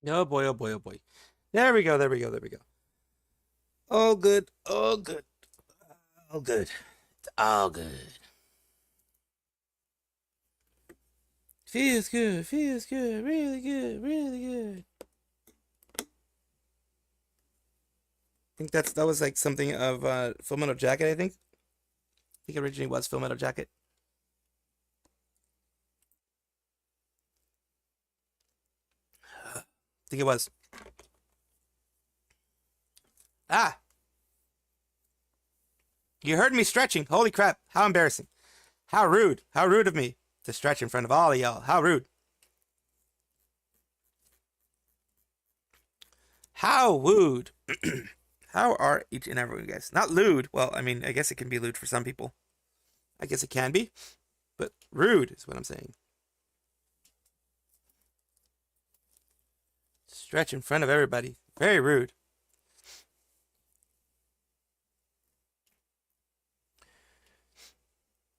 Oh boy, oh boy, oh boy. There we go, there we go, there we go. All good, all good, all good. It's all good. Feels good, really good, really good. I think that was like something of Full Metal Jacket, I think originally was Full Metal Jacket. I think it was. Ah, you heard me stretching. Holy crap, how embarrassing. How rude. How rude of me to stretch in front of all of y'all. How rude. How wooed. How are each and every one of you guys? Not lewd. Well, I mean, I guess it can be lewd for some people. I guess it can be. But rude is what I'm saying. Stretch in front of everybody. Very rude.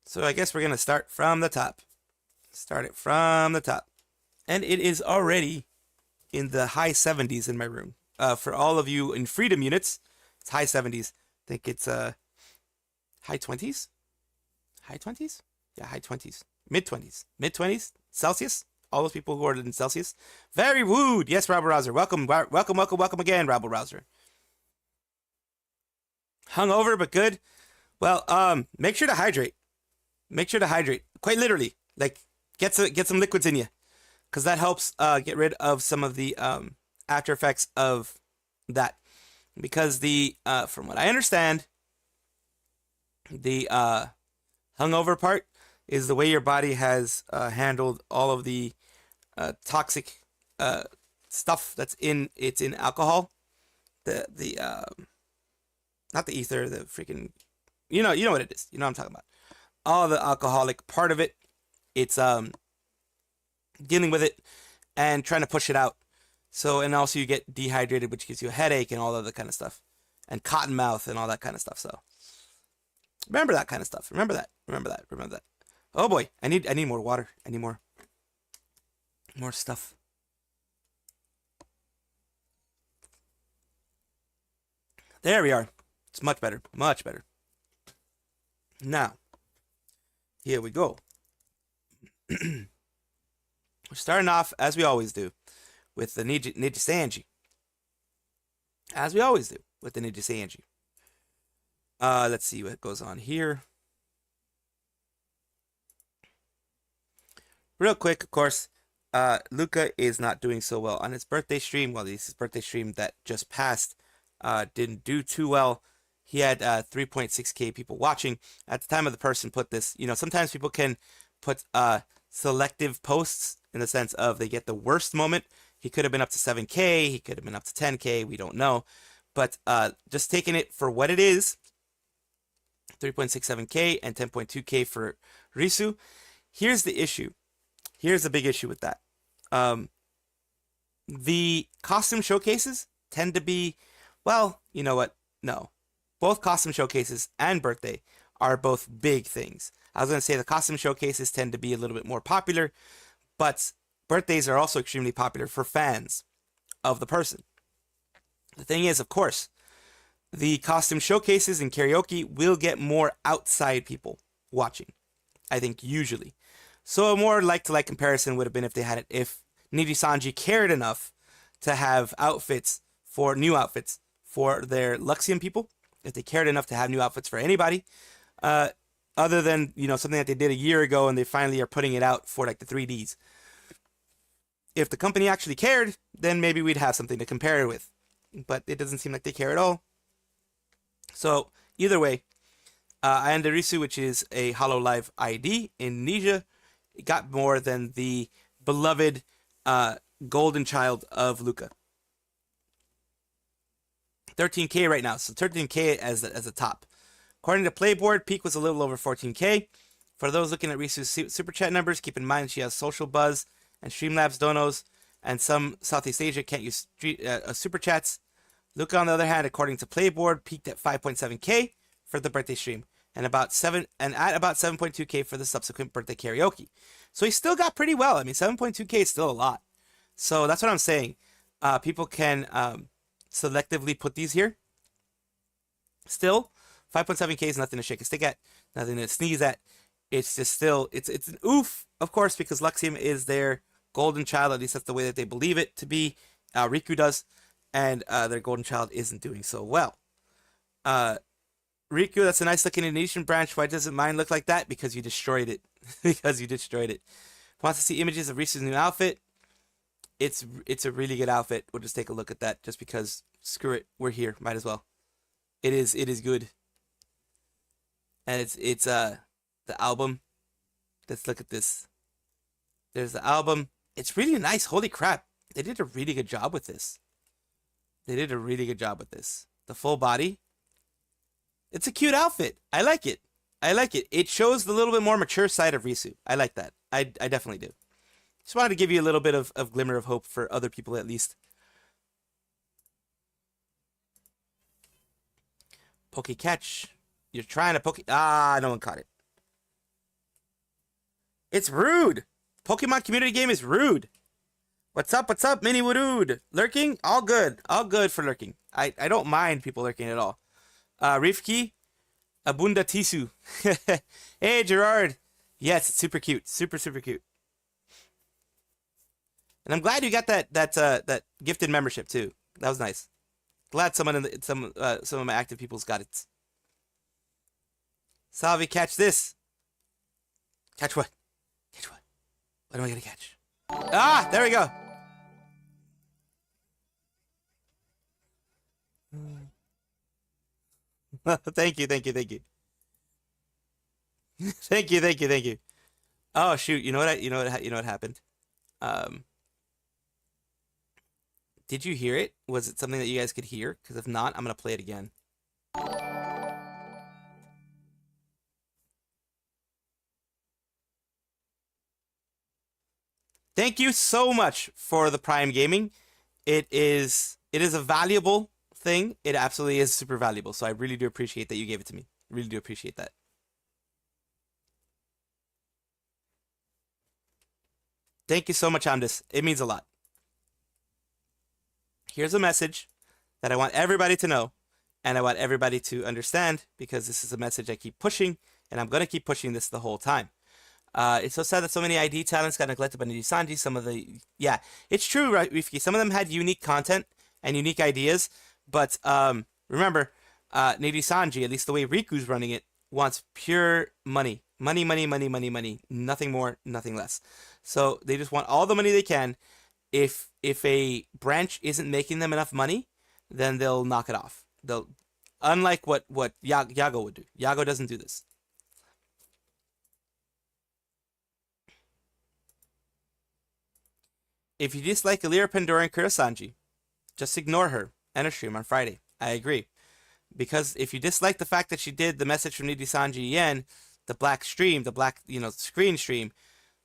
So I guess we're going to start from the top. Start it from the top. And it is already in the high 70s in my room. For all of you in freedom units, it's high 70s. I think it's high 20s? High 20s? Yeah, high 20s. Mid 20s. Mid 20s? Celsius? All those people who are in Celsius. Very wooed. Yes, Rabble Rouser. Welcome, welcome, welcome, welcome again, Rabble Rouser. Hungover, but good. Well, make sure to hydrate. Make sure to hydrate. Quite literally. Like, get some liquids in you. Because that helps get rid of some of the after effects of that. Because from what I understand, the hungover part is the way your body has handled all of the toxic stuff that's in alcohol. The not the ether, the freaking you know what it is. You know what I'm talking about. All the alcoholic part of it. It's dealing with it and trying to push it out. So, and also you get dehydrated, which gives you a headache and all of that kind of stuff, and cotton mouth and all that kind of stuff. So, remember that kind of stuff. Remember that. Remember that. Remember that. Oh boy, I need more water. I need more stuff. There we are. It's much better. Much better. Now, here we go. We're starting off as we always do with the Nijisanji. As we always do with the Nijisanji. Let's see what goes on here. Real quick, of course, Luca is not doing so well on his birthday stream. Well, his birthday stream that just passed didn't do too well. He had 3.6k people watching at the time of the person put this. You know, sometimes people can put selective posts in the sense of they get the worst moment. He could have been up to 7k, he could have been up to 10k, we don't know. But just taking it for what it is, 3.67k and 10.2k for Risu. Here's the issue. Here's the big issue with that. The costume showcases tend to be, well, you know what? No. Both costume showcases and birthday are both big things. I was going to say the costume showcases tend to be a little bit more popular, but birthdays are also extremely popular for fans of the person. The thing is, of course, the costume showcases and karaoke will get more outside people watching, I think, usually. So a more like-to-like comparison would have been if Nijisanji cared enough to have new outfits for their Luxian people, if they cared enough to have new outfits for anybody, other than, you know, something that they did a year ago and they finally are putting it out for like the 3Ds. If the company actually cared, then maybe we'd have something to compare it with. But it doesn't seem like they care at all. So either way, Ayandarisu, which is a Hololive ID in Ninja, got more than the beloved golden child of Luca. 13k right now, so 13k as the top. According to Playboard, peak was a little over 14k. For those looking at Risu's super chat numbers, keep in mind she has Social Buzz and Streamlabs donos, and some Southeast Asia can't use super chats. Luca, on the other hand, according to Playboard, peaked at 5.7k for the birthday stream, and at about 7.2k for the subsequent birthday karaoke. So he still got pretty well. I mean, 7.2k is still a lot. So that's what I'm saying. People can selectively put these here. Still, 5.7K is nothing to shake a stick at, nothing to sneeze at. It's just still, it's an oof, of course, because Luxium is their golden child. At least that's the way that they believe it to be. Riku does, and their golden child isn't doing so well. Riku, that's a nice looking Indonesian branch. Why doesn't mine look like that? Because you destroyed it. Because you destroyed it. Wants to see images of Risu's new outfit. It's a really good outfit. We'll just take a look at that just because screw it, we're here, might as well. It is good. And it's the album. Let's look at this. There's the album. It's really nice. Holy crap. They did a really good job with this. They did a really good job with this. The full body. It's a cute outfit. I like it. I like it. It shows the little bit more mature side of Risu. I like that. I definitely do. Just wanted to give you a little bit of glimmer of hope for other people at least. Poke catch. You're trying to poke. Ah, no one caught it. It's rude. Pokemon community game is rude. What's up? What's up, Mini Wood? Lurking? All good. All good for lurking. I don't mind people lurking at all. Rifki. Abunda Tisu. Hey, Gerard. Yes, it's super cute. Super cute. And I'm glad you got that gifted membership too. That was nice. Glad someone in some of my active people's got it. Salvi, catch this. Catch what? Catch what? What am I gonna catch? Ah, there we go. Thank you. Thank you. Oh shoot! You know what happened? Did you hear it? Was it something that you guys could hear? Because if not, I'm gonna play it again. Thank you so much for the Prime Gaming. It is a valuable thing. It absolutely is super valuable. So I really do appreciate that you gave it to me. Really do appreciate that. Thank you so much, Amdis. It means a lot. Here's a message that I want everybody to know and I want everybody to understand because this is a message I keep pushing and I'm going to keep pushing this the whole time. It's so sad that so many ID talents got neglected by Nijisanji. Some of the... Yeah, it's true, right, Rifki? Some of them had unique content and unique ideas, but remember, Nijisanji, at least the way Riku's running it, wants pure money. Money. Nothing more, nothing less. So they just want all the money they can. If a branch isn't making them enough money, then they'll knock it off. They'll, unlike what Yago would do. Yago doesn't do this. If you dislike Alira Pandora and Kurosanji, just ignore her and her stream on Friday. I agree. Because if you dislike the fact that she did the message from Nijisanji Yen, the black stream, the black, screen stream,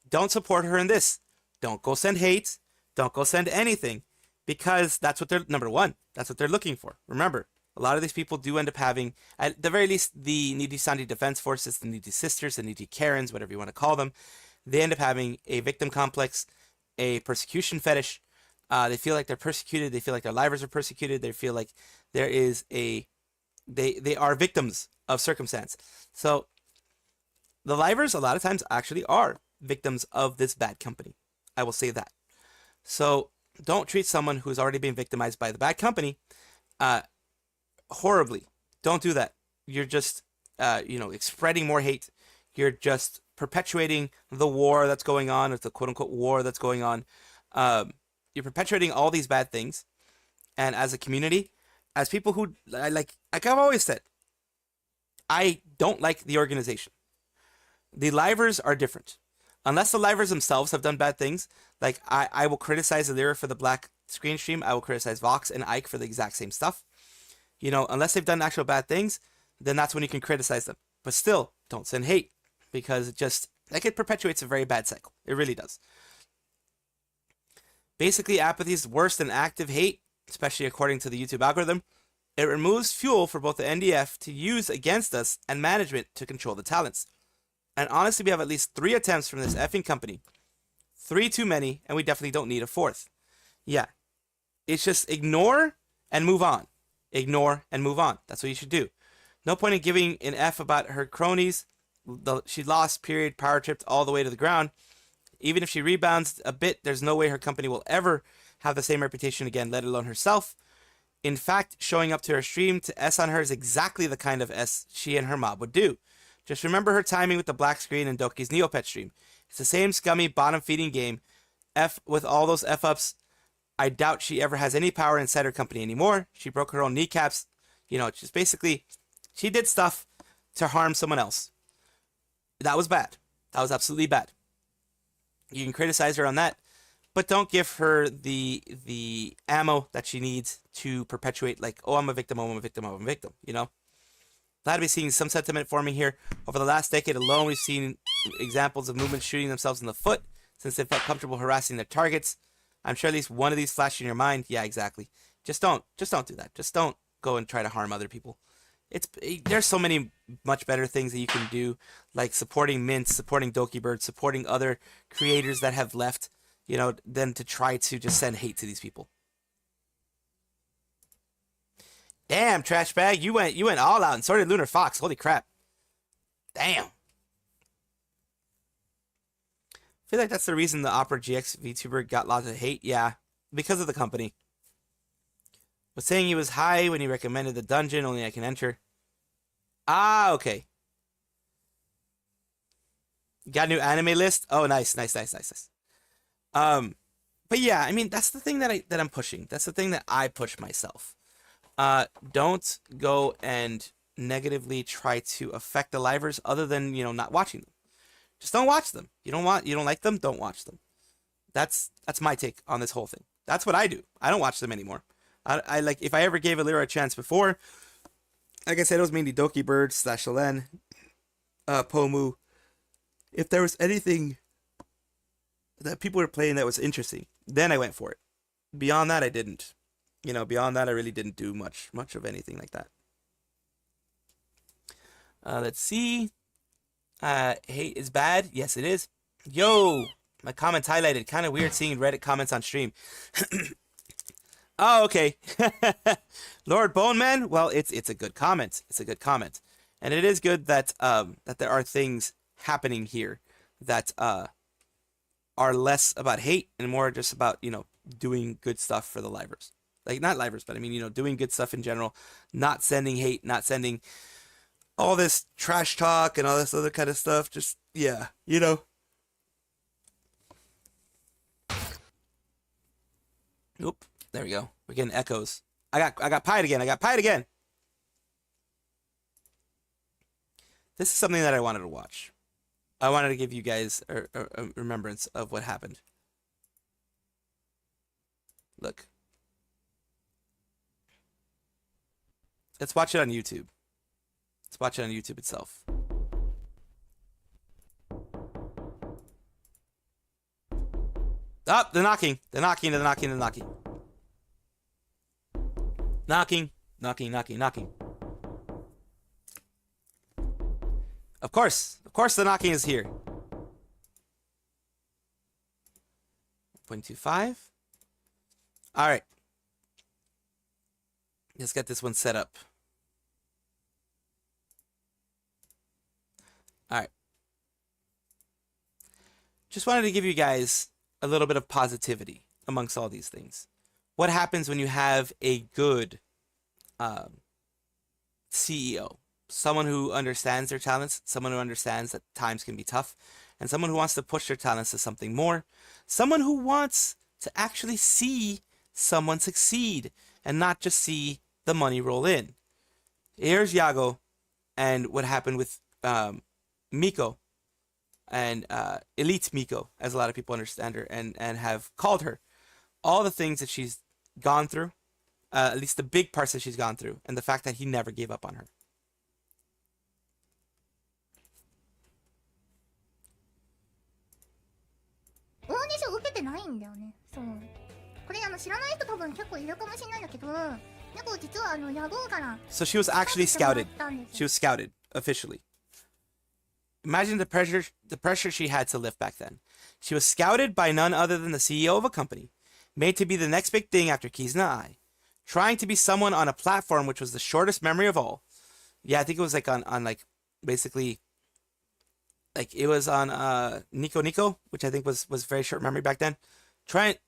don't support her in this. Don't go send hate. Don't go send anything. Because that's what they're, number one, that's what they're looking for. Remember, a lot of these people do end up having, at the very least, the Nijisanji Defense Forces, the Niji Sisters, the Niji Karens, whatever you want to call them, they end up having a victim complex, a persecution fetish. They feel like they're persecuted. They feel like their livers are persecuted. They feel like there is a... They are victims of circumstance. So the livers, a lot of times, actually are victims of this bad company. I will say that. So don't treat someone who's already been victimized by the bad company horribly. Don't do that. You're just, spreading more hate. You're just perpetuating the war that's going on. It's the quote-unquote war that's going on. You're perpetuating all these bad things. And as a community, as people who, like I've always said, I don't like the organization. The livers are different. Unless the livers themselves have done bad things, like I will criticize Alira for the black screen stream. I will criticize Vox and Ike for the exact same stuff. Unless they've done actual bad things, then that's when you can criticize them. But still, don't send hate. Because it perpetuates a very bad cycle. It really does. Basically, apathy is worse than active hate, especially according to the YouTube algorithm. It removes fuel for both the NDF to use against us and management to control the talents. And honestly, we have at least 3 attempts from this effing company. 3 too many, and we definitely don't need a 4th. Yeah. It's just ignore and move on. Ignore and move on. That's what you should do. No point in giving an F about her cronies. She lost, period, power tripped all the way to the ground. Even if she rebounds a bit, there's no way her company will ever have the same reputation again, let alone herself. In fact, showing up to her stream to S on her is exactly the kind of S she and her mob would do. Just remember her timing with the black screen and Doki's Neopet stream. It's the same scummy bottom-feeding game. F with all those F-ups. I doubt she ever has any power inside her company anymore. She broke her own kneecaps. You know, just basically, she did stuff to harm someone else. That was bad. That was absolutely bad. You can criticize her on that, but don't give her the ammo that she needs to perpetuate, like, oh, I'm a victim, oh, I'm a victim, oh, I'm a victim, you know? Glad to be seeing some sentiment forming here. Over the last decade alone, we've seen examples of movements shooting themselves in the foot since they felt comfortable harassing their targets. I'm sure at least one of these flashed in your mind. Yeah, exactly. Just don't do that. Just don't go and try to harm other people. There's so many much better things that you can do, like supporting Mints, supporting Dokibird, supporting other creators that have left, you know, than to try to just send hate to these people. Damn, trash bag, you went all out, and so did Lunar Fox. Holy crap. Damn. I feel like that's the reason the Opera GX VTuber got lots of hate. Yeah, because of the company. Was saying he was high when he recommended the dungeon, only I can enter. Ah, okay. Got a new anime list? Oh, nice. But yeah, I mean, that's the thing that I'm pushing. That's the thing that I push myself. Don't go and negatively try to affect the livers other than, you know, not watching them. Just don't watch them. You don't like them, don't watch them. That's my take on this whole thing. That's what I do. I don't watch them anymore. I like, if I ever gave Allura a chance before, like I said, it was mainly dokibird / selen, pomu. If there was anything that people were playing that was interesting, then I went for it. Beyond that, I didn't. You know, beyond that, I really didn't do much of anything like that. Let's see. Hate is bad. Yes, it is. Yo, my comment's highlighted. Kind of weird seeing Reddit comments on stream. Oh, okay. Lord Boneman. Well, it's a good comment. It's a good comment, and it is good that that there are things happening here that are less about hate and more just about, you know, doing good stuff for the livers. Like, not livers, but I mean, you know, doing good stuff in general. Not sending hate. Not sending all this trash talk and all this other kind of stuff. Just, yeah, you know. Oop. There we go. We're getting echoes. I got pied again. This is something that I wanted to watch. I wanted to give you guys a remembrance of what happened. Look. Let's watch it on YouTube. Let's watch it on YouTube itself. Oh, the knocking. Knocking. Of course the knocking is here. 0.25. All right. Let's get this one set up. All right. Just wanted to give you guys a little bit of positivity amongst all these things. What happens when you have a good CEO? Someone who understands their talents, someone who understands that times can be tough, and someone who wants to push their talents to something more. Someone who wants to actually see someone succeed and not just see the money roll in. Here's Yago and what happened with Miko and Elite Miko, as a lot of people understand her and have called her. All the things that she's gone through, at least the big parts that she's gone through, and the fact that he never gave up on her. So she was actually scouted. She was scouted officially. Imagine the pressure she had to lift back then. She was scouted by none other than the CEO of a company, made to be the next big thing after Kizuna Ai. Trying to be someone on a platform which was the shortest memory of all. Yeah, I think it was like on like basically like it was on Nico Nico, which I think was very short memory back then.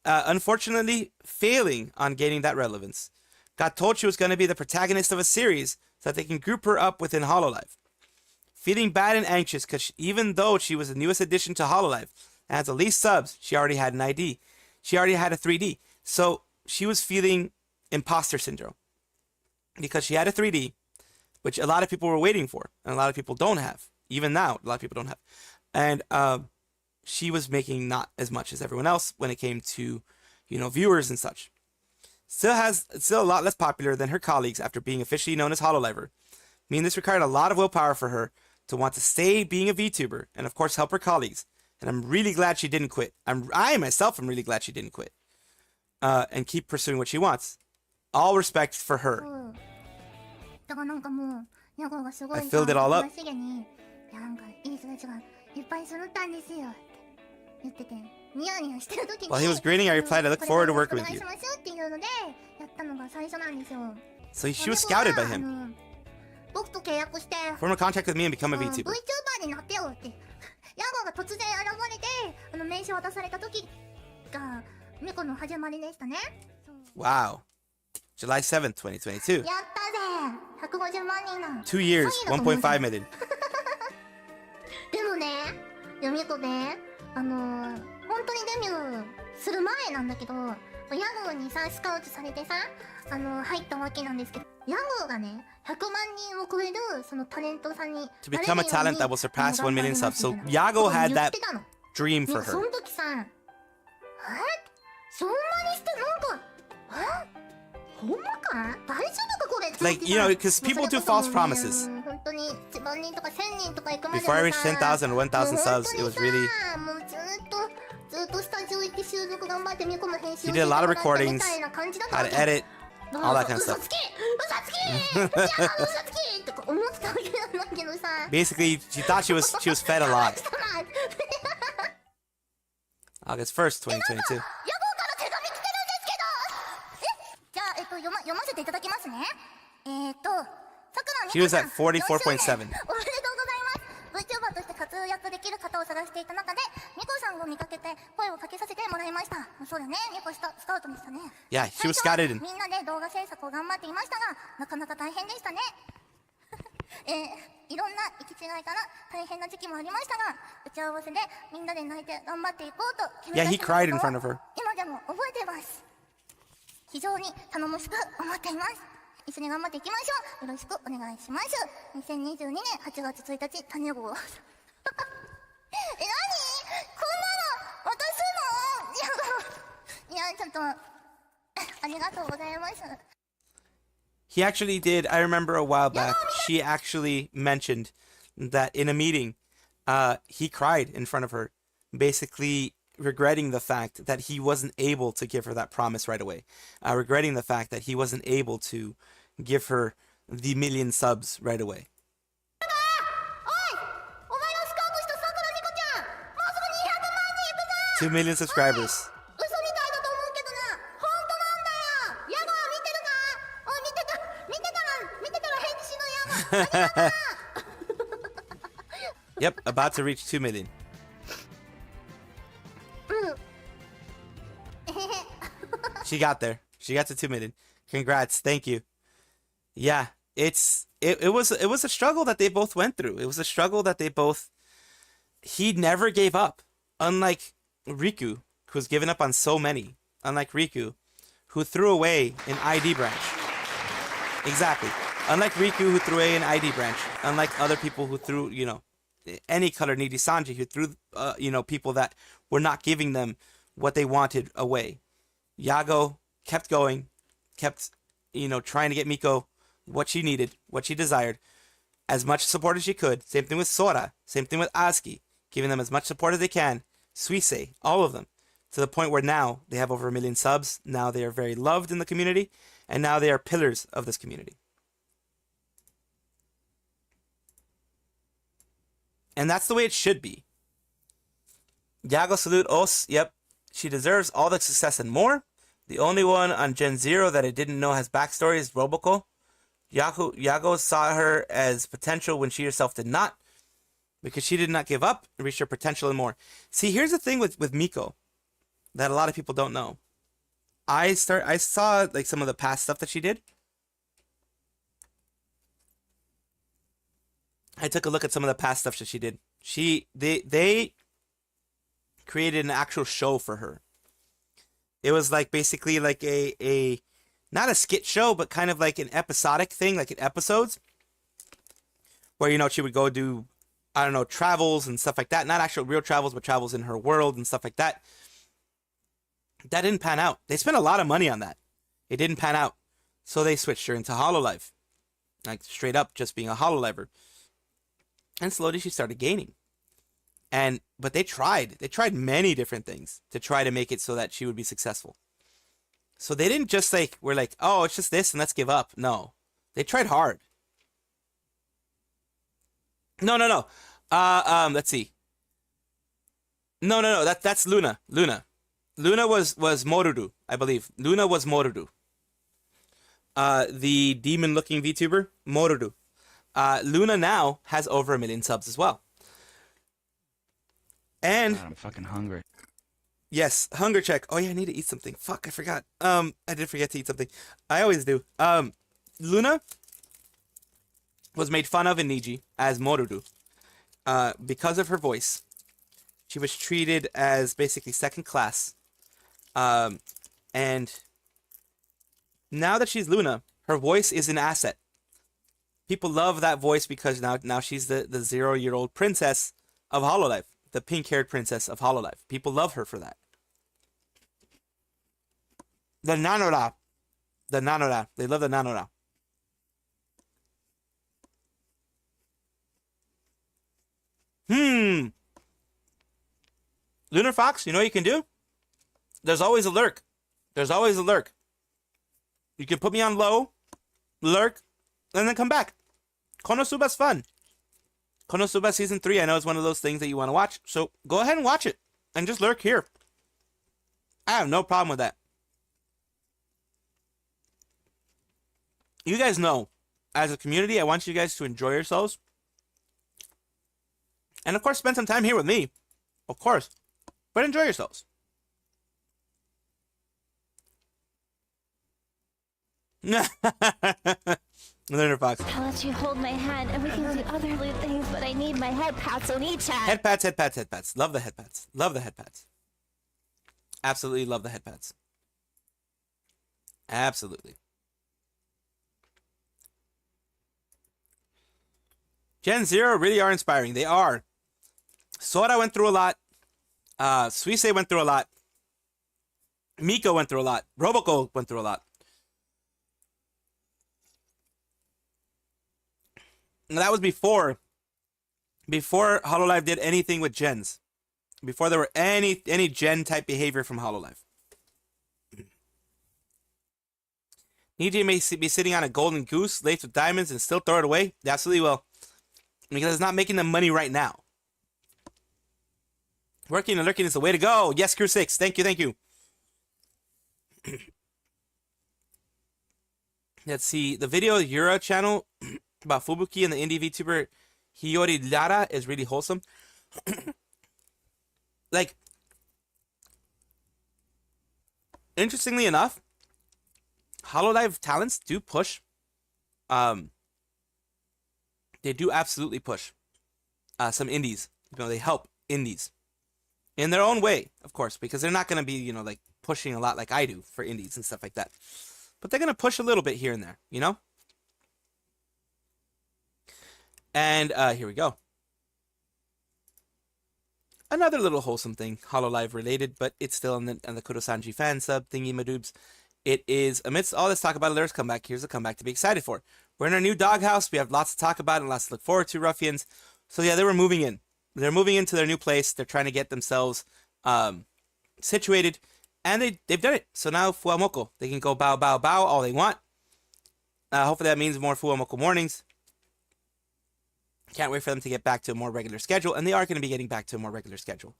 Unfortunately failing on gaining that relevance. Got told she was going to be the protagonist of a series so that they can group her up within Hololive. Feeling bad and anxious because even though she was the newest addition to Hololive and has the least subs, she already had an ID. She already had a 3D. So she was feeling imposter syndrome because she had a 3D, which a lot of people were waiting for and a lot of people don't have. Even now, a lot of people don't have. And she was making not as much as everyone else when it came to, viewers and such. Still a lot less popular than her colleagues after being officially known as Hololiver. Meaning this required a lot of willpower for her to want to stay being a VTuber and of course help her colleagues. And I'm really glad she didn't quit. I myself am really glad she didn't quit. And keep pursuing what she wants. All respect for her. I filled it all up. While he was grinning, I replied, I look forward to working with you. So she was scouted by him. Form a contract with me and become a VTuber. Wow. July 7th, 2022. 2 years, 1.5 million. でもね、ミコね、本当にデビューする前なんだけど、ヤゴーにさ、スカウトされてさ、入ったわけなんですけど、ヤゴーがね、100万人を超えるそのタレントさんに To become a talent that will surpass 1 million subs. So Yago had that dream for her. その時さ、そんなにしてなんか、ほんまか？大丈夫かこれ？ Like, because people do false promises. 本当に1万人とか1000人とか行くまで Before I reached 10,000 or 1,000 subs, it was really... もうずっとスタジオ行って収録頑張ってミコの編集 He did a lot of recordings, how to edit, all that kind of stuff. Basically, she thought she was fed a lot. August 1st, 2022. She was at 44.7. VTuber として活躍できる方を探していた中でミコさんを見かけて声をかけさせてもらいました。そうだね、ミコスカウトでしたね。Yeah, she was scouted in. みんなで動画制作を頑張っていましたが、なかなか大変でしたね。いろんな行き違いから大変な時期もありましたが、打ち合わせでみんなで泣いて頑張っていこうと決めた Yeah, he cried in front of her. 今でも覚えています。非常に頼もしく思っています。一緒に頑張っていきましょう。よろしくお願いします。2022年8月1日、種号。何？こんなの渡すの？いや、ちょっとありがとうございます。He actually did. I remember a while back, she actually mentioned that in a meeting, he cried in front of her, basically regretting the fact that he wasn't able to give her that promise right away, regretting the fact that he wasn't able to give her the 1 million subs right away. 2 million subscribers. Yep, about to reach 2 million. She got there. She got to 2 million. Congrats. Thank you. Yeah, it was a struggle that they both went through. It was a struggle that they both... He never gave up. Unlike Riku, who's given up on so many. Unlike Riku, who threw away an ID branch. Exactly. Unlike Riku, who threw away an ID branch. Unlike other people who threw, any color, Nijisanji, who threw, people that were not giving them what they wanted away. Yago kept going, kept, trying to get Miko what she needed, what she desired, as much support as she could. Same thing with Sora, same thing with Asuki, giving them as much support as they can. Suisei, all of them, to the point where now they have over 1 million subs. Now they are very loved in the community, and now they are pillars of this community. And that's the way it should be. Yago salute os. Yep, she deserves all the success and more. The only one on Gen Zero that I didn't know has backstory is Roboco. Yago saw her as potential when she herself did not, because she did not give up and reach her potential and more. See, here's the thing with Miko that a lot of people don't know. I saw like some of the past stuff that she did. I took a look at some of the past stuff that she did. They created an actual show for her. It was like basically like a not a skit show, but kind of like an episodic thing, like in episodes, where, you know, she would go do, I don't know, travels and stuff like that. Not actual real travels, but travels in her world and stuff like that. That didn't pan out. They spent a lot of money on that. It didn't pan out. So they switched her into Hololive. Like straight up just being a Hololiver. And slowly she started gaining. But they tried many different things to try to make it so that she would be successful. So they didn't just like, we're like, oh, it's just this and let's give up. No, they tried hard. No. Let's see. No. That's Luna. Luna was Moruru, I believe. Luna was Moruru. The demon-looking VTuber, Moruru. Luna now has over 1 million subs as well. And God, I'm fucking hungry. yes, hunger check. Oh yeah, I need to eat something. Fuck, I forgot. I did forget to eat something. I always do. Luna was made fun of in Niji as Moruru. Because of her voice. She was treated as basically second class. And now that she's Luna, her voice is an asset. People love that voice because now she's the 0-year-old princess of Hololive. The pink-haired princess of Hololive. People love her for that. The Nanora. They love the Nanora. Lunar Fox, you know what you can do? There's always a lurk. You can put me on low, lurk, and then come back. Konosuba's fun. Konosuba Season 3, I know is one of those things that you want to watch. So go ahead and watch it. And just lurk here. I have no problem with that. You guys know, as a community, I want you guys to enjoy yourselves. And of course, spend some time here with me. Of course. But enjoy yourselves. Lunar Fox. I'll let you hold my hand and we can do other little things, but I need my head pats on each hand. Head pats. Love the head pats. Absolutely love the head pats. Absolutely. Gen Zero really are inspiring. They are. Sora went through a lot. Suisei went through a lot. Miko went through a lot. Roboco went through a lot. And that was before Hololive did anything with gens. Before there were any gen type behavior from Hololive. Niji may be sitting on a golden goose laced with diamonds and still throw it away. They absolutely will. Because it's not making them money right now. Working and lurking is the way to go. Yes, Crew 6. Thank you. Let's see. The video Yura channel about Fubuki and the indie VTuber Hiyori Lara is really wholesome. Like, interestingly enough, Hololive talents do push. They do absolutely push some indies. You know, they help indies in their own way, of course, because they're not going to be, you know, like pushing a lot like I do for indies and stuff like that. But they're going to push a little bit here and there, you know? And here we go. Another little wholesome thing, Hololive related, but it's still on the Kurosanji fan sub thingy madoobs. It is, amidst all this talk about Alira's comeback, here's a comeback to be excited for. We're in our new doghouse. We have lots to talk about and lots to look forward to, ruffians. So yeah, they were moving in. They're moving into their new place. They're trying to get themselves situated. And they've done it. So now Fuamoko, they can go bow, bow, bow all they want. Hopefully that means more Fuamoko mornings. Can't wait for them to get back to a more regular schedule. And they are going to be getting back to a more regular schedule.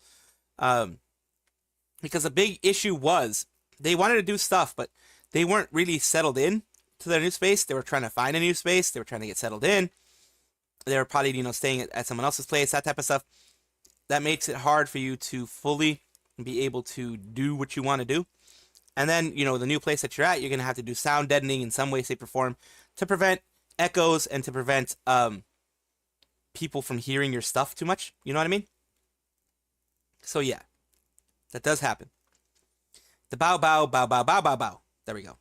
Because the big issue was they wanted to do stuff, but they weren't really settled in to their new space. They were trying to find a new space. They were trying to get settled in. They were probably, staying at someone else's place, that type of stuff. That makes it hard for you to fully be able to do what you want to do. And then, the new place that you're at, you're going to have to do sound deadening in some way, shape, or form to prevent echoes and to prevent people from hearing your stuff too much. You know what I mean? So, yeah. That does happen. The bow, bow, bow, bow, bow, bow, bow. There we go.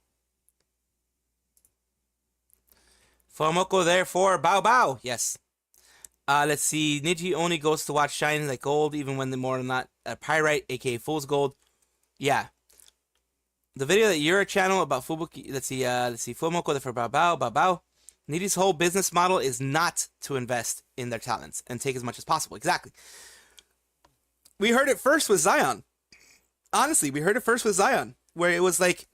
Fomoko, therefore, bow, bow. Yes. Let's see. Niji only goes to watch shining like gold, even when the more than not pyrite, aka fool's gold. Yeah. The video that your channel about Fubuki, let's see, Fomoko for Bao Bao, Bao Bao. Niji's whole business model is not to invest in their talents and take as much as possible. Exactly. We heard it first with Zaion. Honestly, we heard it first with Zaion, where it was like,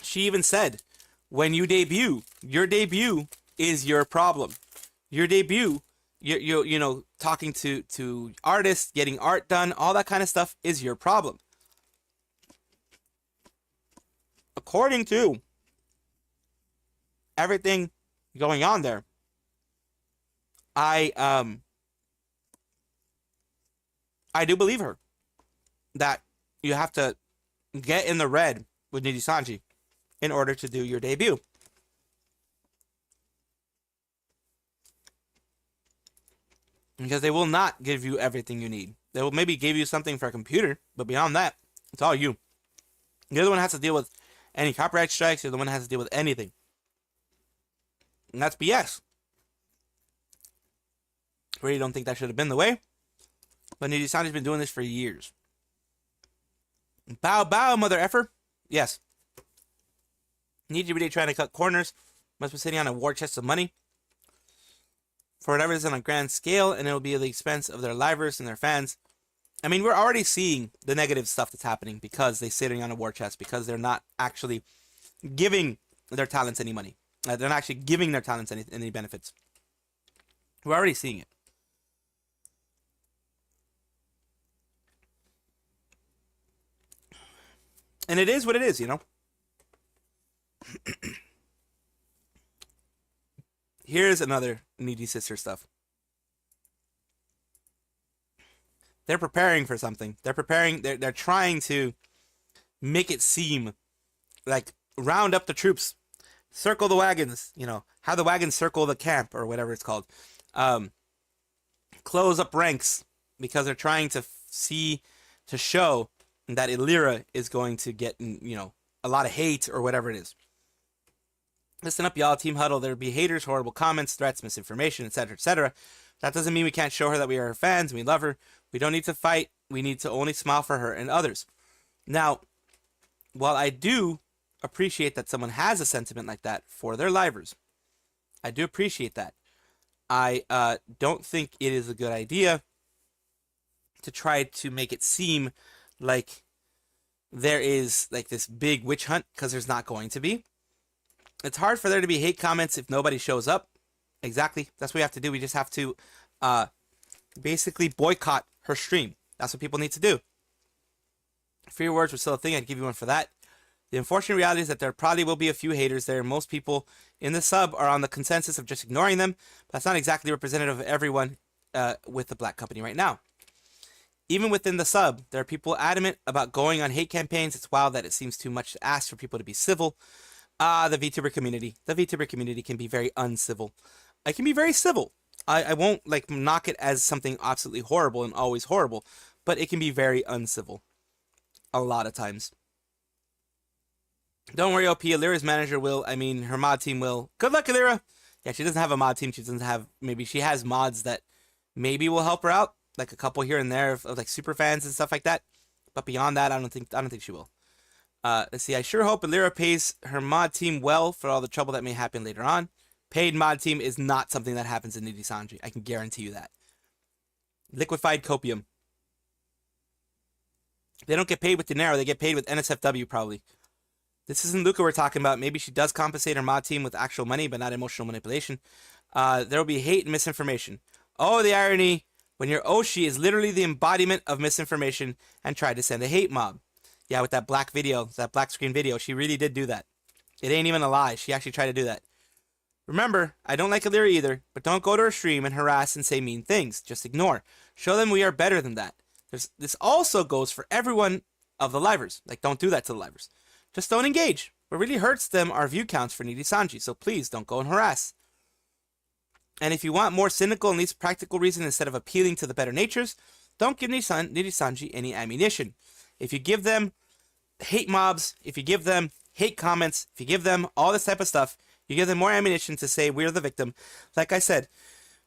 she even said, when you debut, your debut is your problem. Your debut, you talking to artists, getting art done, all that kind of stuff is your problem. According to everything going on there, I do believe her that you have to get in the red with Nijisanji in order to do your debut. Because they will not give you everything you need. They will maybe give you something for a computer, but beyond that, it's all you. You're the one who has to deal with any copyright strikes. You're the one who has to deal with anything. And that's BS. I really don't think that should have been the way. But Nijisanji's been doing this for years. Bow, bow, mother effer. Yes. Niji really trying to cut corners. Must be sitting on a war chest of money. For whatever is on a grand scale, and it'll be at the expense of their livers and their fans. I mean, we're already seeing the negative stuff that's happening because they're sitting on a war chest, because they're not actually giving their talents any money. They're not actually giving their talents any benefits. We're already seeing it. And it is what it is, Here's another Niji sister stuff. They're preparing for something. They're trying to make it seem like round up the troops, circle the wagons, have the wagons circle the camp or whatever it's called. Close up ranks, because they're trying to show that Illyria is going to get, a lot of hate or whatever it is. Listen up, y'all. Team Huddle. There'll be haters, horrible comments, threats, misinformation, etc., etc. That doesn't mean we can't show her that we are her fans and we love her. We don't need to fight. We need to only smile for her and others. Now, while I do appreciate that someone has a sentiment like that for their livers, I do appreciate that. I don't think it is a good idea to try to make it seem like there is like this big witch hunt, because there's not going to be. It's hard for there to be hate comments if nobody shows up. Exactly. That's what we have to do. We just have to basically boycott her stream. That's what people need to do. If your words were still a thing, I'd give you one for that. The unfortunate reality is that there probably will be a few haters there. Most people in the sub are on the consensus of just ignoring them. But that's not exactly representative of everyone with the Black Company right now. Even within the sub, there are people adamant about going on hate campaigns. It's wild that it seems too much to ask for people to be civil. The VTuber community. The VTuber community can be very uncivil. It can be very civil. I won't knock it as something absolutely horrible and always horrible, but it can be very uncivil. A lot of times. Don't worry, OP. Illyria's manager will. Her mod team will. Good luck, Illyria. Yeah, she doesn't have a mod team. She doesn't have. Maybe she has mods that maybe will help her out, like a couple here and there of super fans and stuff like that. But beyond that, I don't think she will. Let's see. I sure hope Illyria pays her mod team well for all the trouble that may happen later on. Paid mod team is not something that happens in Nijisanji. I can guarantee you that. Liquefied copium. They don't get paid with dinero. They get paid with NSFW probably. This isn't Luca we're talking about. Maybe she does compensate her mod team with actual money, but not emotional manipulation. There will be hate and misinformation. Oh, the irony. when your Oshi is literally the embodiment of misinformation and tried to send a hate mob. Yeah, with that black video, that black screen video, she really did do that. It ain't even a lie. She actually tried to do that. Remember, I don't like Illyria either, but don't go to her stream and harass and say mean things. Just ignore. Show them we are better than that. This also goes for everyone of the livers. Like, don't do that to the livers. Just don't engage. What really hurts them are view counts for Nijisanji, so please don't go and harass. And if you want more cynical and least practical reason instead of appealing to the better natures, don't give Nijisanji any ammunition. If you give them hate mobs, if you give them hate comments, if you give them all this type of stuff, you give them more ammunition to say we're the victim. Like I said,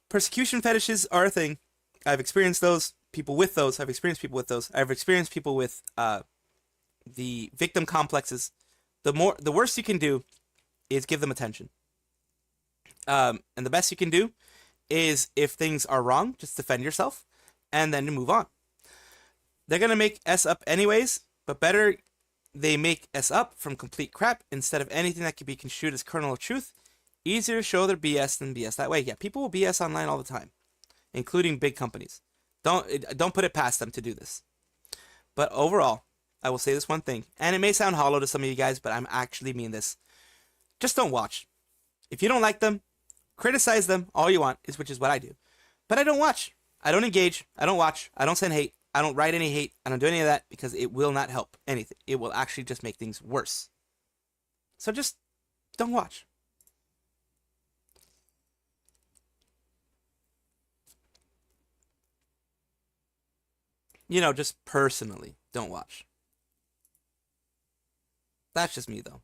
persecution fetishes are a thing. I've experienced those. People with those. I've experienced people with those. I've experienced people with the victim complexes. The worst you can do is give them attention. And the best you can do is, if things are wrong, just defend yourself and then move on. They're going to make S up anyways, but better they make S up from complete crap instead of anything that could be construed as kernel of truth. Easier to show their BS than BS that way. Yeah, people will BS online all the time, including big companies. Don't put it past them to do this. But overall, I will say this one thing, and it may sound hollow to some of you guys, but I'm actually mean this. Just don't watch. If you don't like them, criticize them all you want, which is what I do. But I don't watch. I don't engage. I don't watch. I don't send hate. I don't write any hate. I don't do any of that because it will not help anything. It will actually just make things worse. So just don't watch. You know, just personally, don't watch. That's just me, though.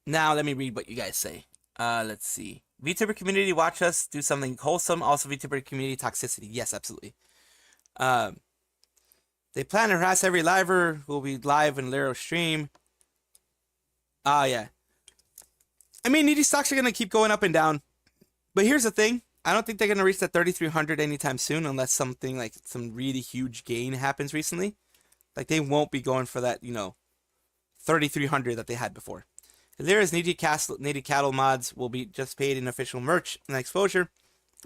Now, let me read what you guys say. Let's see. VTuber community, watch us do something wholesome. Also, VTuber community toxicity. Yes, absolutely. They plan to harass every liver who will be live in Lero stream. Yeah. I mean, needy stocks are going to keep going up and down. But here's the thing. I don't think they're going to reach that 3,300 anytime soon unless something like some really huge gain happens recently. Like, they won't be going for that, 3,300 that they had before. Illyria's needy cattle mods will be just paid in official merch and exposure.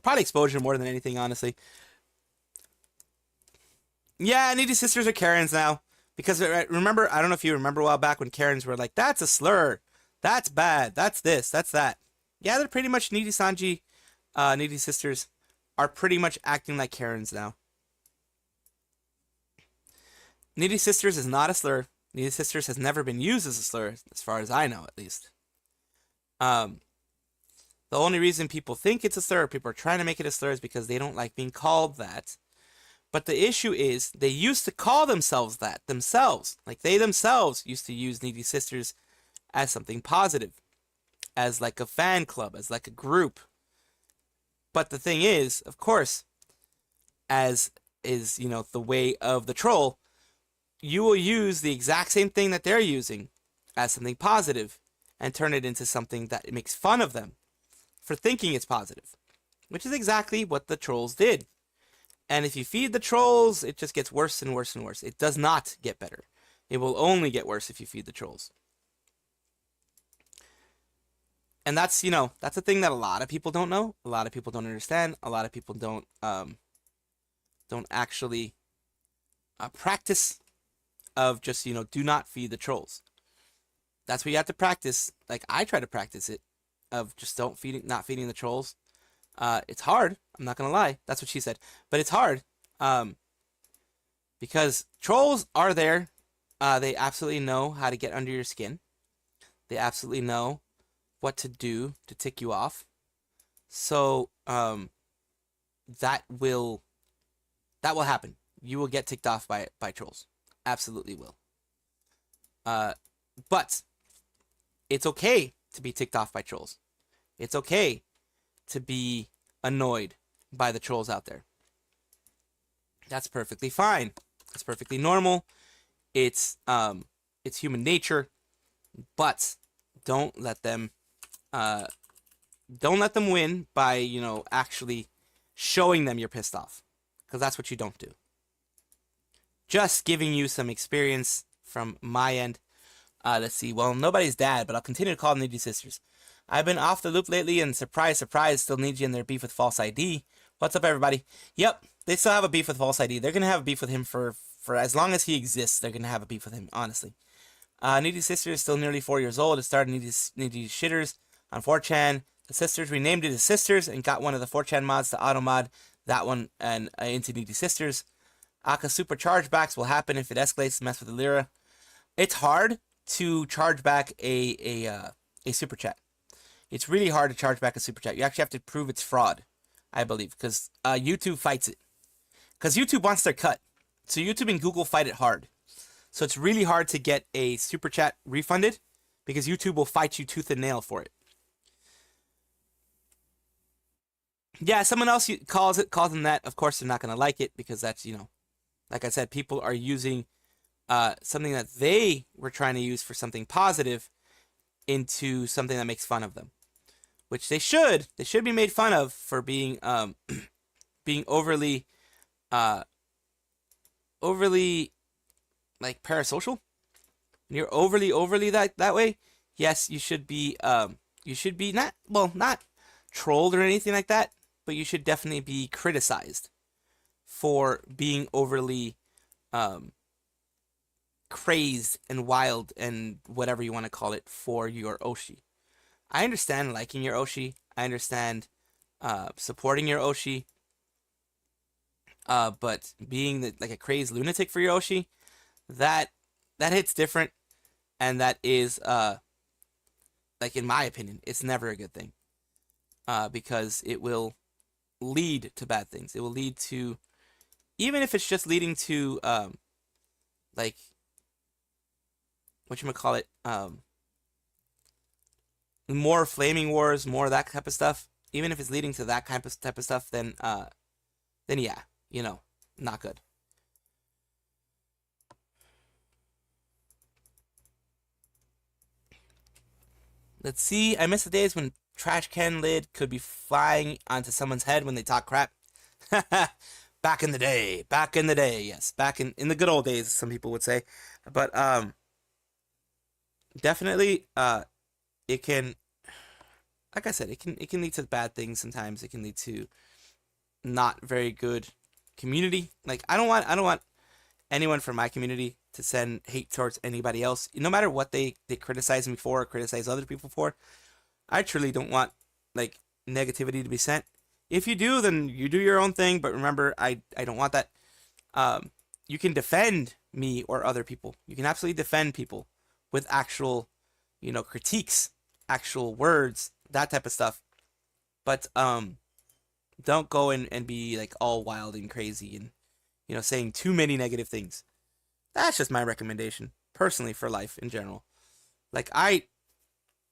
Probably exposure more than anything, honestly. Yeah, needy sisters are Karens now. Because remember, I don't know if you remember a while back when Karens were like, that's a slur. That's bad. That's this. That's that. Yeah, they're pretty much Nijisanji. Needy sisters are pretty much acting like Karens now. Needy sisters is not a slur. Needy sisters has never been used as a slur, as far as I know, at least. The only reason people think it's a slur, people are trying to make it a slur, is because they don't like being called that. But the issue is, they used to call themselves that themselves. Like, they themselves used to use needy sisters as something positive, as like a fan club, as like a group. But the thing is, of course, as is, the way of the troll, you will use the exact same thing that they're using as something positive and turn it into something that makes fun of them for thinking it's positive, which is exactly what the trolls did. And if you feed the trolls, it just gets worse and worse and worse. It does not get better. It will only get worse if you feed the trolls. And that's, that's a thing that a lot of people don't know. A lot of people don't understand. A lot of people don't actually practice of just, do not feed the trolls. That's what you have to practice. Like, I try to practice it, of just not feeding the trolls. It's hard. I'm not going to lie. That's what she said. But it's hard. Because trolls are there. They absolutely know how to get under your skin. They absolutely know what to do to tick you off. So that will happen. You will get ticked off by trolls. Absolutely will. But it's okay to be ticked off by trolls. It's okay to be annoyed by the trolls out there. That's perfectly fine. It's perfectly normal. It's human nature. But don't let them win by, actually showing them you're pissed off. Because that's what you don't do. Just giving you some experience from my end. Let's see. Well, nobody's dad, but I'll continue to call them needy sisters. I've been off the loop lately, and surprise, surprise, still need you in their beef with false ID. What's up, everybody? Yep, they still have a beef with false ID. They're gonna have a beef with him for as long as he exists. They're gonna have a beef with him, honestly. Needy Sister is still nearly 4 years old. It started Needy Shitters on 4chan. The sisters renamed it as Sisters and got one of the 4chan mods to auto mod that one and into Needy Sisters. Aka super chargebacks will happen if it escalates to mess with the lira. It's hard to charge back a super chat. It's really hard to charge back a super chat. You actually have to prove it's fraud, I believe, because YouTube fights it. Because YouTube wants their cut. So YouTube and Google fight it hard. So it's really hard to get a super chat refunded because YouTube will fight you tooth and nail for it. Yeah, someone else calls them that. Of course, they're not going to like it because that's, like I said, people are using something that they were trying to use for something positive into something that makes fun of them, which they should. They should be made fun of for being being overly like parasocial. When you're overly that way, yes, you should be not trolled or anything like that, but you should definitely be criticized for being overly crazed and wild and whatever you want to call it for your Oshi. I understand liking your Oshi. I understand supporting your Oshi. But being like a crazed lunatic for your Oshi, that hits different, and that is like in my opinion, it's never a good thing. Because it will lead to bad things. It will lead to, even if it's just leading to like whatchamacallit, more flaming wars, more of that type of stuff. Even if it's leading to that type of stuff, then yeah, not good. Let's see. I miss the days when trash can lid could be flying onto someone's head when they talk crap. Back in the day, yes. Back in the good old days, some people would say. But definitely it can, like I said, it can lead to bad things sometimes. It can lead to not very good community. Like I don't want anyone from my community to send hate towards anybody else. No matter what they criticize me for or criticize other people for. I truly don't want like negativity to be sent. If you do, then you do your own thing. But remember, I don't want that. You can defend me or other people. You can absolutely defend people with actual, critiques, actual words, that type of stuff. But don't go and be like all wild and crazy and saying too many negative things. That's just my recommendation, personally, for life in general. Like I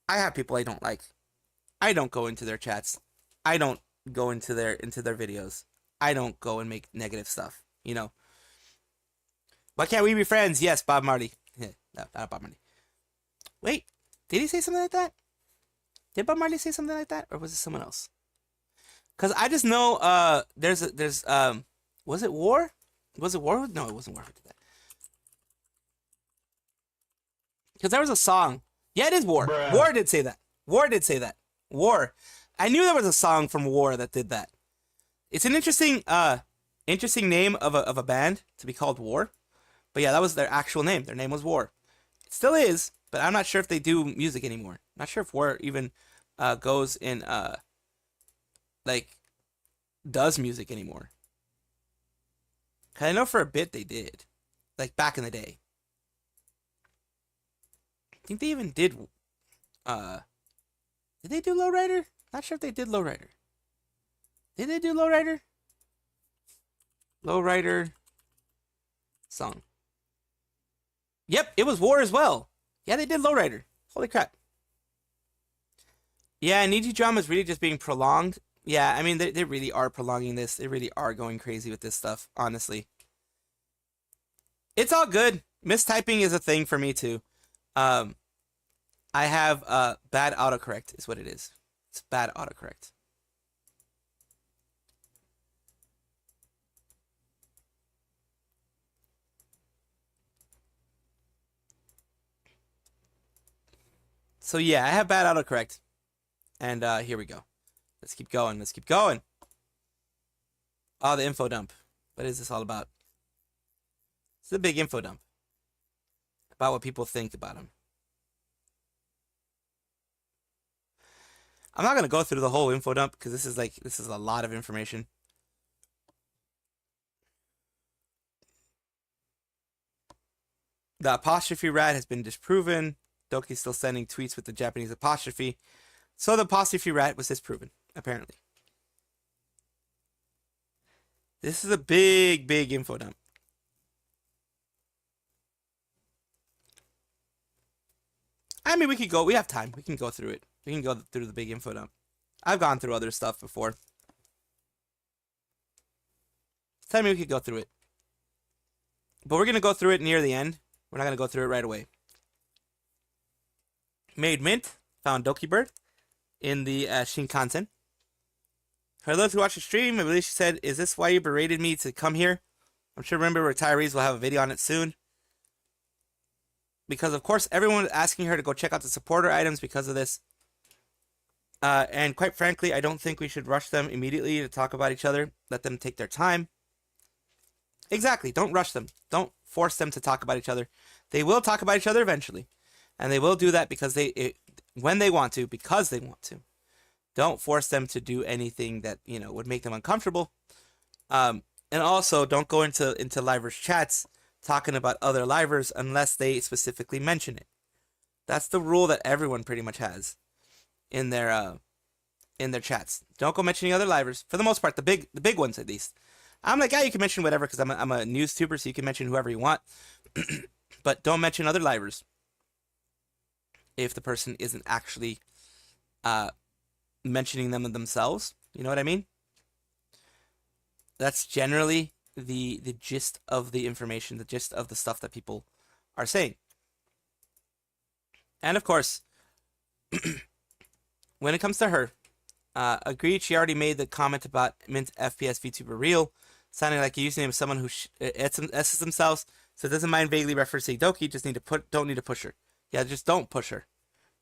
have people I don't like. I don't go into their chats. I don't go into their videos. I don't go and make negative stuff. Why can't we be friends? Yes, Bob Marley. No, not Bob Marley. Wait, did he say something like that? Did Bob Marley say something like that, or was it someone else? Cause I just know there's was it War? Was it War? No, it wasn't War who did that. Cause there was a song. Yeah, it is War. Bruh. War did say that. War. I knew there was a song from War that did that. It's an interesting name of a band to be called War. But yeah, that was their actual name. Their name was War. It still is, but I'm not sure if they do music anymore. Not sure if War even goes in like does music anymore. Cause I know for a bit they did. Like back in the day. I think they even did they do Lowrider? Not sure if they did Lowrider. Did they do Lowrider? Lowrider song. Yep, it was War as well. Yeah, they did Lowrider. Holy crap. Yeah, Niji drama is really just being prolonged. Yeah, I mean, they really are prolonging this. They really are going crazy with this stuff, honestly. It's all good. Mistyping is a thing for me, too. I have bad autocorrect is what it is. It's bad autocorrect. So yeah, I have bad autocorrect. And here we go. Let's keep going. Let's keep going. Oh, the info dump. What is this all about? It's a big info dump about what people think about him. I'm not gonna go through the whole info dump because this is a lot of information. The apostrophe rat has been disproven. Doki's still sending tweets with the Japanese apostrophe. So the apostrophe rat was disproven, apparently. This is a big, big info dump. I mean, we have time. We can go through it. We can go through the big info dump. I've gone through other stuff before. Tell me we could go through it. But we're going to go through it near the end. We're not going to go through it right away. Made Mint found dokibird in the Shinkansen. For those who watch the stream, I believe she said, "Is this why you berated me to come here?" I'm sure Remember Retirees will have a video on it soon. Because, of course, everyone is asking her to go check out the supporter items because of this. And quite frankly, I don't think we should rush them immediately to talk about each other. Let them take their time. Exactly. Don't rush them. Don't force them to talk about each other. They will talk about each other eventually. And they will do that because when they want to, because they want to. Don't force them to do anything that, would make them uncomfortable. And also, don't go into livers' chats talking about other livers unless they specifically mention it. That's the rule that everyone pretty much has in their chats. Don't go mentioning other livers for the most part. The big ones at least. I'm like, yeah, you can mention whatever because I'm a news tuber, so you can mention whoever you want, but don't mention other livers if the person isn't actually mentioning them themselves. You know what I mean? That's generally the gist of the information, the gist of the stuff that people are saying. And of course, when it comes to her, agreed, she already made the comment about Mint FPS VTuber Real, sounding like a username of someone who S's themselves, so doesn't mind vaguely referencing Doki, don't need to push her. Yeah, just don't push her,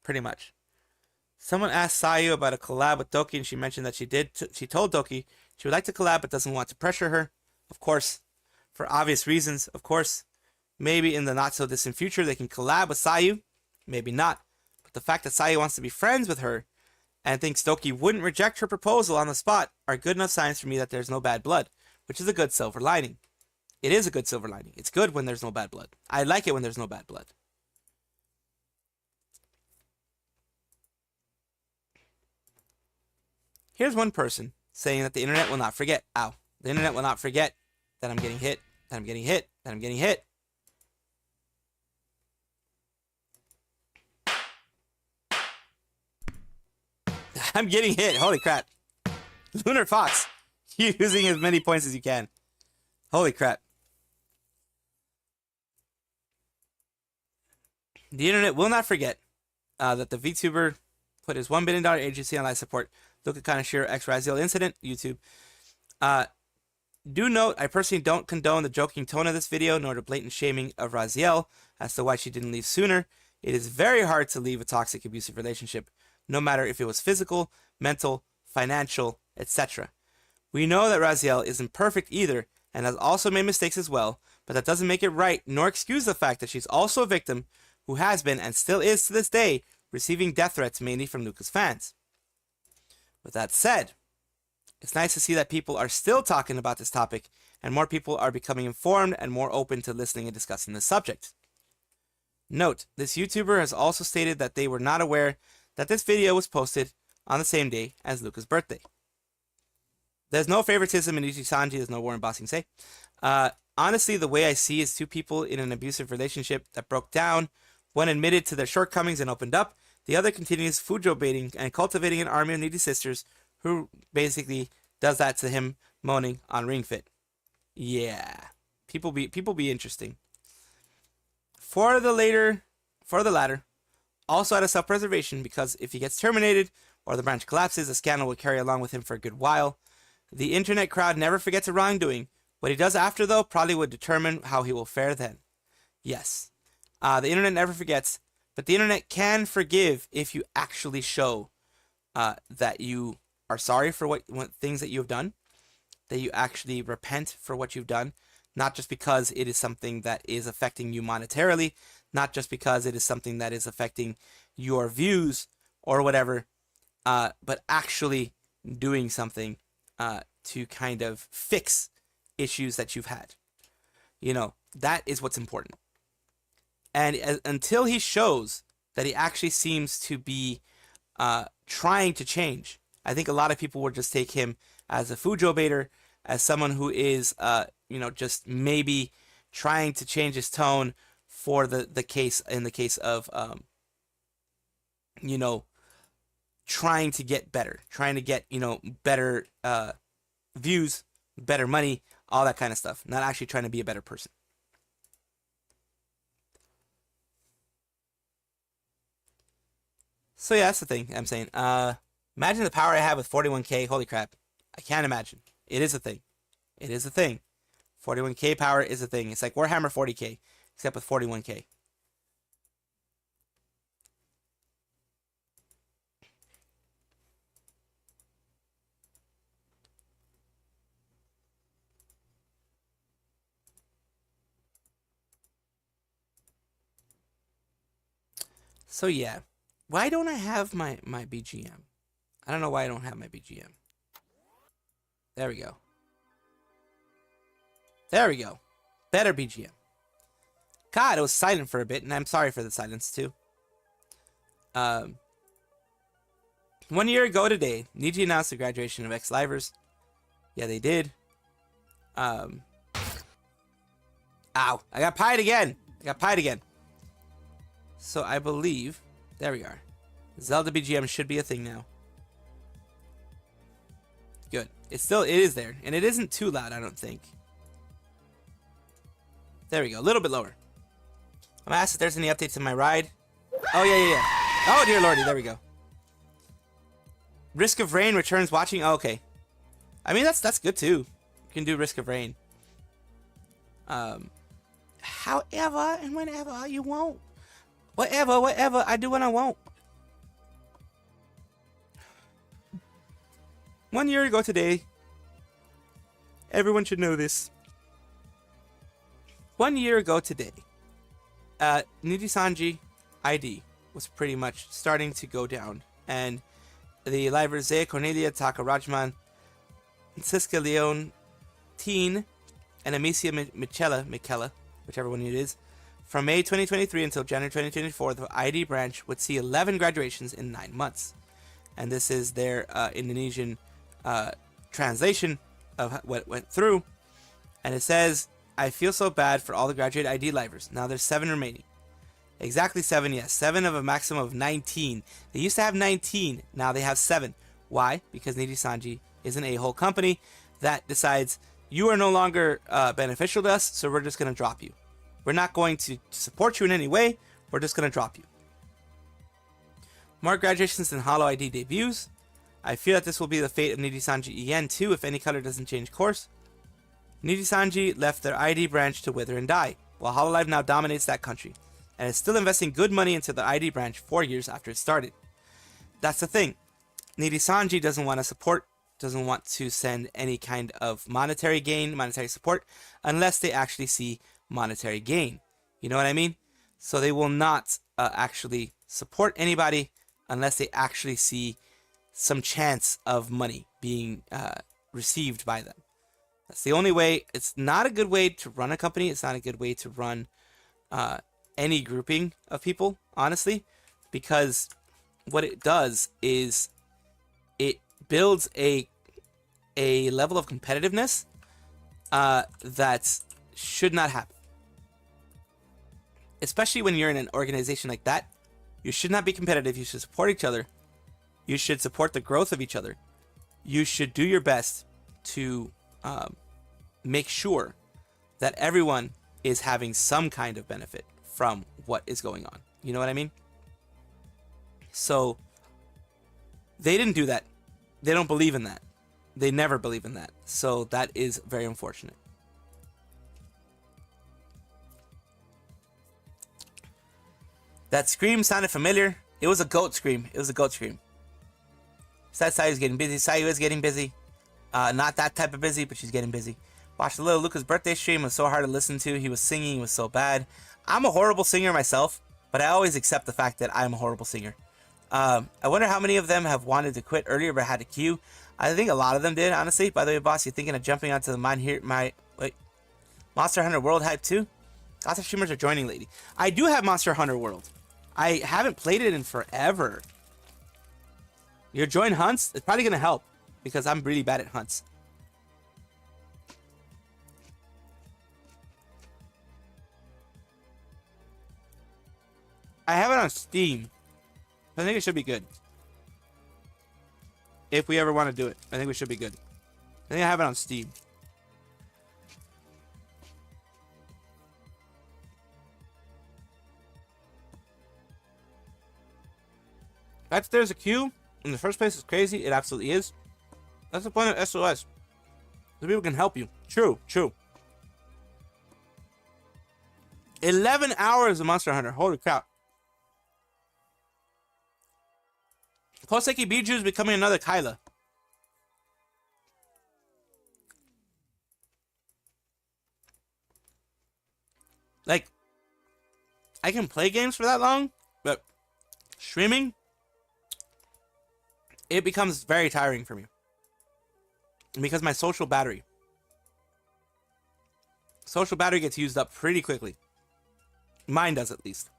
pretty much. Someone asked Sayu about a collab with Doki, and she mentioned that she told Doki she would like to collab but doesn't want to pressure her. Of course, for obvious reasons, of course. Maybe in the not-so-distant future they can collab with Sayu. Maybe not. But the fact that Sayu wants to be friends with her and thinks Doki wouldn't reject her proposal on the spot are good enough signs for me that there's no bad blood, which is a good silver lining. It is a good silver lining. It's good when there's no bad blood. I like it when there's no bad blood. Here's one person saying that the internet will not forget. Ow. The internet will not forget that I'm getting hit, that I'm getting hit, that I'm getting hit. I'm getting hit. Holy crap. Lunar Fox. Using as many points as you can. Holy crap. The internet will not forget that the VTuber put his $1 billion agency on live support. Look at Kaneshiro X Raziel incident. YouTube. Do note, I personally don't condone the joking tone of this video, nor the blatant shaming of Raziel as to why she didn't leave sooner. It is very hard to leave a toxic, abusive relationship, no matter if it was physical, mental, financial, etc. We know that Raziel isn't perfect either, and has also made mistakes as well, but that doesn't make it right, nor excuse the fact that she's also a victim who has been, and still is to this day, receiving death threats mainly from Luca's fans. With that said, it's nice to see that people are still talking about this topic, and more people are becoming informed and more open to listening and discussing this subject. Note, this YouTuber has also stated that they were not aware that this video was posted on the same day as Luca's birthday. There's no favoritism in Nijisanji, there's no Warren Bossing say. Honestly, the way I see is two people in an abusive relationship that broke down. One admitted to their shortcomings and opened up. The other continues fujo baiting and cultivating an army of needy sisters who basically does that to him moaning on Ring Fit. Yeah. People be interesting. For the latter, also out of self-preservation, because if he gets terminated or the branch collapses, the scandal will carry along with him for a good while. The internet crowd never forgets a wrongdoing. What he does after, though, probably would determine how he will fare then. Yes. The internet never forgets, but the internet can forgive if you actually show that you are sorry for what things that you have done, that you actually repent for what you've done, not just because it is something that is affecting you monetarily, not just because it is something that is affecting your views or whatever, but actually doing something to kind of fix issues that you've had. You know, that is what's important. And until he shows that he actually seems to be trying to change, I think a lot of people will just take him as a Fujo baiter, as someone who is, just maybe trying to change his tone for the case, in the case of, trying to get better, trying to get, better views, better money, all that kind of stuff. Not actually trying to be a better person. So yeah, that's the thing I'm saying. Imagine the power I have with 41k. Holy crap. I can't imagine. It is a thing. It is a thing. 41k power is a thing. It's like Warhammer 40k, except with 41k. So yeah, why don't I have my BGM? I don't know why I don't have my BGM. There we go. There we go. Better BGM. God, it was silent for a bit, and I'm sorry for the silence too. 1 year ago today, Niji announced the graduation of ex-livers. Yeah, they did. Ow, I got pied again. So I believe, there we are. Zelda BGM should be a thing now. Good. It is there, and it isn't too loud, I don't think. There we go, a little bit lower. I'm asked if there's any updates in my ride. Oh yeah. Oh dear lordy, there we go. Risk of Rain returns watching. Oh, okay. I mean that's good too. You can do Risk of Rain. However and whenever you want. Whatever, I do what I want. 1 year ago today, everyone should know this. 1 year ago today, Nijisanji ID was pretty much starting to go down, and the livers Zay, Cornelia, Taka Rajman, Siska Leon, Teen, and Amicia Michela, whichever one it is, from May 2023 until January 2024, the ID branch would see 11 graduations in 9 months. And this is their Indonesian translation of what went through. And it says, I feel so bad for all the graduate ID livers. Now there's 7 remaining. Exactly 7, yes. 7 of a maximum of 19. They used to have 19. Now they have 7. Why? Because Nijisanji is an a-hole company that decides you are no longer beneficial to us, so we're just going to drop you. We're not going to support you in any way. We're just going to drop you. More graduations than Holo ID debuts. I fear that this will be the fate of Nijisanji EN too if any color doesn't change course. Nijisanji left their ID branch to wither and die, while Hololive now dominates that country, and is still investing good money into the ID branch 4 years after it started. That's the thing. Nijisanji doesn't want to support, doesn't want to send any kind of monetary gain, monetary support, unless they actually see monetary gain. You know what I mean? So they will not actually support anybody unless they actually see some chance of money being received by them. That's the only way. It's not a good way to run a company. It's not a good way to run any grouping of people, honestly, because what it does is it builds a level of competitiveness that should not happen. Especially when you're in an organization like that, you should not be competitive. You should support each other. You should support the growth of each other. You should do your best to make sure that everyone is having some kind of benefit from what is going on. You know what I mean? So they didn't do that. They don't believe in that. They never believe in that. So that is very unfortunate. That scream sounded familiar. It was a goat scream. It was a goat scream. Besides Sayu's getting busy. Sayu is getting busy. Not that type of busy, but she's getting busy. Watched the little Luca's birthday stream. It was so hard to listen to. He was singing. It was so bad. I'm a horrible singer myself, but I always accept the fact that I'm a horrible singer. I wonder how many of them have wanted to quit earlier but had to queue. I think a lot of them did, honestly. By the way, boss, you thinking of jumping onto the Monster Hunter World hype too? Lots of streamers are joining lately. I do have Monster Hunter World. I haven't played it in forever. Your join hunts? It's probably going to help because I'm really bad at hunts. I have it on Steam. I think it should be good. If we ever want to do it, I think we should be good. I think I have it on Steam. That's there's a queue in the first place is crazy. It absolutely is. That's the point of SOS. The people can help you. True, true. 11 hours of Monster Hunter. Holy crap. Koseki Biju is becoming another Kyla. Like, I can play games for that long, but streaming, it becomes very tiring for me. Because my social battery gets used up pretty quickly. Mine does, at least.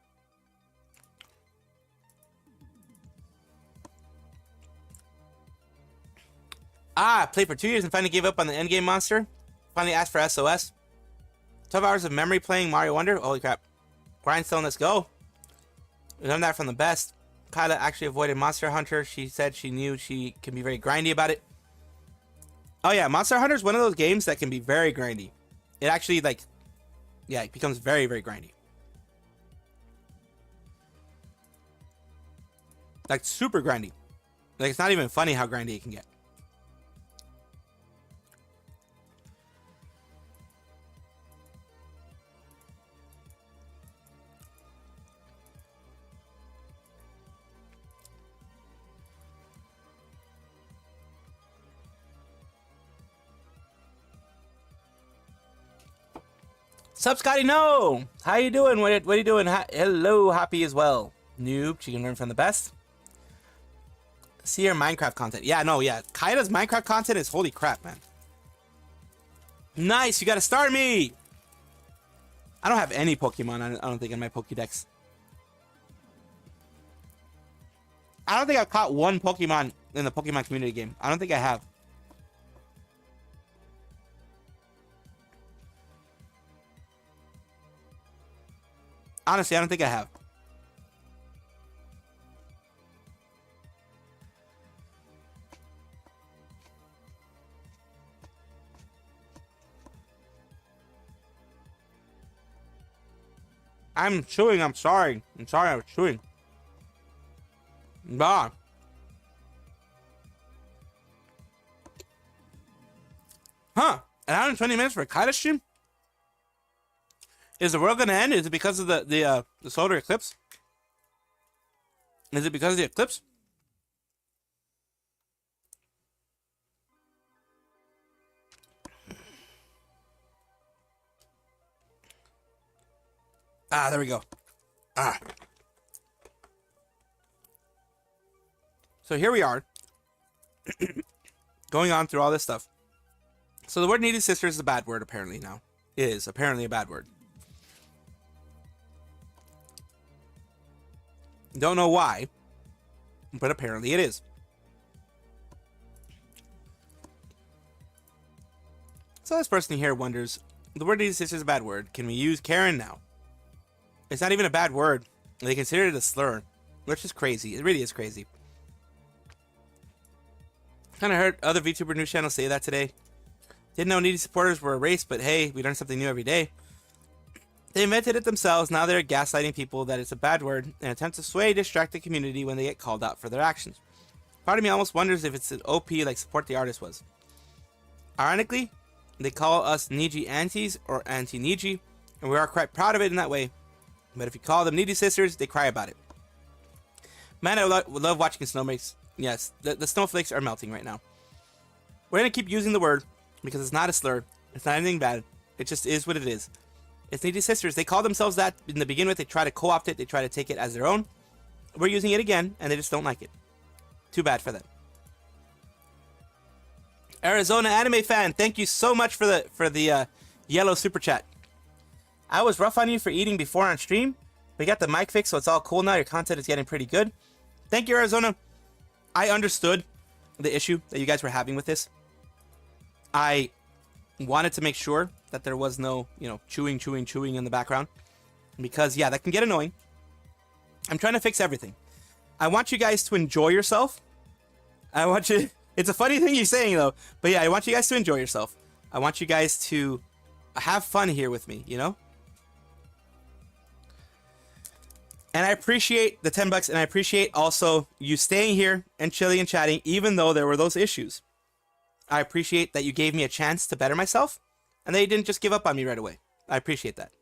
Played for 2 years and finally gave up on the endgame monster. Finally asked for SOS. 12 hours of memory playing Mario Wonder. Holy crap. Grindstone, let's go. We learned that from the best. Kyla actually avoided Monster Hunter. She said she knew she can be very grindy about it. Oh yeah, Monster Hunter is one of those games that can be very grindy. It actually, like, yeah, it becomes very, very grindy. Like, super grindy. Like, it's not even funny how grindy it can get. Sup, Scotty? No. How you doing? What are you doing? Hello, happy as well. Noob, she can learn from the best. See your Minecraft content. Yeah, no, yeah. Kaida's Minecraft content is holy crap, man. Nice, you gotta start me. I don't have any Pokemon, I don't think, in my Pokédex. I don't think I've caught one Pokemon in the Pokemon community game. I don't think I have. Honestly, I don't think I have. I'm chewing. I'm sorry. I'm sorry I was chewing. Bah. Huh. An hour and 20 minutes for a Kaida stream? Is the world gonna end? Is it because of the solar eclipse? Is it because of the eclipse? There we go. So here we are, going on through all this stuff. So the word needy sister is a bad word, apparently now. It is apparently a bad word. Don't know why, but apparently it is. So this person here wonders, the word needy sister is a bad word. Can we use Karen now? It's not even a bad word. They consider it a slur, which is crazy. It really is crazy. Kind of heard other VTuber news channels say that today. Didn't know needy supporters were a race, but hey, we learn something new every day. They invented it themselves. Now they're gaslighting people that it's a bad word in an attempt to sway, distract the community when they get called out for their actions. Part of me almost wonders if it's an OP like Support the Artist was. Ironically, they call us Niji aunties or anti-Niji, and we are quite proud of it in that way. But if you call them needy sisters, they cry about it. Man, I would love watching snowflakes. Yes, the snowflakes are melting right now. We're going to keep using the word because it's not a slur. It's not anything bad. It just is what it is. It's Niji Sisters. They call themselves that in the beginning with. They try to co-opt it. They try to take it as their own. We're using it again, and they just don't like it. Too bad for them. Arizona anime fan, thank you so much for the yellow super chat. I was rough on you for eating before on stream. We got the mic fixed, so it's all cool now. Your content is getting pretty good. Thank you, Arizona. I understood the issue that you guys were having with this. I wanted to make sure that there was no, chewing in the background. Because, yeah, that can get annoying. I'm trying to fix everything. I want you guys to enjoy yourself. I want you... It's a funny thing you're saying, though. But yeah, I want you guys to enjoy yourself. I want you guys to have fun here with me, And I appreciate the $10, and I appreciate also you staying here and chilling and chatting, even though there were those issues. I appreciate that you gave me a chance to better myself, and that you didn't just give up on me right away. I appreciate that.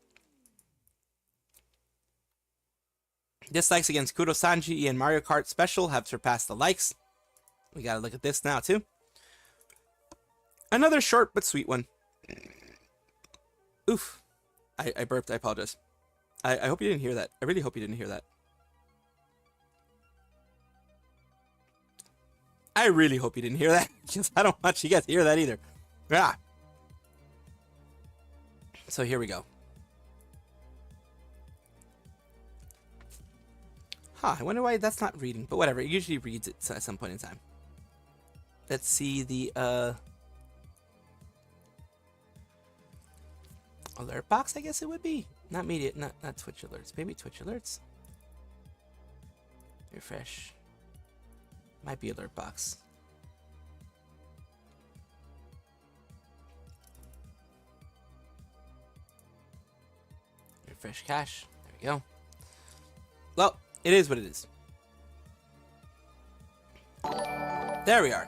Dislikes against Kurosanji and Mario Kart Special have surpassed the likes. We gotta look at this now, too. Another short but sweet one. Oof. I burped, I apologize. I hope you didn't hear that. I really hope you didn't hear that. I really hope you didn't hear that, because I don't want you guys to hear that either. Yeah. So here we go. Huh, I wonder why that's not reading, but whatever. It usually reads it at some point in time. Let's see the alert box, I guess it would be. Not media, not Twitch alerts. Maybe Twitch alerts. Refresh. Might be alert box. Refresh cache. There we go. Well, it is what it is. There we are.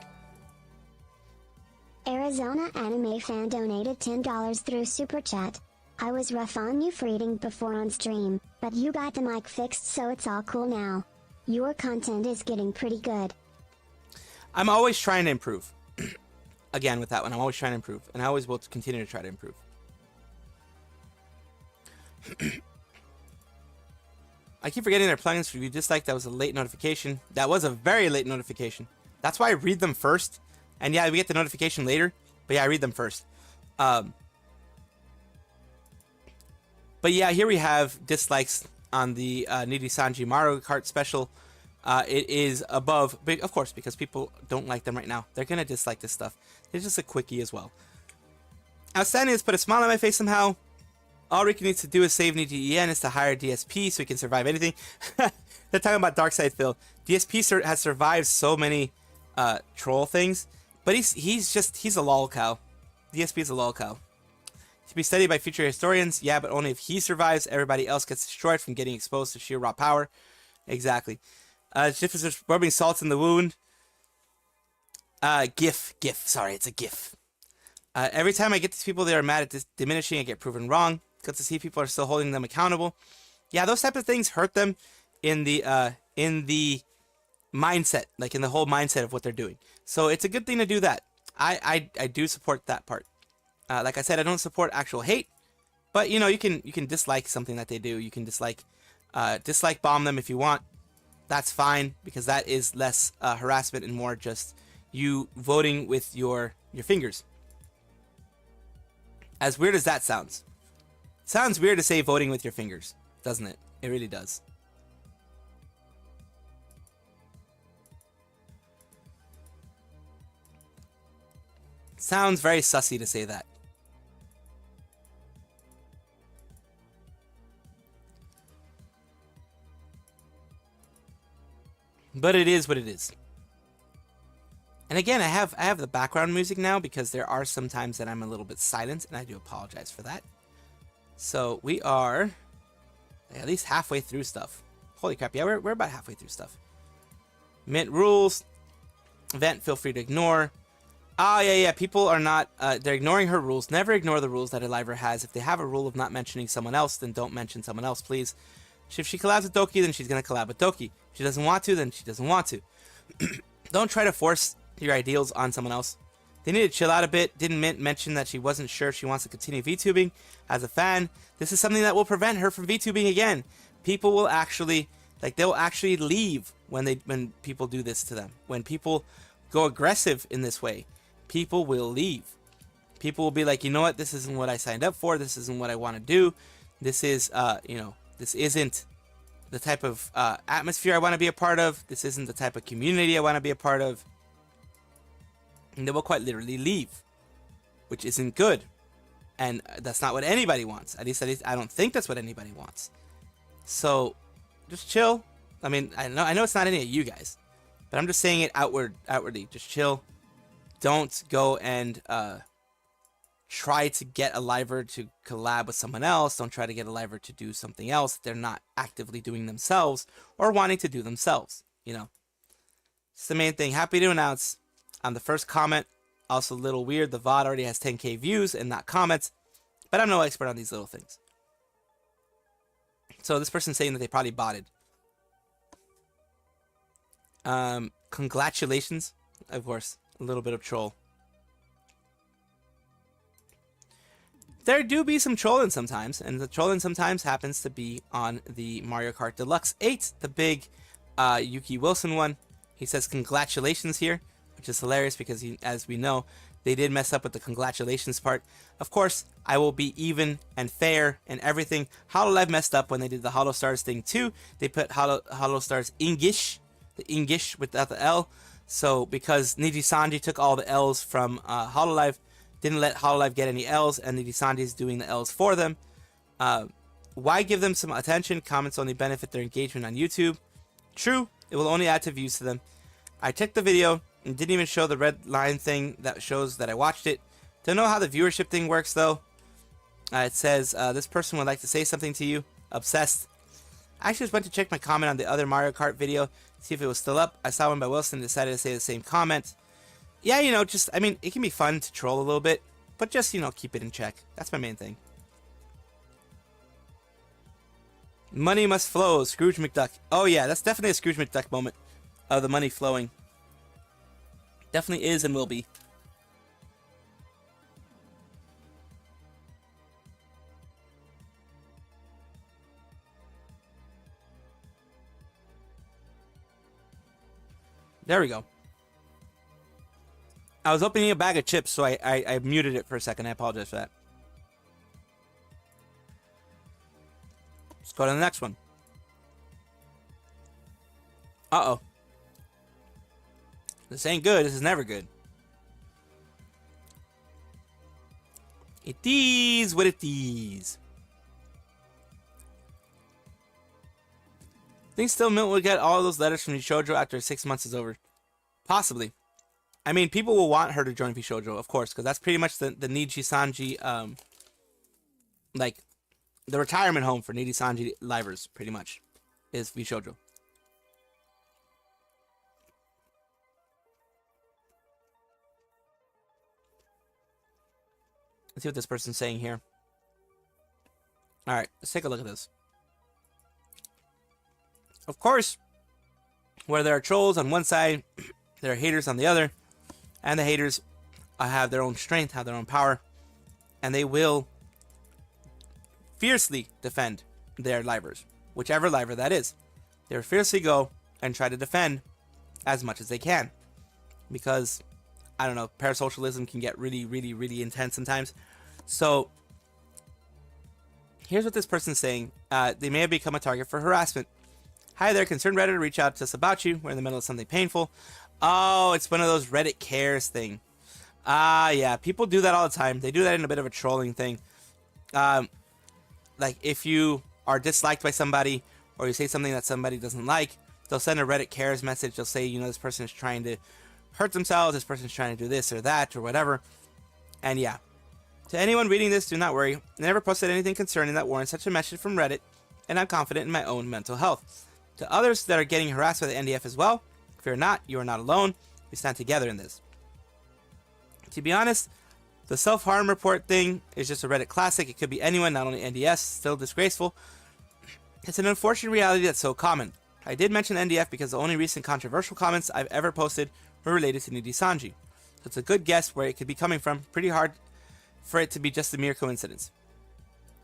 Arizona anime fan donated $10 through Super Chat. I was rough on you for eating before on stream, but you got the mic fixed, so it's all cool now. Your content is getting pretty good. I'm always trying to improve. Again, with that one, I'm always trying to improve, and I always will continue to try to improve. I keep forgetting their plugins for you. Dislike, that was a late notification. That was a very late notification. That's why I read them first. And yeah, we get the notification later, but yeah, I read them first. But yeah, here we have dislikes on the Nijisanji Mario Kart Special. It is above, of course, because people don't like them right now. They're going to dislike this stuff. It's just a quickie as well. Outstanding has put a smile on my face somehow. All Ricky needs to do is save Niji is to hire DSP so he can survive anything. They're talking about Darkside Phil. DSP has survived so many troll things, but he's a lol cow. DSP is a lol cow. To be studied by future historians, yeah, but only if he survives. Everybody else gets destroyed from getting exposed to sheer raw power. Exactly. Jiff is rubbing salt in the wound. GIF. Sorry, it's a GIF. Every time I get these people, they are mad at this diminishing. I get proven wrong. Good to see people are still holding them accountable. Yeah, those type of things hurt them in the mindset, like in the whole mindset of what they're doing. So it's a good thing to do that. I do support that part. Like I said, I don't support actual hate, but you can dislike something that they do. You can dislike bomb them if you want. That's fine, because that is less harassment and more just you voting with your fingers. As weird as that sounds. Sounds weird to say voting with your fingers, doesn't it? It really does. Sounds very sussy to say that. But it is what it is. And again, I have the background music now because there are some times that I'm a little bit silent, and I do apologize for that. So we are at least halfway through stuff. Holy crap, yeah, we're about halfway through stuff. Mint rules. Event, feel free to ignore. Ah, yeah, people are not, they're ignoring her rules. Never ignore the rules that a liver has. If they have a rule of not mentioning someone else, then don't mention someone else, please. If she collabs with Doki, then she's going to collab with Doki. If she doesn't want to, then she doesn't want to. Don't try to force your ideals on someone else. They need to chill out a bit. Didn't mention that she wasn't sure if she wants to continue VTubing as a fan. This is something that will prevent her from VTubing again. People will actually, they'll actually leave when people do this to them. When people go aggressive in this way, people will leave. People will be like, you know what, this isn't what I signed up for. This isn't what I want to do. This is, this isn't the type of atmosphere I want to be a part of. This isn't the type of community I want to be a part of. And they will quite literally leave, which isn't good. And that's not what anybody wants. At least I don't think that's what anybody wants. So just chill. I mean, I know it's not any of you guys, but I'm just saying it outwardly. Just chill. Don't go and try to get a liver to collab with someone else. Don't try to get a liver to do something else they're not actively doing themselves or wanting to do themselves. You know, it's the main thing. Happy to announce on the first comment, also a little weird, the VOD already has 10k views and not comments, but I'm no expert on these little things. So this person's saying that they probably botted. Congratulations, of course, a little bit of troll. There do be some trolling sometimes, and the trolling sometimes happens to be on the Mario Kart Deluxe 8, the big Yuki Wilson one. He says congratulations here, which is hilarious because, as we know, they did mess up with the congratulations part. Of course, I will be even and fair and everything. Hololive messed up when they did the HoloStars thing too. They put HoloStars English, the English without the L. So because Nijisanji took all the L's from Hololive, didn't let Hololive get any L's, and Nijisanji is doing the L's for them. Why give them some attention? Comments only benefit their engagement on YouTube. True, it will only add to views to them. I checked the video and didn't even show the red line thing that shows that I watched it. Don't know how the viewership thing works though. It says, this person would like to say something to you. Obsessed. I actually just went to check my comment on the other Mario Kart video, see if it was still up. I saw one by Wilson and decided to say the same comment. Yeah, you know, just, I mean, it can be fun to troll a little bit, but just, you know, keep it in check. That's my main thing. Money must flow, Scrooge McDuck. Oh yeah, that's definitely a Scrooge McDuck moment of the money flowing. Definitely is and will be. There we go. I was opening a bag of chips, so I muted it for a second. I apologize for that. Let's go to the next one. Uh-oh. This ain't good. This is never good. It is what it is. Think still Milton will get all of those letters from Shoujo after 6 months is over? Possibly. I mean, people will want her to join Shoujo, of course, because that's pretty much the Nijisanji, like, the retirement home for Nijisanji livers, pretty much, is Shoujo. Let's see what this person's saying here. Alright, let's take a look at this. Of course, where there are trolls on one side, there are haters on the other. And the haters have their own strength, have their own power. And they will fiercely defend their livers. Whichever liver that is. They'll fiercely go and try to defend as much as they can. Because, I don't know, parasocialism can get really, really, really intense sometimes. So, here's what this person's saying. They may have become a target for harassment. Hi there, concerned Redditor, reach out to us about you. We're in the middle of something painful. Oh, it's one of those Reddit cares thing. Yeah, people do that all the time. They do that in a bit of a trolling thing. Like, if you are disliked by somebody, or you say something that somebody doesn't like, they'll send a Reddit cares message. They'll say, you know, this person is trying to hurt themselves, this person's trying to do this or that, or whatever. And yeah. To anyone reading this, do not worry. I never posted anything concerning that warrants such a message from Reddit, and I'm confident in my own mental health. To others that are getting harassed by the NDF as well, fear not, you are not alone. We stand together in this. To be honest, the self-harm report thing is just a Reddit classic. It could be anyone, not only NDS, still disgraceful. It's an unfortunate reality that's so common. I did mention NDF because the only recent controversial comments I've ever posted were related to Nijisanji. So it's a good guess where it could be coming from. Pretty hard for it to be just a mere coincidence.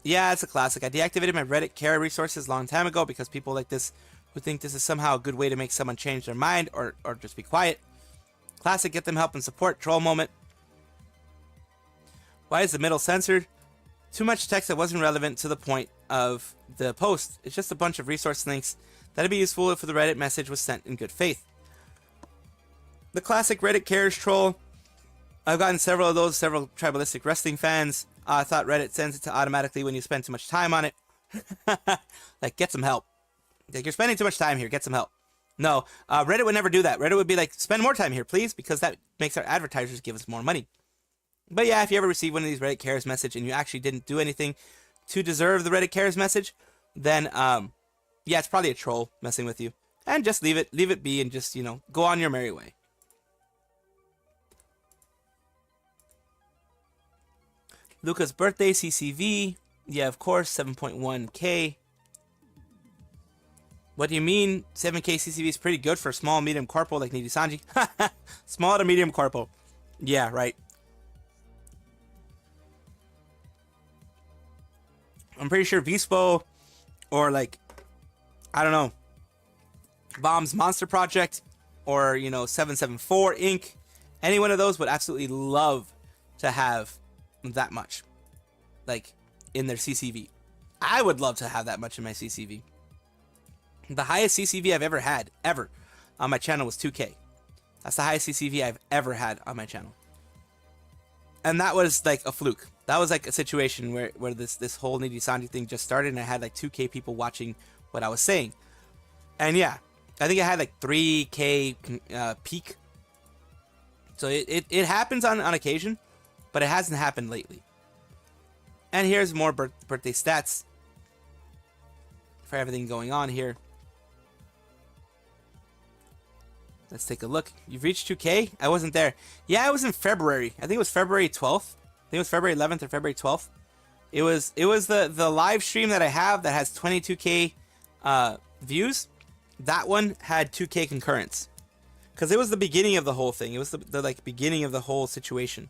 Yeah, it's a classic. I deactivated my Reddit care resources a long time ago because people like this who think this is somehow a good way to make someone change their mind or just be quiet. Classic, get them help and support, troll moment. Why is the middle censored? Too much text that wasn't relevant to the point of the post. It's just a bunch of resource links that'd be useful if the Reddit message was sent in good faith. The classic Reddit cares troll. I've gotten several of those, several tribalistic wrestling fans. I thought Reddit sends it to automatically when you spend too much time on it. Like, get some help. Like, you're spending too much time here, get some help. No, Reddit would never do that. Reddit would be like, spend more time here, please, because that makes our advertisers give us more money. But yeah, if you ever receive one of these Reddit cares message and you actually didn't do anything to deserve the Reddit cares message, then, yeah, it's probably a troll messing with you. And just leave it be and just, go on your merry way. Luca's birthday, CCV. Yeah, of course, 7.1k. What do you mean 7k CCV is pretty good for a small, medium corpo like Nijisanji? Small to medium corpo. Yeah, right. I'm pretty sure Vispo or like, I don't know, Bomb's Monster Project or, 774 Inc. Any one of those would absolutely love to have that much, like, in their CCV. I would love to have that much in my CCV. The highest CCV I've ever had, on my channel was 2k. That's the highest CCV I've ever had on my channel. And that was like a fluke. That was like a situation where this whole Nijisanji thing just started and I had like 2k people watching what I was saying. And yeah, I think I had like 3k peak. So it happens on occasion, but it hasn't happened lately. And here's more birthday stats for everything going on here. Let's take a look. You've reached 2k? I wasn't there. Yeah, I was in February. I think it was February 12th. I think it was February 11th or February 12th. It was the live stream that I have that has 22k views. That one had 2k concurrents. Because it was the beginning of the whole thing. It was the like beginning of the whole situation.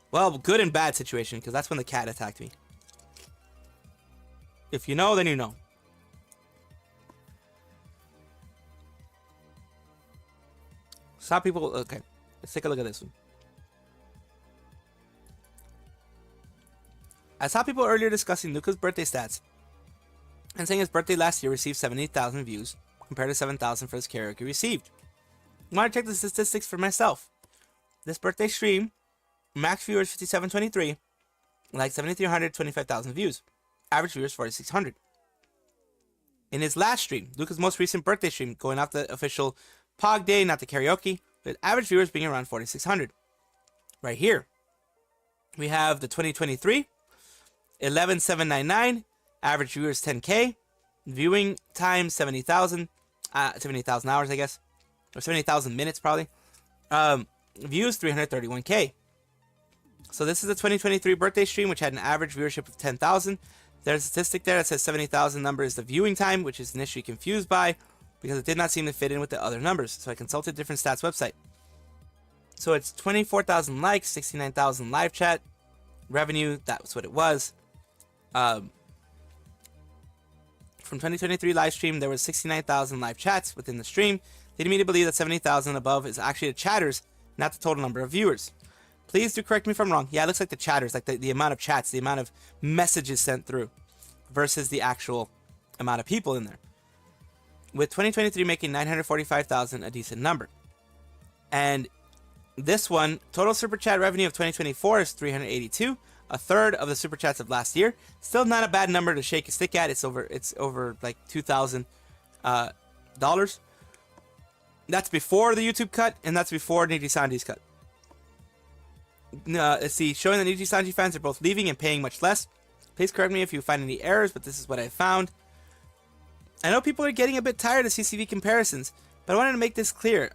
Well, good and bad situation, because that's when the cat attacked me. If you know, then you know. Stop people. Okay, let's take a look at this one. I saw people earlier discussing Luca's birthday stats and saying his birthday last year received 78,000 views compared to 7,000 for his karaoke received. I want to check the statistics for myself. This birthday stream, max viewers 5723, like 7,300, 25,000 views. Average viewers 4,600. In his last stream, Luca's most recent birthday stream, going off the official Pog Day, not the karaoke, with average viewers being around 4,600. Right here, we have the 2023, 11,799, average viewers 10k, viewing time 70,000 hours, I guess, or 70,000 minutes probably. Views 331k. So this is the 2023 birthday stream, which had an average viewership of 10,000. There's a statistic there that says 70,000 number is the viewing time, which is initially confused by because it did not seem to fit in with the other numbers. So I consulted different stats website. So it's 24,000 likes, 69,000 live chat, revenue, that's what it was. From 2023 live stream, there was 69,000 live chats within the stream, leading me to believe that 70,000 above is actually the chatters, not the total number of viewers. Please do correct me if I'm wrong. Yeah, it looks like the chatters, like the amount of chats, the amount of messages sent through versus the actual amount of people in there. With 2023 making 945,000 a decent number. And this one, total super chat revenue of 2024 is 382, a third of the super chats of last year. Still not a bad number to shake a stick at. It's over like $2,000. That's before the YouTube cut, and that's before Nijisanji's cut. Let's see, showing that Nijisanji fans are both leaving and paying much less. Please correct me if you find any errors, but this is what I found. I know people are getting a bit tired of CCV comparisons, but I wanted to make this clear,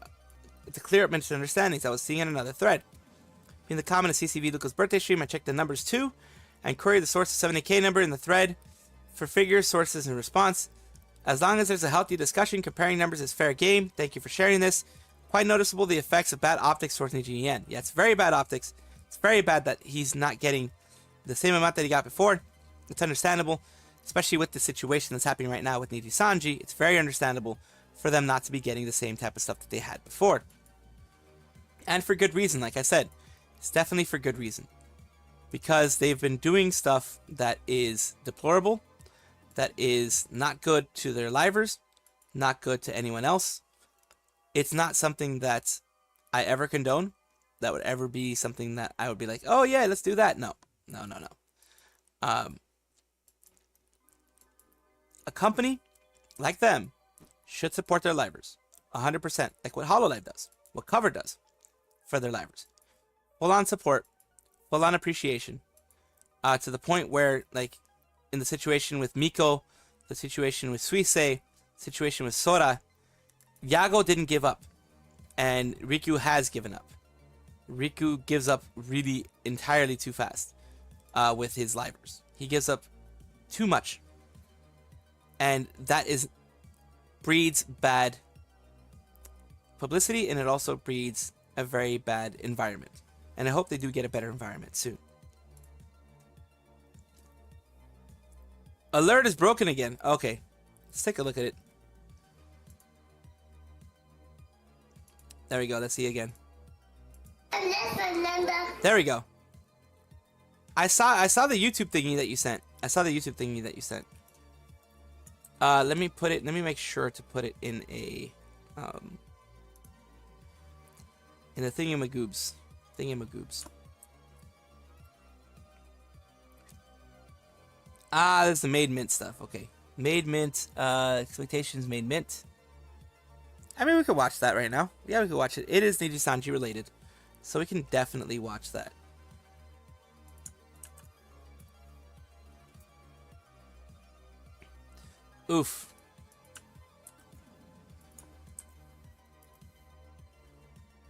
to clear up misunderstandings I was seeing in another thread. In the comment of CCV Luca's birthday stream, I checked the numbers too, and queried the source of 70k number in the thread for figures, sources, and response. As long as there's a healthy discussion, comparing numbers is fair game. Thank you for sharing this. Quite noticeable the effects of bad optics towards Nijisanji. Yeah, it's very bad optics. It's very bad that he's not getting the same amount that he got before. It's understandable, especially with the situation that's happening right now with Nijisanji. It's very understandable for them not to be getting the same type of stuff that they had before. And for good reason, like I said. It's definitely for good reason. Because they've been doing stuff that is deplorable, that is not good to their livers, not good to anyone else. It's not something that I ever condone. That would ever be something that I would be like, oh yeah, let's do that. No. A company like them should support their livers 100%, like what Hololive does, what Cover does for their livers. Full on support, full on appreciation, to the point where, like, in the situation with Miko, the situation with Suisei, situation with Sora, Yago didn't give up, and Riku has given up. Riku gives up really entirely too fast with his livers. He gives up too much, and that breeds bad publicity, and it also breeds a very bad environment. And I hope they do get a better environment soon. Alert is broken again. Okay, let's take a look at it. There we go. Let's see again. There we go. I saw the YouTube thingy that you sent. Let me make sure to put it in a thingamagoobs. There's the made mint stuff. Okay, made mint. Expectations made mint. I mean, we could watch that right now. Yeah, we could watch it. It is Nijisanji related, so we can definitely watch that. Oof.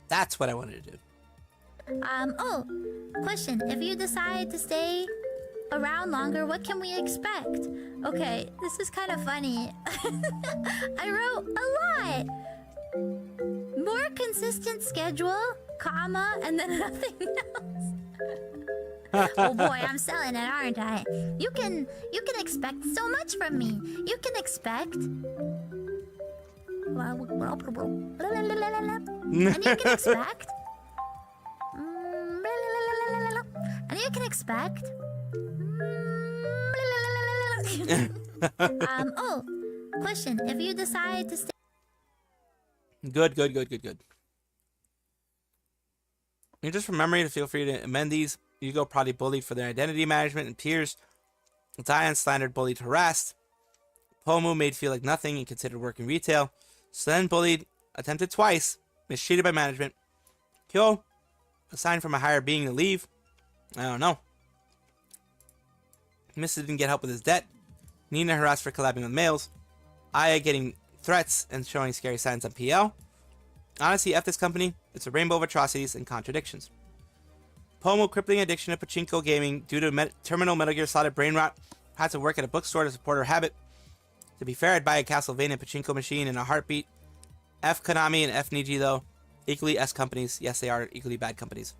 That's what I wanted to do. Oh, question. If you decide to stay around longer, what can we expect? Okay, this is kind of funny. I wrote a lot. More consistent schedule, comma, and then nothing else. Oh boy, I'm selling it, aren't I? You can expect so much from me. You can expect. And you can expect. And you can expect. Oh, question. If you decide to stay. Good. And just from memory, to feel free to amend these. Yugo probably bullied for their identity management and peers. Zaion slandered, bullied, harassed. Pomu made feel like nothing and considered working retail. Selen bullied, attempted twice, mistreated by management. Kyo, a sign from a higher being to leave. I don't know. Mista didn't get help with his debt. Nina harassed for collabing with males. Aya getting threats and showing scary signs on PL. Honestly, F this company. It's a rainbow of atrocities and contradictions. Pomu, crippling addiction to pachinko gaming due to terminal Metal Gear Solid brain rot, had to work at a bookstore to support her habit. To be fair, I'd buy a Castlevania pachinko machine in a heartbeat. F Konami and F Niji, though. Equally S companies. Yes, they are equally bad companies.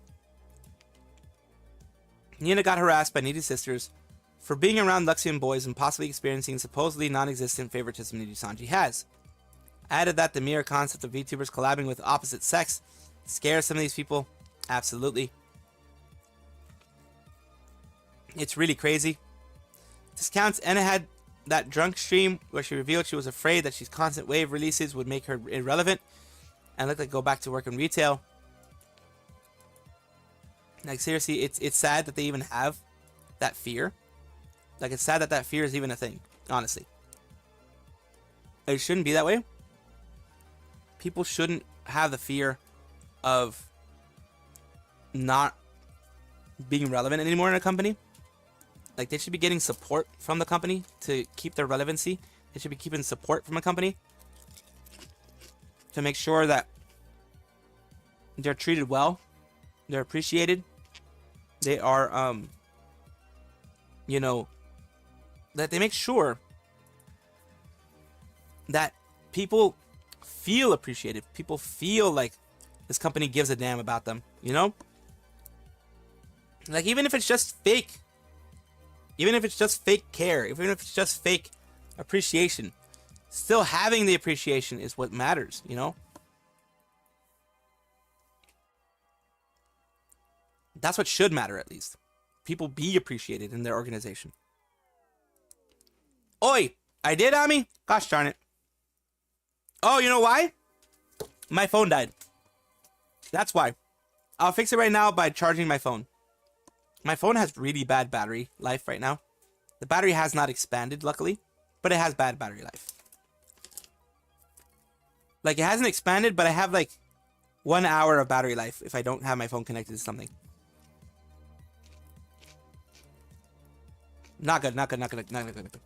Nina got harassed by needy sisters for being around Luxian boys and possibly experiencing supposedly non-existent favoritism Nijisanji has. Added that the mere concept of VTubers collabing with opposite sex scares some of these people. Absolutely. It's really crazy. Discounts. Enna had that drunk stream where she revealed she was afraid that she's constant wave releases would make her irrelevant and let her go back to work in retail. Like, seriously, it's sad that they even have that fear. Like, it's sad that that fear is even a thing, honestly. It shouldn't be that way. People shouldn't have the fear of not being relevant anymore in a company. Like, they should be getting support from the company to keep their relevancy. They should be keeping support from a company to make sure that they're treated well, they're appreciated, they are, you know, that they make sure that people feel appreciated. People feel like this company gives a damn about them, you know? Like, even if it's just fake, even if it's just fake care, even if it's just fake appreciation, still having the appreciation is what matters, you know? That's what should matter, at least. People be appreciated in their organization. Oi! I did, Ami? Gosh darn it. Oh, you know why? My phone died. That's why. I'll fix it right now by charging my phone. My phone has really bad battery life right now. The battery has not expanded, luckily, but it has bad battery life. Like, it hasn't expanded, but I have like 1 hour of battery life if I don't have my phone connected to something. Not good, not good, not good, not good, not good.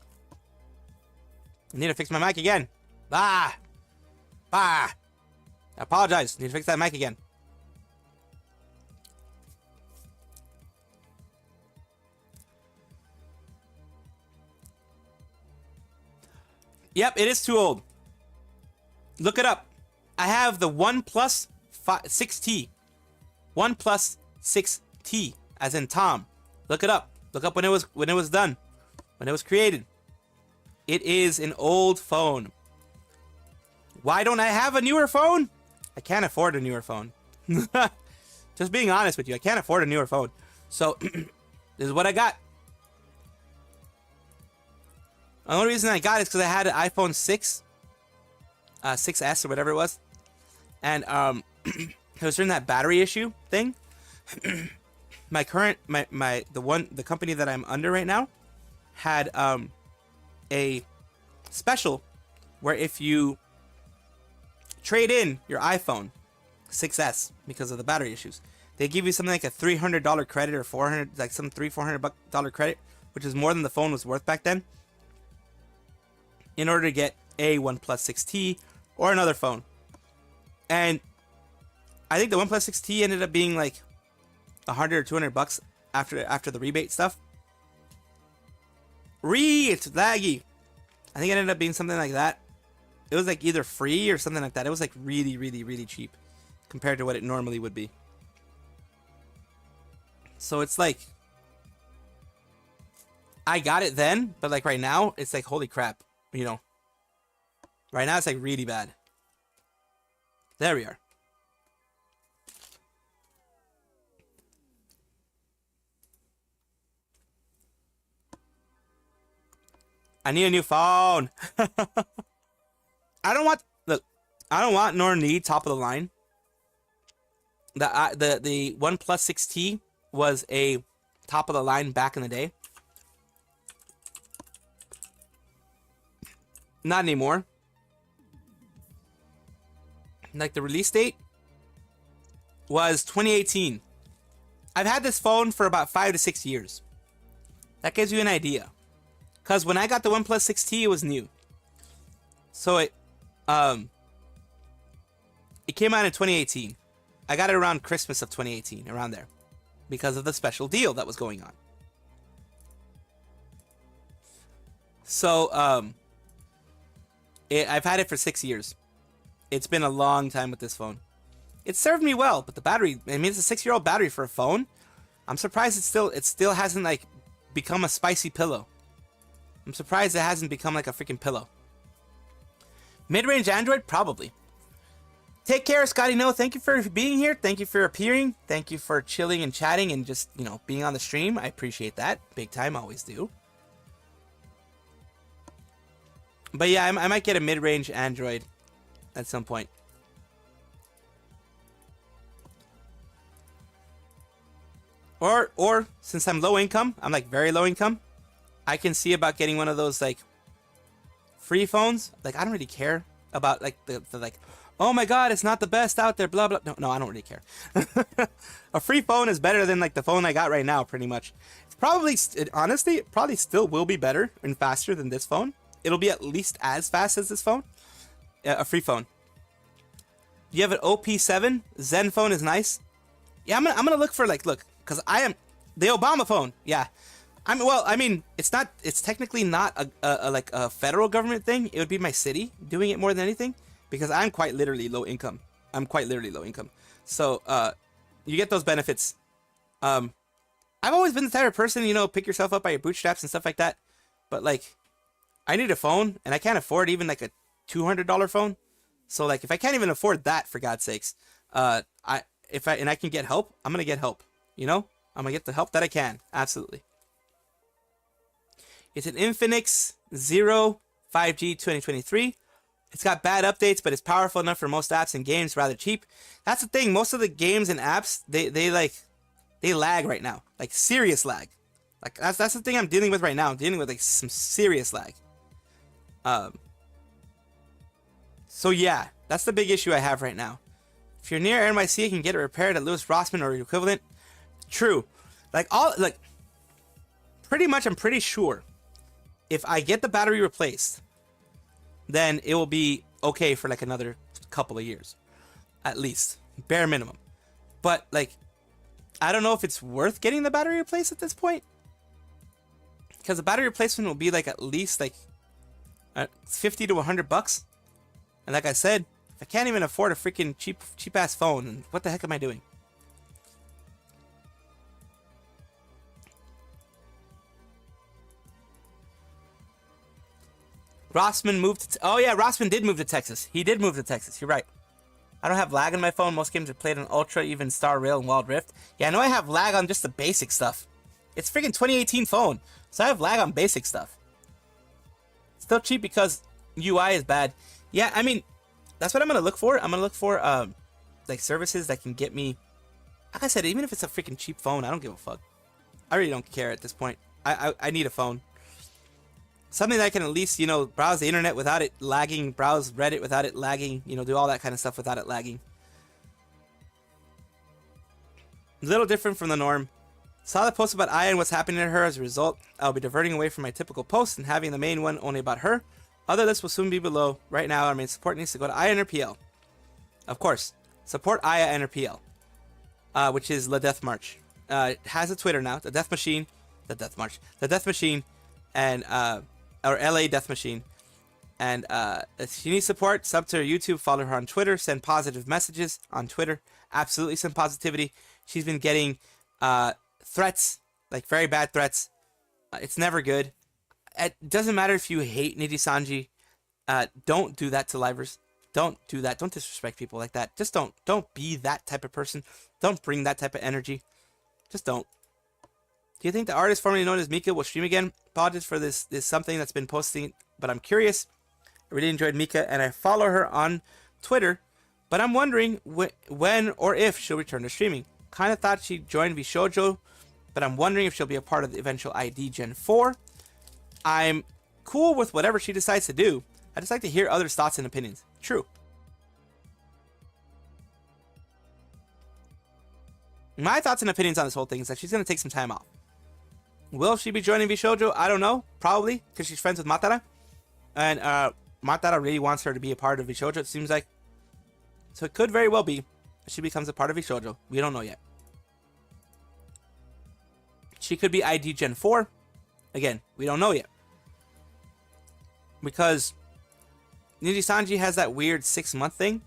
I need to fix my mic again. Ah! Ah! I apologize. Need to fix that mic again. Yep, it is too old. Look it up. I have the OnePlus 6T. OnePlus 6T, as in Tom. Look it up. Look up when it was done, when it was created. It is an old phone. Why don't I have a newer phone? I can't afford a newer phone. Just being honest with you, I can't afford a newer phone. So this is what I got. The only reason I got it is because I had an iPhone 6, 6S or whatever it was, and it was during that battery issue thing. My current, the company that I'm under right now had a special where if you trade in your iPhone 6S because of the battery issues, they give you something like a $300 credit or $400, like some $400 credit, which is more than the phone was worth back then, in order to get a OnePlus 6T or another phone. And I think the OnePlus 6T ended up being like $100 or $200 after the rebate stuff. It's laggy. I think it ended up being something like that. It was like either free or something like that. It was like really, really, really cheap compared to what it normally would be. So it's like, I got it then, but like right now, it's like, holy crap, you know. Right now, it's like really bad. There we are. I need a new phone. I don't want nor need top of the line. The OnePlus 6T was a top of the line back in the day. Not anymore. Like, the release date was 2018. I've had this phone for about 5 to 6 years. That gives you an idea. Because when I got the OnePlus 6T, it was new. So it came out in 2018. I got it around Christmas of 2018, around there, because of the special deal that was going on. So I've had it for 6 years. It's been a long time with this phone. It served me well, but the battery, I mean, it's a 6-year-old battery for a phone. I'm surprised it still hasn't like become a spicy pillow. I'm surprised it hasn't become like a freaking pillow. Mid-range Android? Probably. Take care, Scotty. No, thank you for being here. Thank you for appearing. Thank you for chilling and chatting and just, you know, being on the stream. I appreciate that. Big time, always do. But yeah, I might get a mid-range Android at some point. Or since I'm low income, I'm like very low income, I can see about getting one of those like free phones. Like, I don't really care about like the like, oh my god, it's not the best out there, blah blah. No, I don't really care. A free phone is better than like the phone I got right now, pretty much. It's probably, honestly, it probably still will be better and faster than this phone. It'll be at least as fast as this phone. A free phone. You have an OP7 Zen phone is nice. Yeah, I'm gonna look for like, look, because I am the Obama phone. Yeah, I mean, it's not. It's technically not like a federal government thing. It would be my city doing it more than anything, because I'm quite literally low income. So you get those benefits. I've always been the type of person, pick yourself up by your bootstraps and stuff like that. But like, I need a phone, and I can't afford even like a $200 phone. So like, if I can't even afford that, for God's sakes, I can get help, I'm gonna get help. I'm gonna get the help that I can. Absolutely. It's an Infinix Zero 5G 2023. It's got bad updates, but it's powerful enough for most apps and games, rather cheap. That's the thing. Most of the games and apps, they lag right now. Like serious lag. Like that's the thing I'm dealing with right now. I'm dealing with like some serious lag. So yeah, that's the big issue I have right now. If you're near NYC, you can get it repaired at Lewis Rossman or equivalent. True. Pretty much, I'm pretty sure if I get the battery replaced, then it will be okay for like another couple of years, at least, bare minimum. But like, I don't know if it's worth getting the battery replaced at this point, because the battery replacement will be like at least like $50 to $100. And like I said, if I can't even afford a freaking cheap ass phone, then what the heck am I doing? Rossman moved to... Oh yeah, Rossman did move to Texas. He did move to Texas. You're right. I don't have lag on my phone. Most games are played on Ultra, even Star Rail and Wild Rift. Yeah, I know I have lag on just the basic stuff. It's freaking 2018 phone, so I have lag on basic stuff. Still cheap because UI is bad. Yeah, I mean, that's what I'm gonna look for. I'm gonna look for like services that can get me... Like I said, even if it's a freaking cheap phone, I don't give a fuck. I really don't care at this point. I need a phone. Something that I can at least, browse the internet without it lagging, browse Reddit without it lagging, do all that kind of stuff without it lagging. A little different from the norm. Saw the post about Aya and what's happening to her. As a result, I'll be diverting away from my typical post and having the main one only about her. Other lists will soon be below. Right now, our main support needs to go to Aya and her PL. Of course, support Aya and her PL, which is La Death March. It has a Twitter now, the Death Machine, and or LA Death Machine. And if she needs support, sub to her YouTube, follow her on Twitter, send positive messages on Twitter. Absolutely some positivity. She's been getting threats, like very bad threats. It's never good. It doesn't matter if you hate Nijisanji. Don't do that to livers. Don't do that. Don't disrespect people like that. Just don't be that type of person. Don't bring that type of energy. Just don't. Do you think the artist formerly known as Mika will stream again? Apologies for this. This is something that's been posting, but I'm curious. I really enjoyed Mika, and I follow her on Twitter, but I'm wondering when or if she'll return to streaming. Kind of thought she'd join VShojo, but I'm wondering if she'll be a part of the eventual ID Gen 4. I'm cool with whatever she decides to do. I just like to hear others' thoughts and opinions. True. My thoughts and opinions on this whole thing is that she's going to take some time off. Will she be joining VShojo? I don't know. Probably, because she's friends with Matara. And Matara really wants her to be a part of VShojo, it seems like. So it could very well be that she becomes a part of VShojo. We don't know yet. She could be ID Gen 4. Again, we don't know yet. Because Nijisanji has that weird 6-month thing.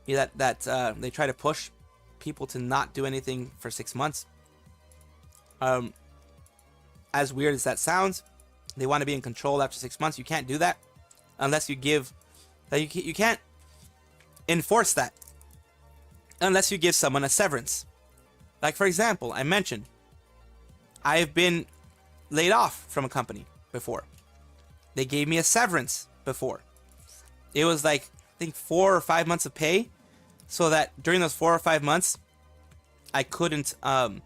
Yeah, that they try to push people to not do anything for 6 months. As weird as that sounds, they want to be in control after 6 months. You can't do that unless you give... You can't enforce that unless you give someone a severance. Like, for example, I mentioned I've been laid off from a company before. They gave me a severance before. It was like, I think 4 or 5 months of pay, so that during those 4 or 5 months, I couldn't go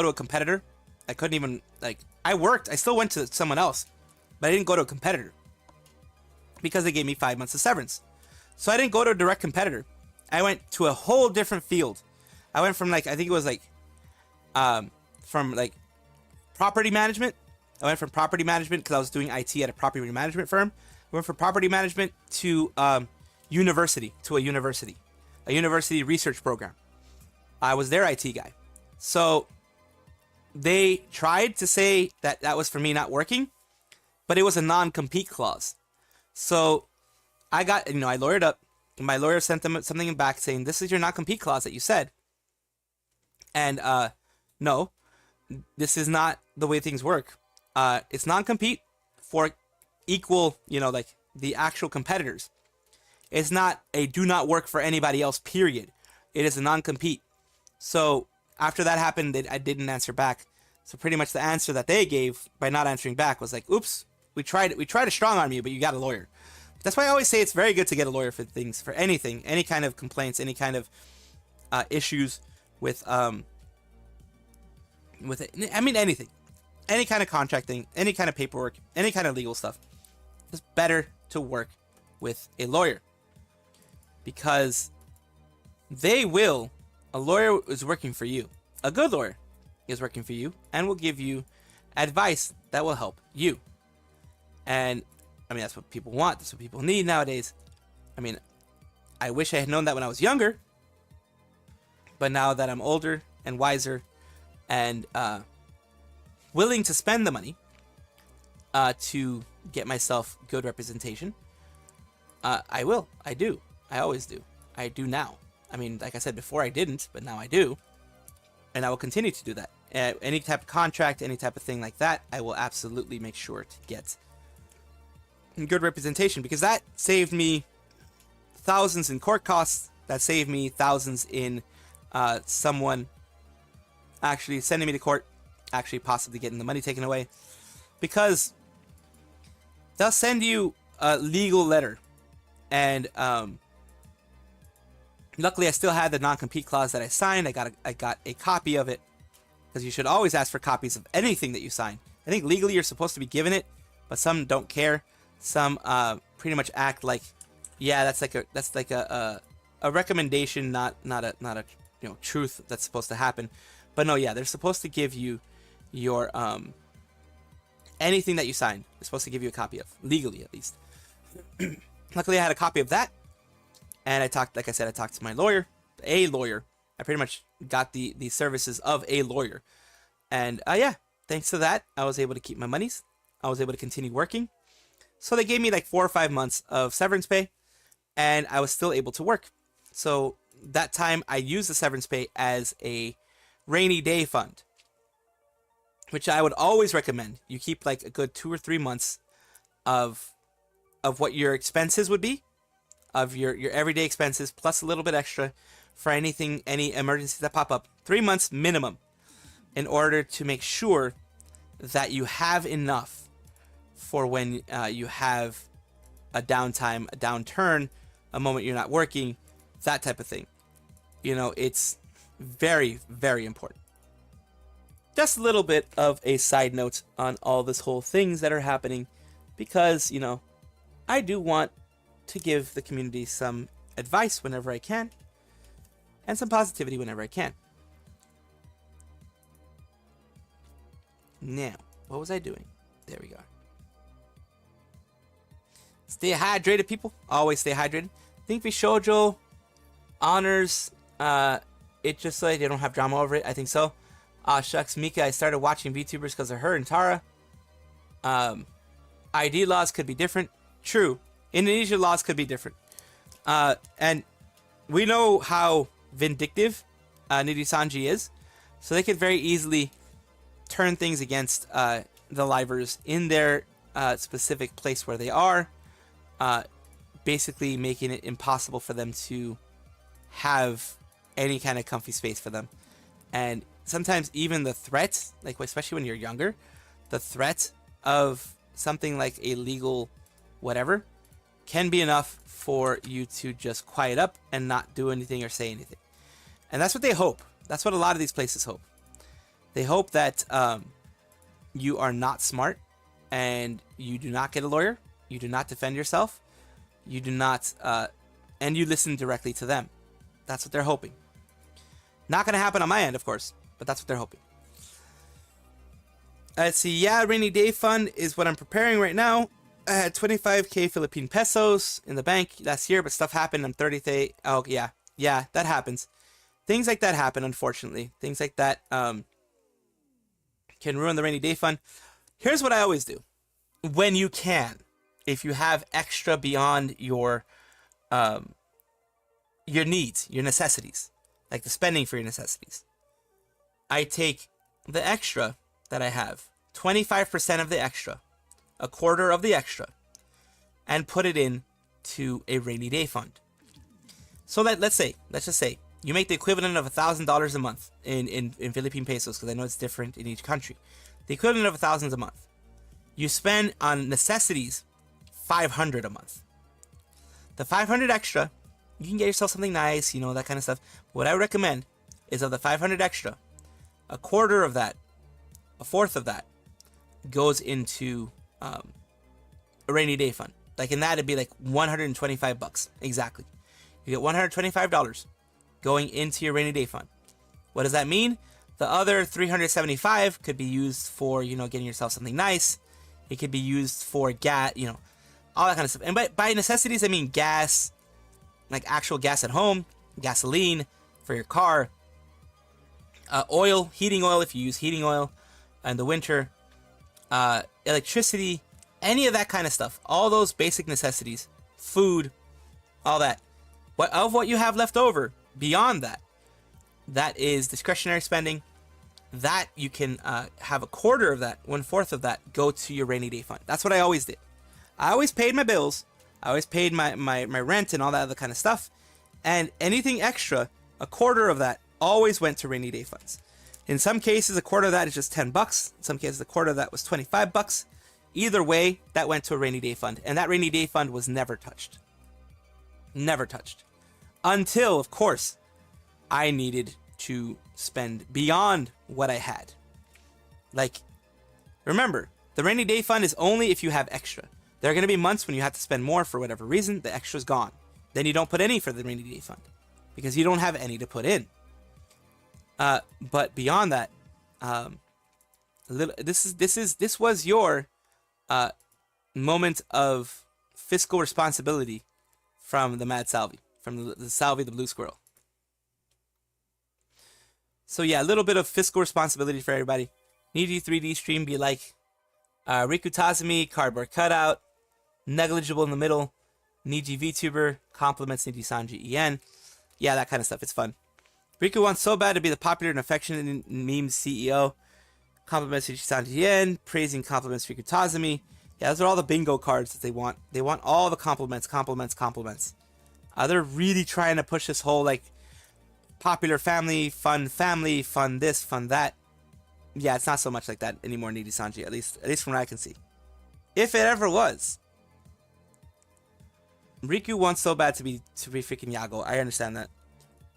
to a competitor. I couldn't even, I still went to someone else, but I didn't go to a competitor because they gave me 5 months of severance. So I didn't go to a direct competitor. I went to a whole different field. I went from I think it was property management. I went from property management because I was doing IT at a property management firm. I went from property management to a university research program. I was their IT guy. So they tried to say that that was for me not working, but it was a non-compete clause. So I got, I lawyered up, and my lawyer sent them something back saying, this is your non-compete clause that you said. And no, this is not the way things work. It's non-compete for equal, like the actual competitors. It's not a do not work for anybody else, period. It is a non-compete. So after that happened, I didn't answer back. So pretty much the answer that they gave by not answering back was like, oops, we tried to strong arm you, but you got a lawyer. That's why I always say it's very good to get a lawyer for things, for anything, any kind of complaints, any kind of issues with anything, any kind of contracting, any kind of paperwork, any kind of legal stuff. It's better to work with a lawyer, because a lawyer is working for you. A good lawyer is working for you and will give you advice that will help you. And that's what people want. That's what people need nowadays. I wish I had known that when I was younger, but now that I'm older and wiser and willing to spend the money to get myself good representation, I will. I do. I always do. I do now. Like I said before, I didn't, but now I do. And I will continue to do that. Any type of contract, any type of thing like that, I will absolutely make sure to get good representation, because that saved me thousands in court costs. That saved me thousands in someone actually sending me to court, actually possibly getting the money taken away, because they'll send you a legal letter. And luckily I still had the non-compete clause that I signed. I got a copy of it, because you should always ask for copies of anything that you sign. I think legally you're supposed to be given it, but some don't care. Some pretty much act like, yeah, that's like a recommendation, not a truth that's supposed to happen. But no, yeah, they're supposed to give you your anything that you sign. They're supposed to give you a copy of, legally at least. Luckily, I had a copy of that, and I talked to my lawyer, a lawyer. I pretty much got the services of a lawyer, and yeah, thanks to that, I was able to keep my monies. I was able to continue working. So they gave me like 4 or 5 months of severance pay, and I was still able to work. So that time I used the severance pay as a rainy day fund, which I would always recommend. You keep like a good 2 or 3 months of what your expenses would be, of your everyday expenses, plus a little bit extra for any emergencies that pop up. 3 months minimum, in order to make sure that you have enough for when you have a downtime, a downturn, a moment you're not working, that type of thing. It's very, very important. Just a little bit of a side note on all this whole things that are happening, because, I do want to give the community some advice whenever I can, and some positivity whenever I can. Now, what was I doing? There we go. Stay hydrated, people. Always stay hydrated. Think Shoujo honors it just so they don't have drama over it. I think so. Shucks, Mika, I started watching VTubers because of her and Tara. ID laws could be different. True. Indonesia laws could be different. And we know how vindictive Nijisanji is. So they could very easily turn things against the livers in their specific place where they are. Basically making it impossible for them to have any kind of comfy space for them. And sometimes even the threat, like especially when you're younger, the threat of something like a legal whatever can be enough for you to just quiet up and not do anything or say anything. And that's what they hope. That's what a lot of these places hope. They hope that you are not smart and you do not get a lawyer. You do not defend yourself. You do not, and you listen directly to them. That's what they're hoping. Not going to happen on my end, of course, but that's what they're hoping. Let's see. Yeah, rainy day fund is what I'm preparing right now. I had 25k Philippine pesos in the bank last year, but stuff happened on 30th day. Oh, yeah. Yeah, that happens. Things like that happen, unfortunately. Things like that can ruin the rainy day fund. Here's what I always do. When you can, if you have extra beyond your needs, your necessities, like the spending for your necessities, I take the extra that I have, 25% of the extra, a quarter of the extra, and put it in to a rainy day fund. So that let's just say you make the equivalent of $1,000 a month in Philippine pesos, because I know it's different in each country. The equivalent of $1,000 a month. You spend on necessities $500 a month. The $500 extra, you can get yourself something nice, you know, that kind of stuff. What I recommend is, of the $500 extra, a quarter of that, a fourth of that, goes into a rainy day fund. Like in that, it'd be like $125 exactly. You get $125 going into your rainy day fund. What does that mean? The other $375 could be used for, you know, getting yourself something nice. It could be used for gas, you know, all that kind of stuff. And by necessities, I mean gas, like actual gas at home, gasoline for your car, oil, heating oil if you use heating oil in the winter, electricity, any of that kind of stuff. All those basic necessities, food, all that. What you have left over beyond that, that is discretionary spending. That you can have a quarter of that, 1/4 of that, go to your rainy day fund. That's what I always did. I always paid my bills. I always paid my rent and all that other kind of stuff. And anything extra, a quarter of that, always went to rainy day funds. In some cases, a quarter of that is just $10. In some cases, a quarter of that was $25. Either way, that went to a rainy day fund. And that rainy day fund was never touched. Never touched. Until, of course, I needed to spend beyond what I had. Like, remember, the rainy day fund is only if you have extra. There are going to be months when you have to spend more for whatever reason. The extra's gone. Then you don't put any for the rainy day fund because you don't have any to put in. But beyond that, this was your moment of fiscal responsibility from the Mad Salvi, from the Salvi, the Blue Squirrel. So yeah, a little bit of fiscal responsibility for everybody. Niji 3D stream be like Riku Tazumi, cardboard cutout, negligible in the middle, Niji VTuber, compliments Nijisanji En. Yeah, that kind of stuff. It's fun. Riku wants so bad to be the popular and affectionate meme CEO. Compliments Nijisanji En, praising compliments Riku Tazumi. Yeah, those are all the bingo cards that they want. They want all the compliments. They're really trying to push this whole like popular family, fun this, fun that. Yeah, it's not so much like that anymore, Nijisanji, at least from what I can see. If it ever was. Riku wants so bad to be freaking Yago. I understand that.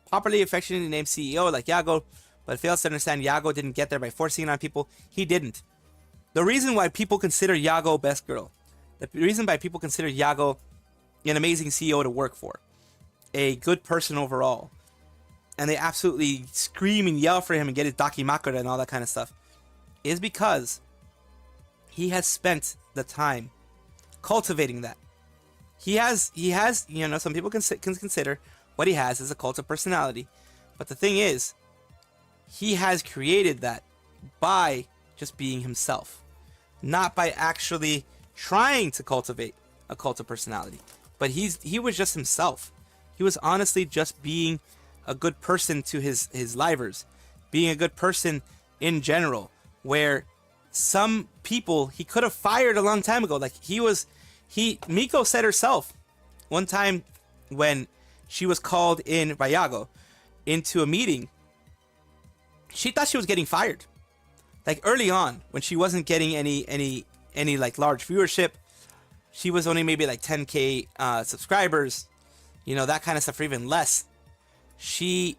Popularly affectionately named CEO like Yago, but fails to understand Yago didn't get there by forcing it on people. He didn't. The reason why people consider Yago best girl, the reason why people consider Yago an amazing CEO to work for, a good person overall, and they absolutely scream and yell for him and get his dakimakura and all that kind of stuff, is because he has spent the time cultivating that. He has, you know, some people can consider what he has as a cult of personality, but the thing is, he has created that by just being himself, not by actually trying to cultivate a cult of personality. But he was just himself. He was honestly just being a good person to his livers, being a good person in general, where some people he could have fired a long time ago. Like Miko said herself one time when she was called in by Yago into a meeting, she thought she was getting fired. Like early on, when she wasn't getting any like large viewership, she was only maybe like 10k subscribers, you know, that kind of stuff, or even less. She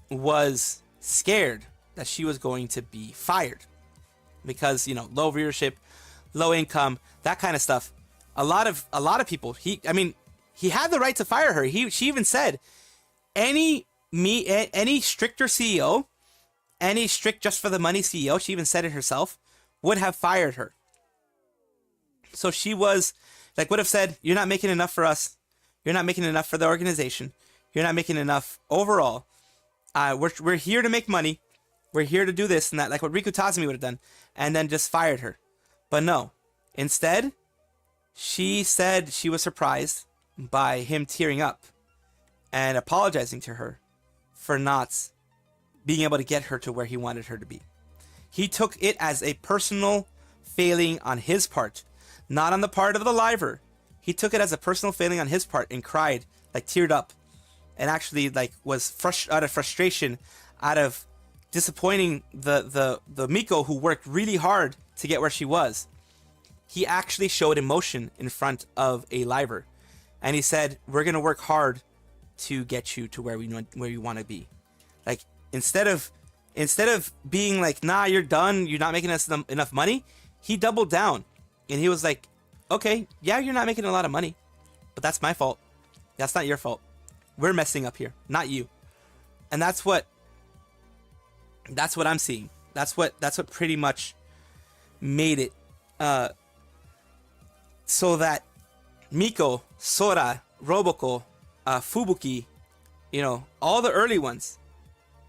was scared that she was going to be fired because, you know, low viewership, low income, that kind of stuff. A lot of people, he had the right to fire her. She even said any stricter CEO, any strict just for the money CEO, she even said it herself, would have fired her. So she was like, would have said, you're not making enough for us. You're not making enough for the organization. You're not making enough overall. We're here to make money. We're here to do this and that, like what Riku Tazumi would have done, and then just fired her. But no. Instead, she said she was surprised by him tearing up and apologizing to her for not being able to get her to where he wanted her to be. He took it as a personal failing on his part, not on the part of the liver. He took it as a personal failing on his part and cried, like teared up, and actually like was out of frustration, out of disappointing the Miko who worked really hard to get where she was. He actually showed emotion in front of a liver, and he said, "We're gonna work hard to get you to where you want to be." Like instead of being like, "Nah, you're done. You're not making us enough money," he doubled down, and he was like, "Okay, yeah, you're not making a lot of money, but that's my fault. That's not your fault. We're messing up here, not you." And that's what I'm seeing. That's what pretty much made it so that Miko, Sora, Roboko, Fubuki, all the early ones,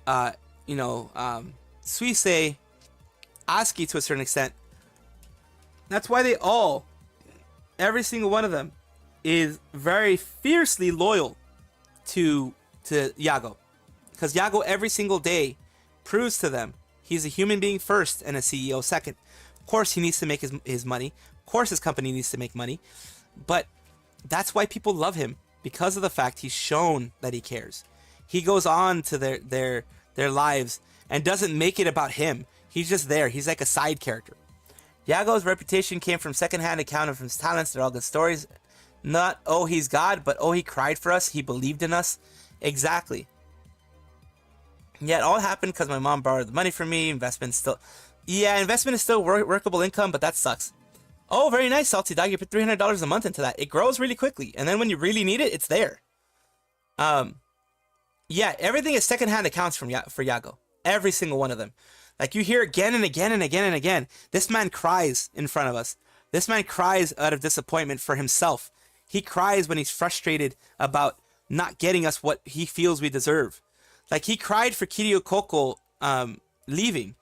Suisei, Asuki to a certain extent. That's why every single one of them is very fiercely loyal to Yago. Because Yago every single day proves to them he's a human being first and a CEO second. Of course he needs to make his money. Of course his company needs to make money. But that's why people love him, because of the fact he's shown that he cares. He goes on to their lives and doesn't make it about him. He's just there. He's like a side character. Yago's reputation came from secondhand account of his talents. They're all good stories. Not, oh, he's God, but oh, he cried for us. He believed in us. Exactly. Yeah, it all happened because my mom borrowed the money from me. Investment is still workable income, but that sucks. Oh, very nice, Salty Dog. You put $300 a month into that. It grows really quickly, and then when you really need it, it's there. Yeah, everything is secondhand accounts for Yago. Every single one of them. Like you hear again and again and again and again. This man cries in front of us. This man cries out of disappointment for himself. He cries when he's frustrated about not getting us what he feels we deserve. Like he cried for Kiryu Koko leaving.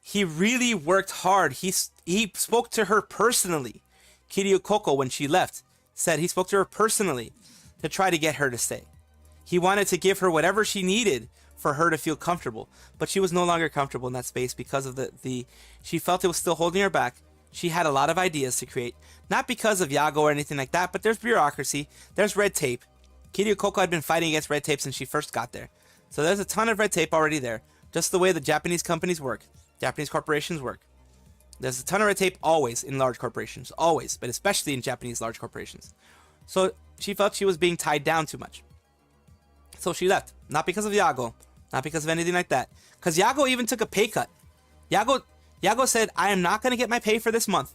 He really worked hard. He spoke to her personally. Kiryu Koko, when she left, said he spoke to her personally to try to get her to stay. He wanted to give her whatever she needed for her to feel comfortable, but she was no longer comfortable in that space because of she felt it was still holding her back. She had a lot of ideas to create, not because of Yago or anything like that, but there's bureaucracy, there's red tape. Kiryu Koko had been fighting against red tape since she first got there. So there's a ton of red tape already there, just the way the Japanese companies work, Japanese corporations work. There's a ton of red tape always in large corporations, always, but especially in Japanese large corporations. So she felt she was being tied down too much. So she left, not because of Yago, not because of anything like that. Because Yago even took a pay cut. Yago said, I am not going to get my pay for this month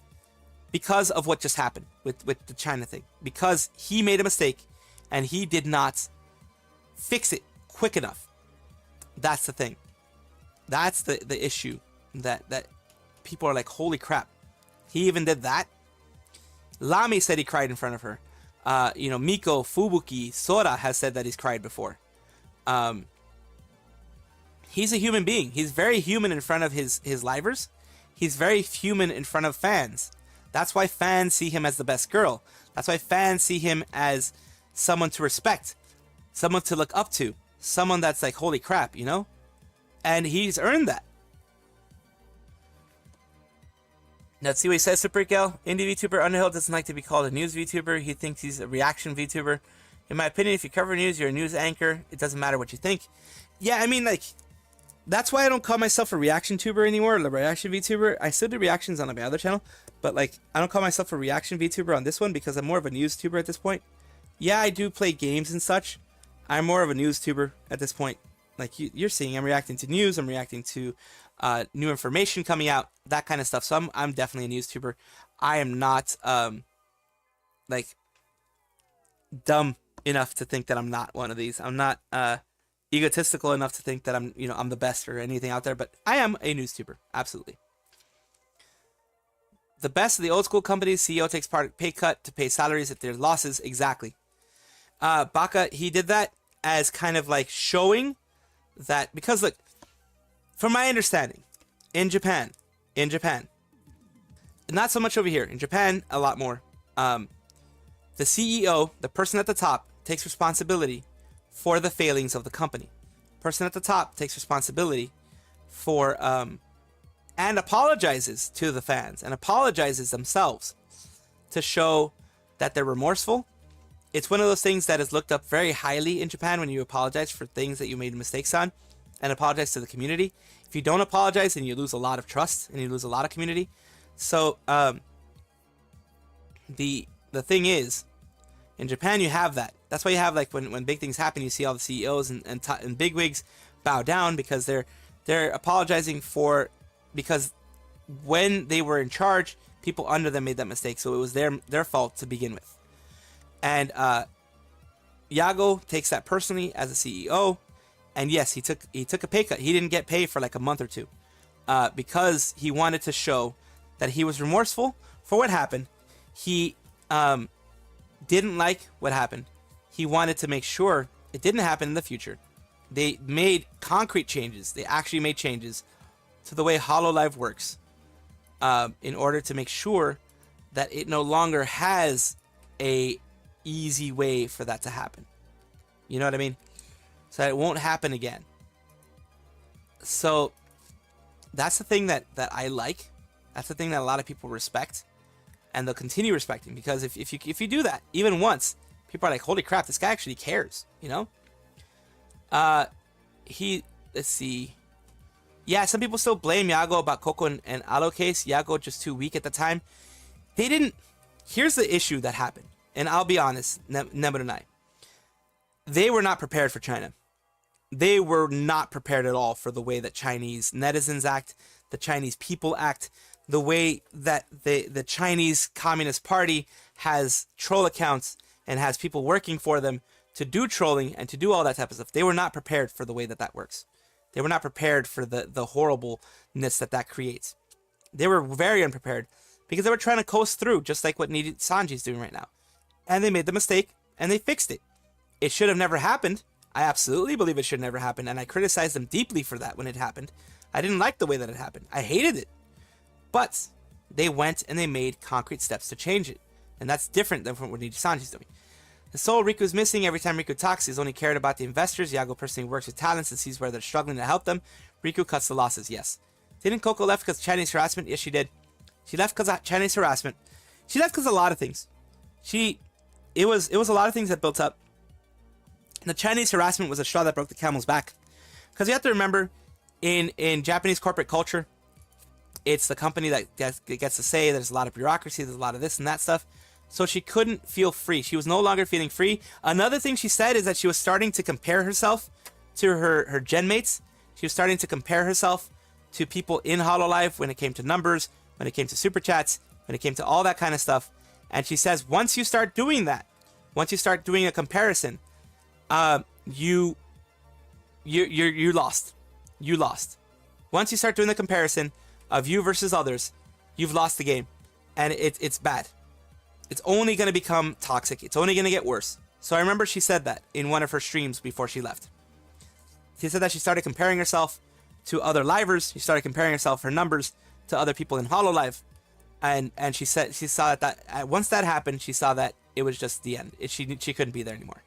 because of what just happened with the China thing. Because he made a mistake and he did not fix it quick enough. That's the thing. That's the issue that people are like, holy crap. He even did that. Lami said he cried in front of her. Miko, Fubuki, Sora has said that he's cried before. He's a human being. He's very human in front of his livers. He's very human in front of fans. That's why fans see him as the best girl. That's why fans see him as someone to respect, someone to look up to, someone that's like, holy crap, And he's earned that. Let's see what he says, Super Gal. Indie VTuber Underhill doesn't like to be called a news VTuber. He thinks he's a reaction VTuber. In my opinion, if you cover news, you're a news anchor. It doesn't matter what you think. Yeah, I mean, like, that's why I don't call myself a reaction tuber anymore, a reaction VTuber. I still do reactions on my other channel, but like, I don't call myself a reaction VTuber on this one because I'm more of a news tuber at this point. Yeah, I do play games and such. I'm more of a news tuber at this point. Like you're seeing, I'm reacting to news. I'm reacting to new information coming out, that kind of stuff. So I'm definitely a news tuber. I am not like dumb enough to think that I'm not one of these. I'm not egotistical enough to think that I'm the best or anything out there, but I am a news tuber, absolutely. The best of the old school companies, CEO takes part of pay cut to pay salaries at their losses. Exactly. Baka, he did that as kind of like showing that, because look, from my understanding, in Japan, not so much over here. In Japan, a lot more. The CEO, the person at the top, takes responsibility for the failings of the company. Person at the top takes responsibility for and apologizes to the fans and apologizes themselves to show that they're remorseful. It's one of those things that is looked up very highly in Japan when you apologize for things that you made mistakes on and apologize to the community. If you don't apologize, then you lose a lot of trust and you lose a lot of community. So the thing is, in Japan you have that. That's why you have, like, when big things happen, you see all the CEOs and bigwigs bow down because they're apologizing because when they were in charge, people under them made that mistake, so it was their fault to begin with. And Yago takes that personally as a CEO, and yes, he took a pay cut. He didn't get paid for like a month or two because he wanted to show that he was remorseful for what happened. He didn't like what happened. He wanted to make sure it didn't happen in the future. They made concrete changes. They actually made changes to the way Hololive works in order to make sure that it no longer has a easy way for that to happen. You know what I mean? So that it won't happen again. So that's the thing that I like. That's the thing that a lot of people respect, and they'll continue respecting, because if you do that even once, people are like, holy crap, this guy actually cares, you know? Let's see. Yeah, some people still blame Yago about Coco and Alo case. Yago just too weak at the time. They didn't. Here's the issue that happened, and I'll be honest, Nebun and I. They were not prepared for China. They were not prepared at all for the way that Chinese netizens act, the Chinese people act, the way that the Chinese Communist Party has troll accounts and has people working for them to do trolling and to do all that type of stuff. They were not prepared for the way that works. They were not prepared for the horribleness that creates. They were very unprepared because they were trying to coast through, just like what Nijisanji's doing right now. And they made the mistake and they fixed it. It should have never happened. I absolutely believe it should never happen, and I criticized them deeply for that when it happened. I didn't like the way that it happened. I hated it. But they went and they made concrete steps to change it. And that's different than what Nijisanji's doing. The soul Riku's missing. Every time Riku talks, he's only cared about the investors. Yago personally works with talents and sees where they're struggling to help them. Riku cuts the losses, yes. Didn't Coco left because of Chinese harassment? Yes, she did. She left because of Chinese harassment. She left because of a lot of things. It was a lot of things that built up. The Chinese harassment was a straw that broke the camel's back. Because you have to remember, in Japanese corporate culture, it's the company that gets to say. There's a lot of bureaucracy, there's a lot of this and that stuff. So she couldn't feel free. She was no longer feeling free. Another thing she said is that she was starting to compare herself to her gen mates. She was starting to compare herself to people in Hololive when it came to numbers, when it came to super chats, when it came to all that kind of stuff. And she says, once you start doing that, once you start doing a comparison, you lost. You lost. Once you start doing the comparison of you versus others, you've lost the game, and it's bad. It's only going to become toxic. It's only going to get worse. So I remember she said that in one of her streams before she left. She said that she started comparing herself to other livers. She started comparing herself, her numbers, to other people in Hololive, and she said she saw that once that happened, she saw that it was just the end. She couldn't be there anymore,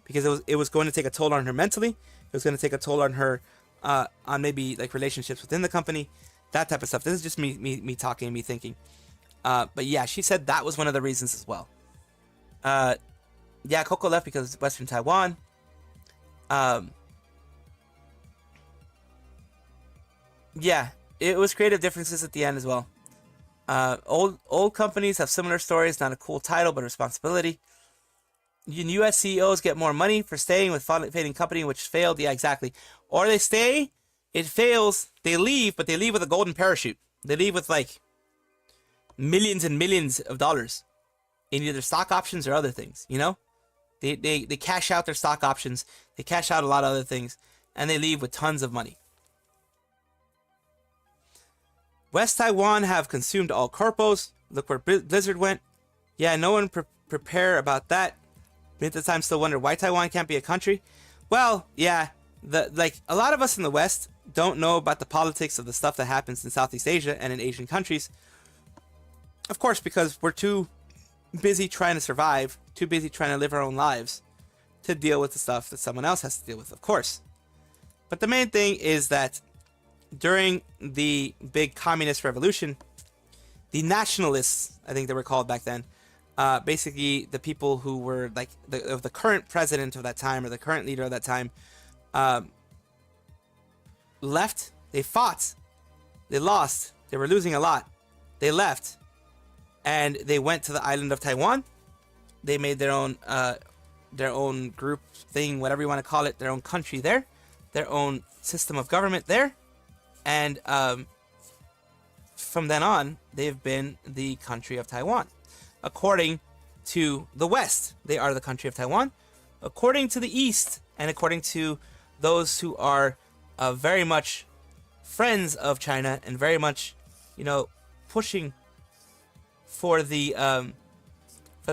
because it was going to take a toll on her mentally. It was going to take a toll on her on maybe like relationships within the company, that type of stuff. This is just me talking, me thinking. But yeah, she said that was one of the reasons as well. Yeah, Coco left because it's Western Taiwan. Yeah, it was creative differences at the end as well. Old companies have similar stories, not a cool title, but responsibility. US CEOs get more money for staying with fading company which failed. Yeah, exactly. Or they stay, it fails, they leave, but they leave with a golden parachute. They leave with like millions and millions of dollars in either stock options or other things, you know? They cash out their stock options, they cash out a lot of other things, and they leave with tons of money. West Taiwan have consumed all corpos. Look where Blizzard went. Yeah, no one prepare about that. Me at the time still wonder why Taiwan can't be a country. Well, yeah, like a lot of us in the West, don't know about the politics of the stuff that happens in Southeast Asia and in Asian countries. Of course, because we're too busy trying to survive, too busy trying to live our own lives to deal with the stuff that someone else has to deal with, of course. But the main thing is that during the big communist revolution, the nationalists, I think they were called back then, basically the people who were like the current president of that time or the current leader of that time, left. They fought, they lost, they were losing a lot, they left, and they went to the island of Taiwan. They made their own group thing, whatever you want to call it, their own country there, their own system of government there, and from then on, they've been the country of Taiwan. According to the West, they are the country of Taiwan. According to the East, and according to those who are very much friends of China and very much, pushing for the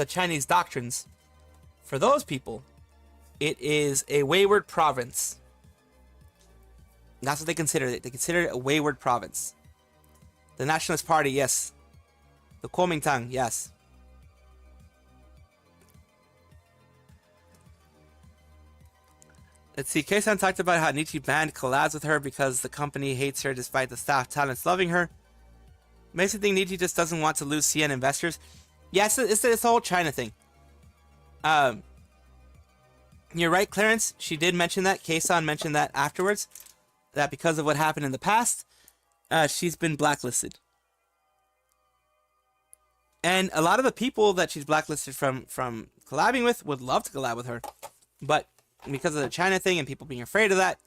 Chinese doctrines, for those people, it is a wayward province. That's what they consider it. They consider it a wayward province. The Nationalist Party, yes. The Kuomintang, yes. Let's see, Kei-san talked about how Niji banned collabs with her because the company hates her despite the staff talents loving her. Makes me think Niji just doesn't want to lose CN investors. Yeah, it's the whole China thing. You're right, Clarence. She did mention that. Kei-san mentioned that afterwards. That because of what happened in the past, she's been blacklisted. And a lot of the people that she's blacklisted from collabing with would love to collab with her. But because of the China thing and people being afraid of that,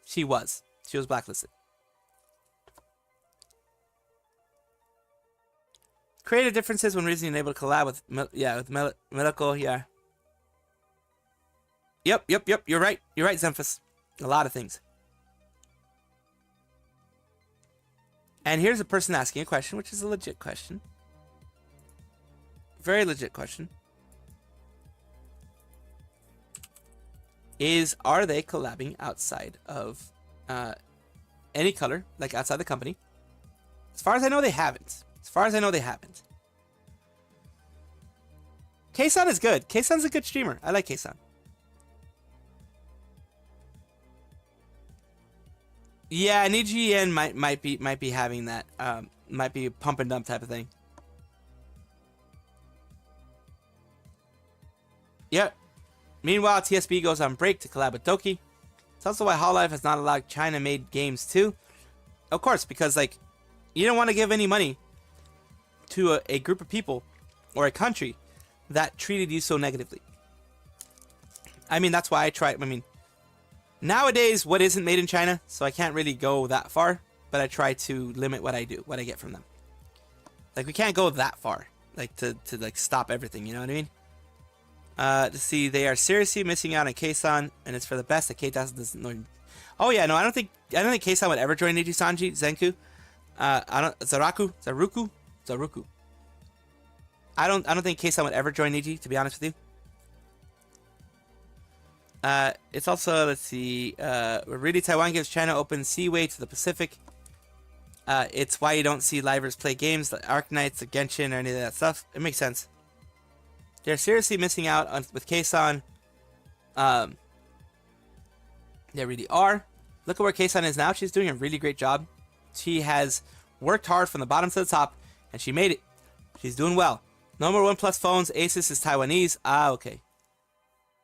she was blacklisted. Creative differences when reasoning able to collab with medical, yeah. Yep, you're right, Zemphus. A lot of things. And here's a person asking a question, which is a legit question. Very legit question. Are they collabing outside of any color, like outside the company? As far as I know, they haven't. Kei-san is good. Kei-san's a good streamer. I like Kei-san. Yeah, Niji might be having that. Might be a pump and dump type of thing. Yep. Meanwhile, TSB goes on break to collab with Doki. It's also why Hololive has not allowed China-made games too. Of course, because you don't want to give any money to a group of people or a country that treated you so negatively. I mean, that's why I try. Nowadays, what isn't made in China, so I can't really go that far, but I try to limit what I get from them. We can't go that far, to stop everything, you know what I mean? To see, they are seriously missing out on Kei-san, and it's for the best that Kei-san doesn't know. Oh yeah, no, I don't think Kei-san would ever join Nijisanji Zenku. Zaruku. I don't think Kei-san would ever join Niji, to be honest with you. It's also, let's see, really Taiwan gives China open seaway to the Pacific. It's why you don't see livers play games like Arknights, the Genshin, or any of that stuff. It makes sense. They're seriously missing out with Kei-san. They really are. Look at where Kei-san is now. She's doing a really great job. She has worked hard from the bottom to the top, and she made it. She's doing well. No more OnePlus phones. Asus is Taiwanese. Ah, okay.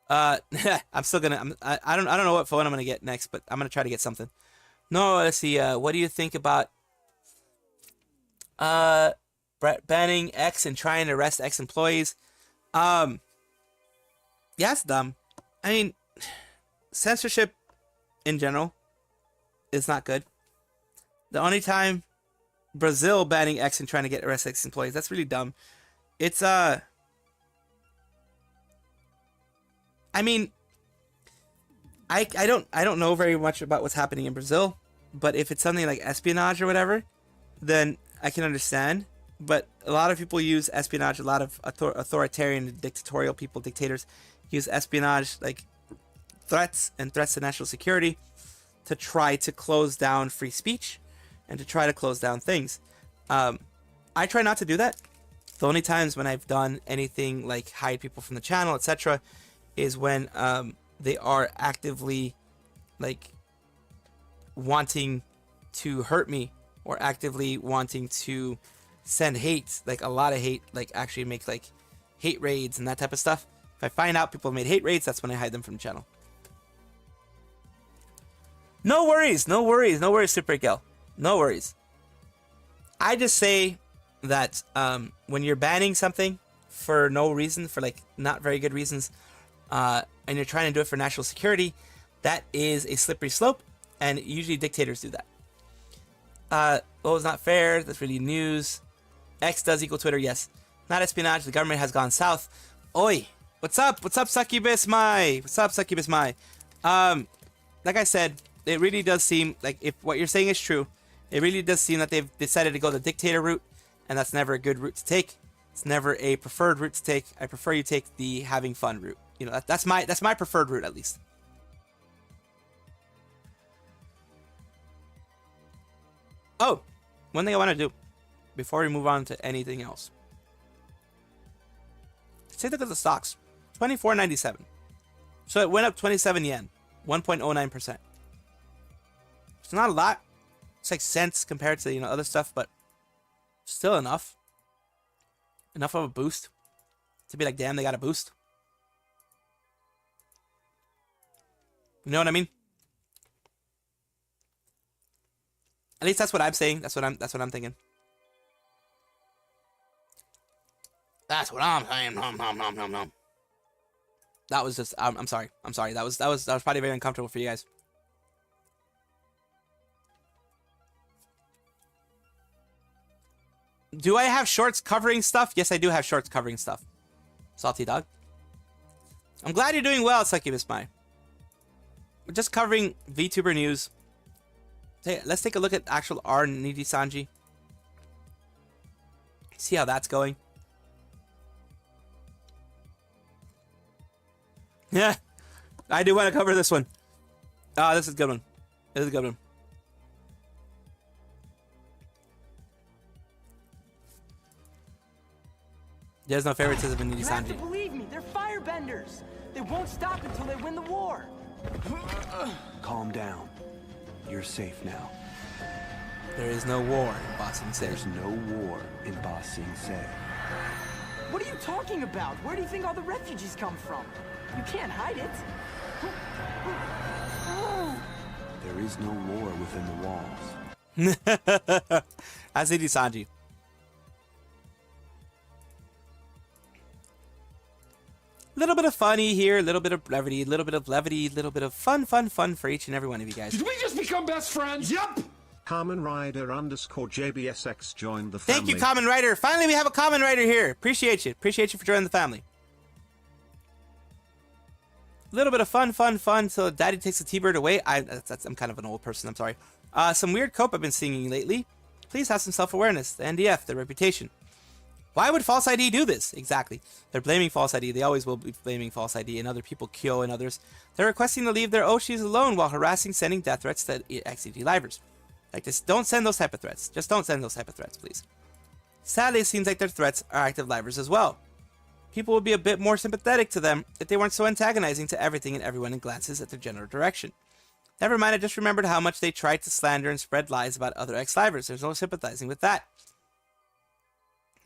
I'm still gonna. I don't know what phone I'm gonna get next, but I'm gonna try to get something. No, let's see. What do you think about banning X and trying to arrest X employees? Yeah, it's dumb. I mean, censorship in general is not good. The only time Brazil banning X and trying to get arrest X employees, that's really dumb. It's I mean, I don't know very much about what's happening in Brazil, but if it's something like espionage or whatever, then I can understand. But a lot of people use espionage. A lot of authoritarian, dictatorial people, dictators, use espionage like threats to national security to try to close down free speech and to try to close down things. I try not to do that. The only times when I've done anything like hide people from the channel, etc., is when they are actively like wanting to hurt me or actively wanting to send hate, like a lot of hate, like actually make like hate raids and that type of stuff. If I find out people have made hate raids, that's when I hide them from the channel. No worries, no worries, no worries, Super Gal. No worries. I just say that when you're banning something for no reason, for like not very good reasons, and you're trying to do it for national security, that is a slippery slope, and usually dictators do that. Well, it's not fair. That's really news. X does equal Twitter, yes. Not espionage. The government has gone south. Oi, what's up? What's up, Succubus Mai? What's up, Succubus Mai? Like I said, it really does seem like if what you're saying is true, it really does seem that they've decided to go the dictator route, and that's never a good route to take. It's never a preferred route to take. I prefer you take the having fun route. You know, that's my preferred route, at least. Oh, one thing I want to do before we move on to anything else. Let's take a look at the stocks. 24.97. So it went up 27 yen, 1.09%. It's not a lot. It's like cents compared to, you know, other stuff, but still enough. Enough of a boost to be like, damn, they got a boost. You know what I mean? At least that's what I'm saying. That's what I'm thinking. That's what I'm saying. That was just I'm sorry. I'm sorry. That was probably very uncomfortable for you guys. Do I have shorts covering stuff? Yes, I do have shorts covering stuff. Salty dog. I'm glad you're doing well, Succubus Mai. We're just covering VTuber news. Let's take a look at actual R Nijisanji. See how that's going. Yeah, I do want to cover this one. This is a good one. This is a good one. There's no favoritism in Nijisanji. You have to believe me, they're firebenders. They won't stop until they win the war. Calm down. You're safe now. There is no war in Ba Sing Se. There's no war in Ba Sing Se. What are you talking about? Where do you think all the refugees come from? You can't hide it. There is no war within the walls. That's Nijisanji. Little bit of funny here, a little bit of brevity, a little bit of levity, a little bit of fun for each and every one of you guys. Did we just become best friends? Yup! Kamen Rider _JBSX joined the family. Thank you, Kamen Rider. Finally, we have a Kamen Rider here. Appreciate you. Appreciate you for joining the family. A little bit of fun. So Daddy takes the T-Bird away. I'm kind of an old person. I'm sorry. Some weird cope I've been singing lately. Please have some self-awareness. The NDF, the reputation. Why would False ID do this? Exactly. They're blaming False ID. They always will be blaming False ID and other people, Kyo and others. They're requesting to leave their Oshis alone while harassing, sending death threats to XCG livers. Like this, don't send those type of threats. Just don't send those type of threats, please. Sadly, it seems like their threats are active livers as well. People would be a bit more sympathetic to them if they weren't so antagonizing to everything and everyone in glances at their general direction. Never mind, I just remembered how much they tried to slander and spread lies about other ex-livers. There's no sympathizing with that.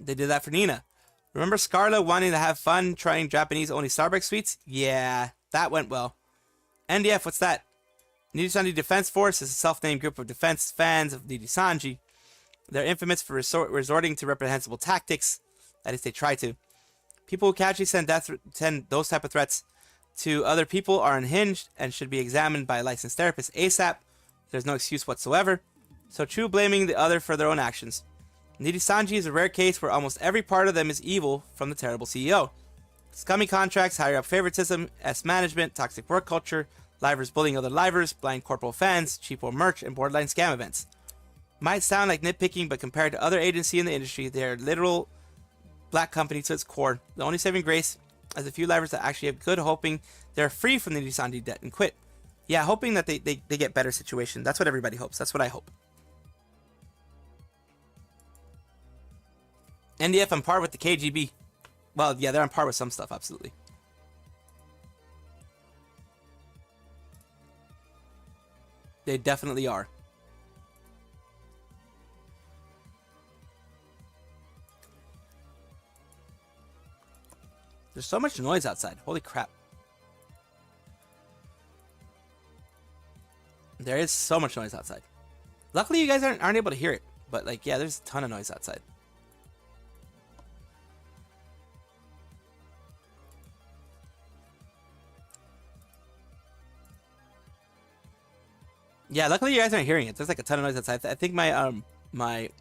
They did that for Nina. Remember Scarla wanting to have fun trying Japanese-only Starbucks sweets? Yeah, that went well. NDF, what's that? Nijisanji Defense Force is a self-named group of defense fans of Nijisanji. They're infamous for resorting to reprehensible tactics. That is, they try to. People who casually send those type of threats to other people are unhinged and should be examined by a licensed therapist ASAP. There's no excuse whatsoever. So true blaming the other for their own actions. Nijisanji is a rare case where almost every part of them is evil from the terrible CEO. Scummy contracts, higher up favoritism, S-management, toxic work culture, livers bullying other livers, blind corporal fans, cheapo merch, and borderline scam events. Might sound like nitpicking, but compared to other agencies in the industry, they are literal black company to its core. The only saving grace is a few livers that actually have good hoping they're free from the Nijisanji debt and quit. Yeah, hoping that they get better situation. That's what everybody hopes. That's what I hope. NDF on par with the KGB. Well, yeah, they're on par with some stuff, absolutely. They definitely are. There's so much noise outside. Holy crap. There is so much noise outside. Luckily, you guys aren't able to hear it. But, like, yeah, there's a ton of noise outside. Yeah, luckily you guys aren't hearing it. There's like a ton of noise outside. I think my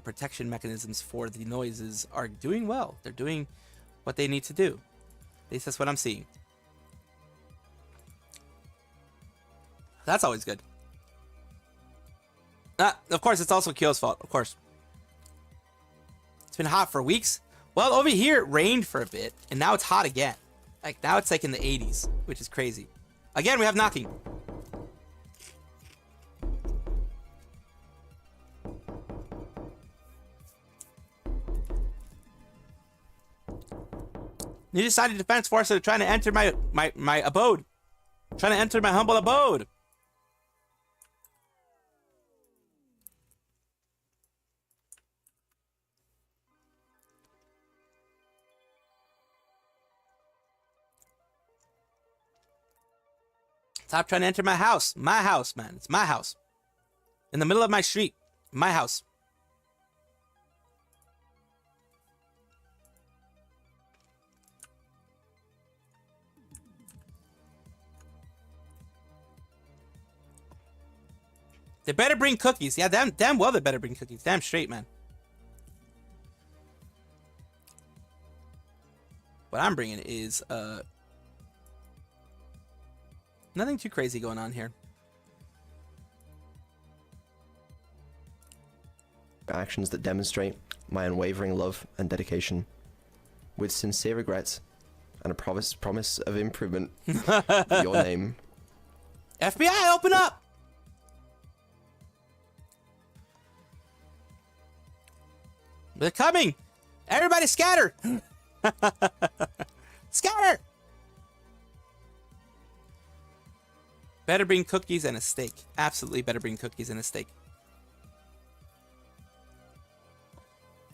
protection mechanisms for the noises are doing well. They're doing what they need to do. At least that's what I'm seeing. That's always good. Of course, it's also Kyo's fault. Of course. It's been hot for weeks. Well, over here it rained for a bit, and now it's hot again. Like, now it's like in the 80s, which is crazy. Again, we have knocking. Nijisanji Defense Forces are trying to enter my abode. Trying to enter my humble abode. Stop trying to enter my house. My house, man. It's my house. In the middle of my street. My house. They better bring cookies. Yeah, damn well they better bring cookies. Damn straight, man. What I'm bringing is, nothing too crazy going on here. Actions that demonstrate my unwavering love and dedication. With sincere regrets and a promise of improvement. Your name. FBI, open up! They're coming! Everybody scatter! Scatter! Better bring cookies and a steak. Absolutely better bring cookies and a steak.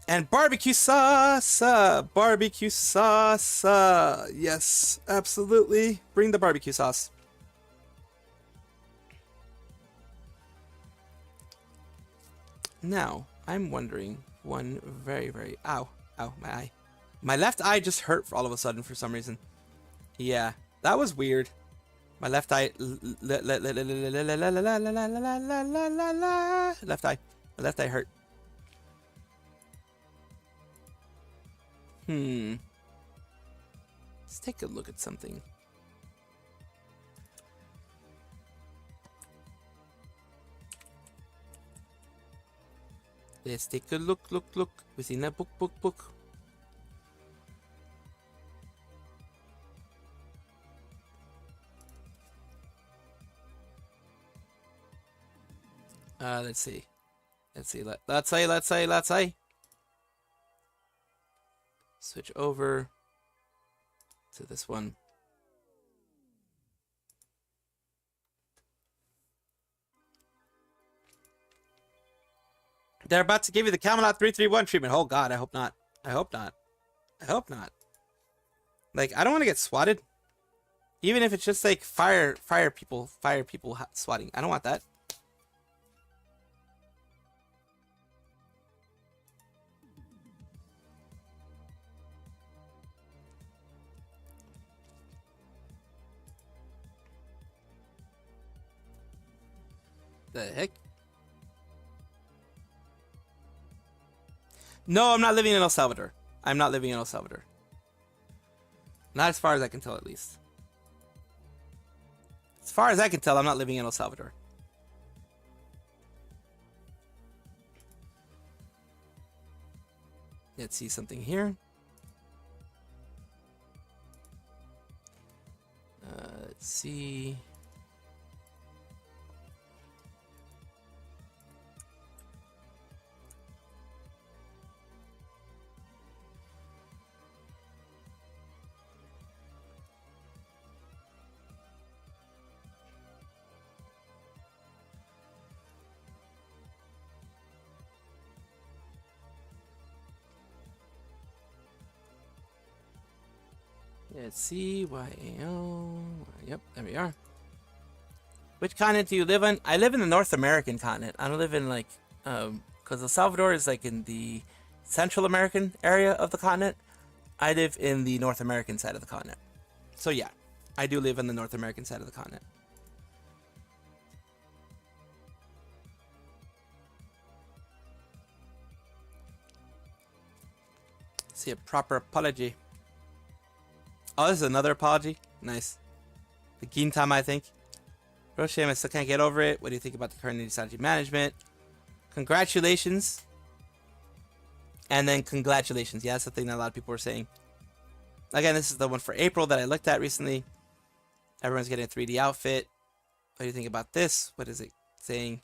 And barbecue sauce! Barbecue sauce! Yes, absolutely. Bring the barbecue sauce. Now, I'm wondering one very... Ow, my eye. My left eye just hurt all of a sudden for some reason. Yeah, that was weird. My left eye... Left eye. My left eye hurt. Let's take a look at something. Let's take a look within a book. Let's see. Let's say. Switch over to this one. They're about to give you the Camelot 331 treatment. Oh God, I hope not. I hope not. Like, I don't want to get swatted. Even if it's just like fire people swatting. I don't want that. The heck? No, I'm not living in El Salvador. I'm not living in El Salvador. Not as far as I can tell, at least. As far as I can tell, I'm not living in El Salvador. Let's see something here. Let's see. Let's see. YAO. Yep, there we are. Which continent do you live on? I live in the North American continent. I don't live in like, because El Salvador is like in the Central American area of the continent. I live in the North American side of the continent. So yeah, I do live in the North American side of the continent. See a proper apology. Oh, this is another apology. Nice. The Gintama, I think. Rosemi, I still can't get over it. What do you think about the current Nijisanji management? Congratulations. And then congratulations. Yeah, that's the thing that a lot of people were saying. Again, this is the one for April that I looked at recently. Everyone's getting a 3D outfit. What do you think about this? What is it saying?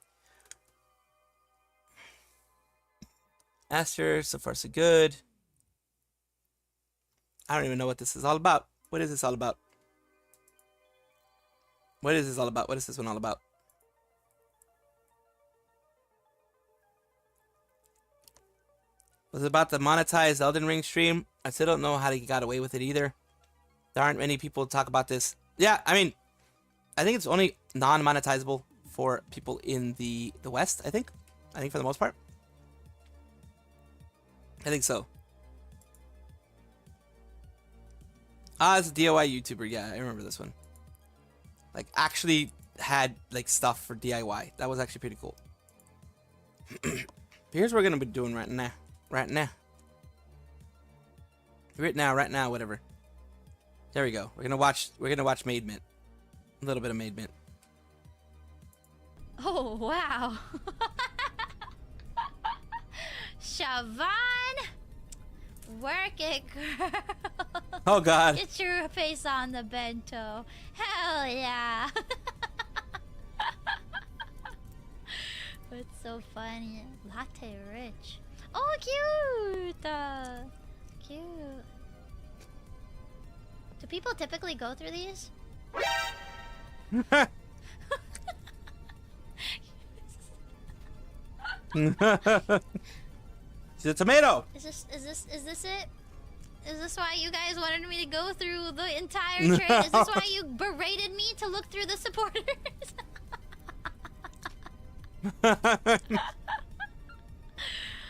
Aster, so far so good. I don't even know what this is all about. What is this all about? What is this all about? What is this one all about? Was it about the monetized Elden Ring stream? I still don't know how they got away with it either. There aren't many people talk about this. Yeah, I mean, I think it's only non-monetizable for people in the West, I think. I think for the most part. I think so. Ah, it's a DIY YouTuber. Yeah, I remember this one. Like, actually had, like, stuff for DIY. That was actually pretty cool. Here's what we're gonna be doing right now. Right now, whatever. There we go. We're gonna watch Maid Mint. A little bit of Maid Mint. Oh wow. Siobhan, work it, girl. Oh god. Get your face on the bento. Hell yeah. It's so funny. Latte rich. Oh, cute! Cute. Do people typically go through these? She's a tomato! Is this it? Is this why you guys wanted me to go through the entire trade? Is this why you berated me to look through the supporters?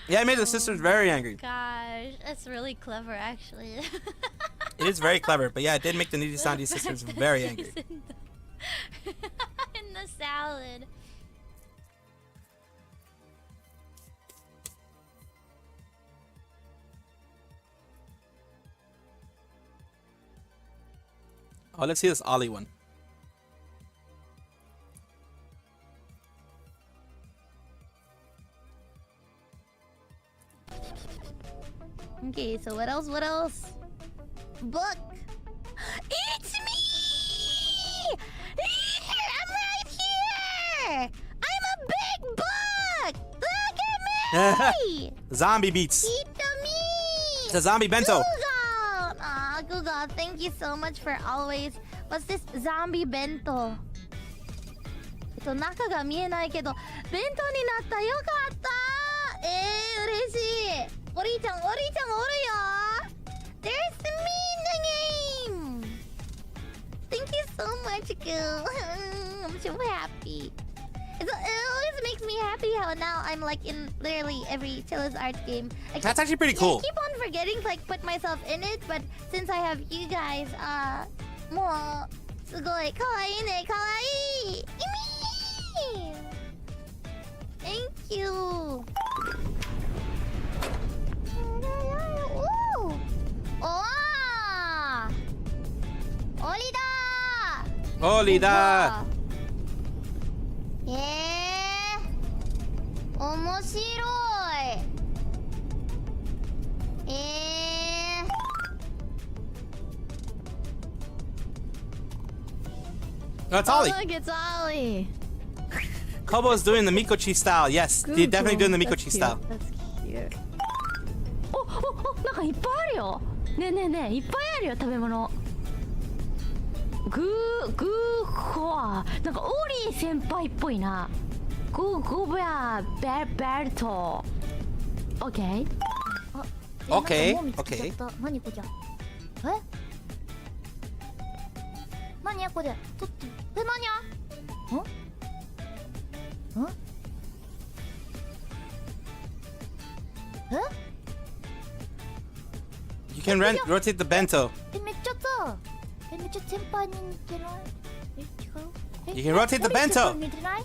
Yeah, I made the sisters very angry. Gosh, that's really clever, actually. It is very clever, but yeah, it did make the Nijisanji sisters very angry. In the salad. Oh, let's see this Ollie one. Okay, so what else? What else? Book. It's me! I'm right here! I'm a big book! Look at me! Zombie beats. It's me! It's a zombie bento. Google! Aw, Google, thank you so much for always... What's this? Zombie bento. 中が見えないけど、弁当になったよかった嬉しいおりーちゃんおるよ There's me in the game! Thank you so much, girl. I'm so happy. It always makes me happy how now I'm like in literally every Chilla's Arts game. That's actually pretty cool. I keep on forgetting to like put myself in it, but since I have you guys, もうすごい可愛いね可愛い Thank you. Ooh. Oh! Olida! 面白い。No, it's Ollie. Oh, look, it's Ollie. Kobo is doing the Mikochi style. Yes, he's definitely doing the Mikochi style. That's cute. Oh, なんかいっぱいあるよ。ねえねえねえ、いっぱいあるよ食べ物。グーホア、なんかオリー先輩っぽいな。グーベアベルト。オッケー。Okay, okay. 何こじゃ？何これ取って何やんYou can rotate the bento. めっちゃさめっちゃ先輩に似てない違う You can rotate the bento. 似てない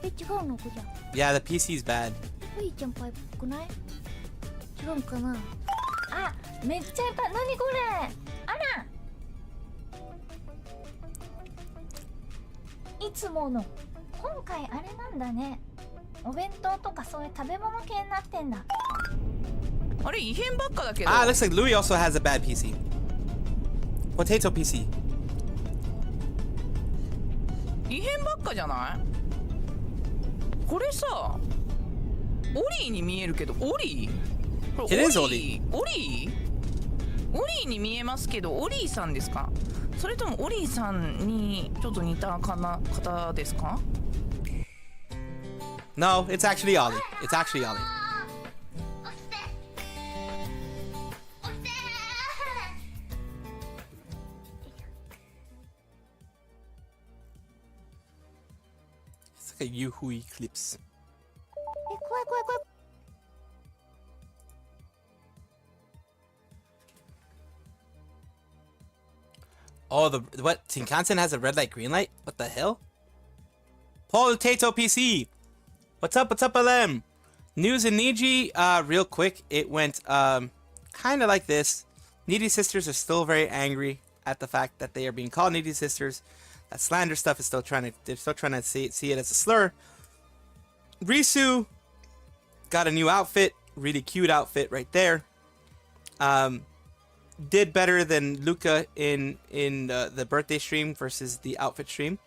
違うのこじゃ Yeah, the PC is bad. いい先輩っぽくない違うんかなあめっちゃやっぱ何これあらいつもの今回あれなんだねお弁当とかそういう食べ物系になってんだあれ異変ばっかだけど Ah, looks like Louis also has a bad PC. Potato PC. 異変ばっかじゃないこれさオリーに見えるけどオリーこれ It is オリーに見えますけどオリーさんですかそれともオリーさんにちょっと似た方ですか No, it's actually Ollie. It's actually Ollie. It's like a Yoo-hoo eclipse. 怖い怖い怖い Oh, what? Shinkansen has a red light, green light? What the hell? Potato PC! What's up, LM? News in Niji, real quick, it went, kind of like this. Needy Sisters are still very angry at the fact that they are being called Needy Sisters. That slander stuff is they're still trying to see it as a slur. Risu got a new outfit, really cute outfit right there. Did better than Luca in the birthday stream versus the outfit stream.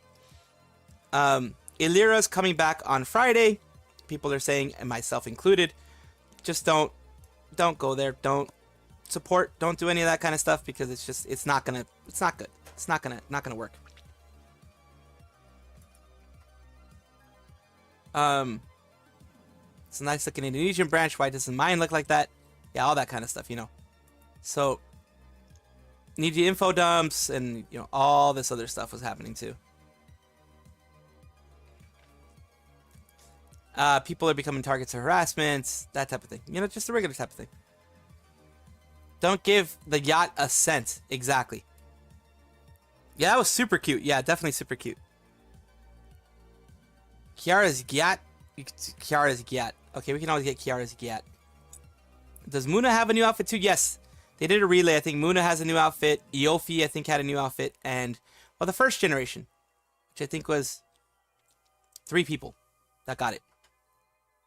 Illyra's coming back on Friday. People are saying, and myself included, just don't go there. Don't support. Don't do any of that kind of stuff because it's not good. It's not gonna work. It's a nice looking Indonesian branch. Why doesn't mine look like that? Yeah, all that kind of stuff, you know. So, Niji info dumps and all this other stuff was happening too. People are becoming targets of harassment, that type of thing. Just a regular type of thing. Don't give the yacht a cent. Exactly. Yeah, that was super cute. Yeah, definitely super cute. Kiara's yacht. Kiara's yacht. Okay, we can always get Kiara's yacht. Does Muna have a new outfit too? Yes. They did a relay. I think Muna has a new outfit. Iofi, I think, had a new outfit. And, well, the first generation, which I think was 3 people that got it.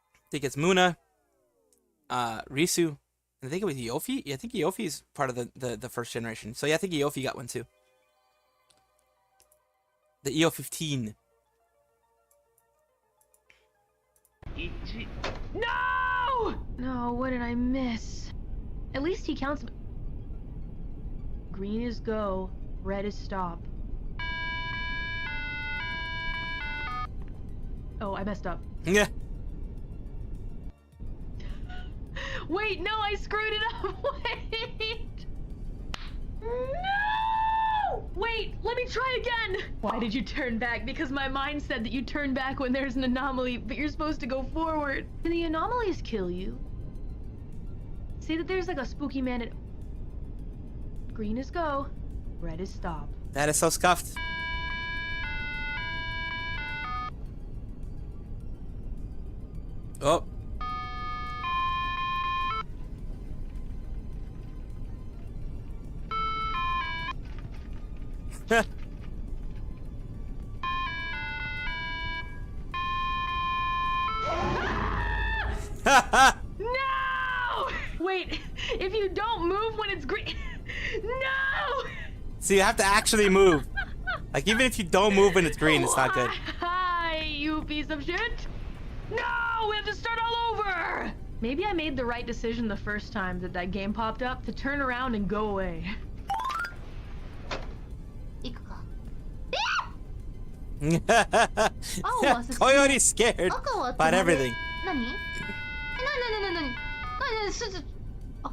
I think it's Muna, Risu, and I think it was Iofi. Yeah, I think Iofi is part of the first generation. So yeah, I think Iofi got one too. The EO15. No! No, what did I miss? At least he counts. Green is go, red is stop. Oh, I messed up. Yeah. Wait, no, I screwed it up. Wait. No! Wait, let me try again. Why did you turn back? Because my mind said that you turn back when there's an anomaly, but you're supposed to go forward. Can the anomalies kill you? Say that there's like a spooky man at... Green is go, red is stop. That is so scuffed. Oh. No! Wait, if you don't move when it's green... No! So you have to actually move. Like, even if you don't move when it's green, it's not good. Hi, you piece of shit! No! We have to start all over! Maybe I made the right decision the first time that game popped up to turn around and go away. Coyote's scared about everything. 何あ、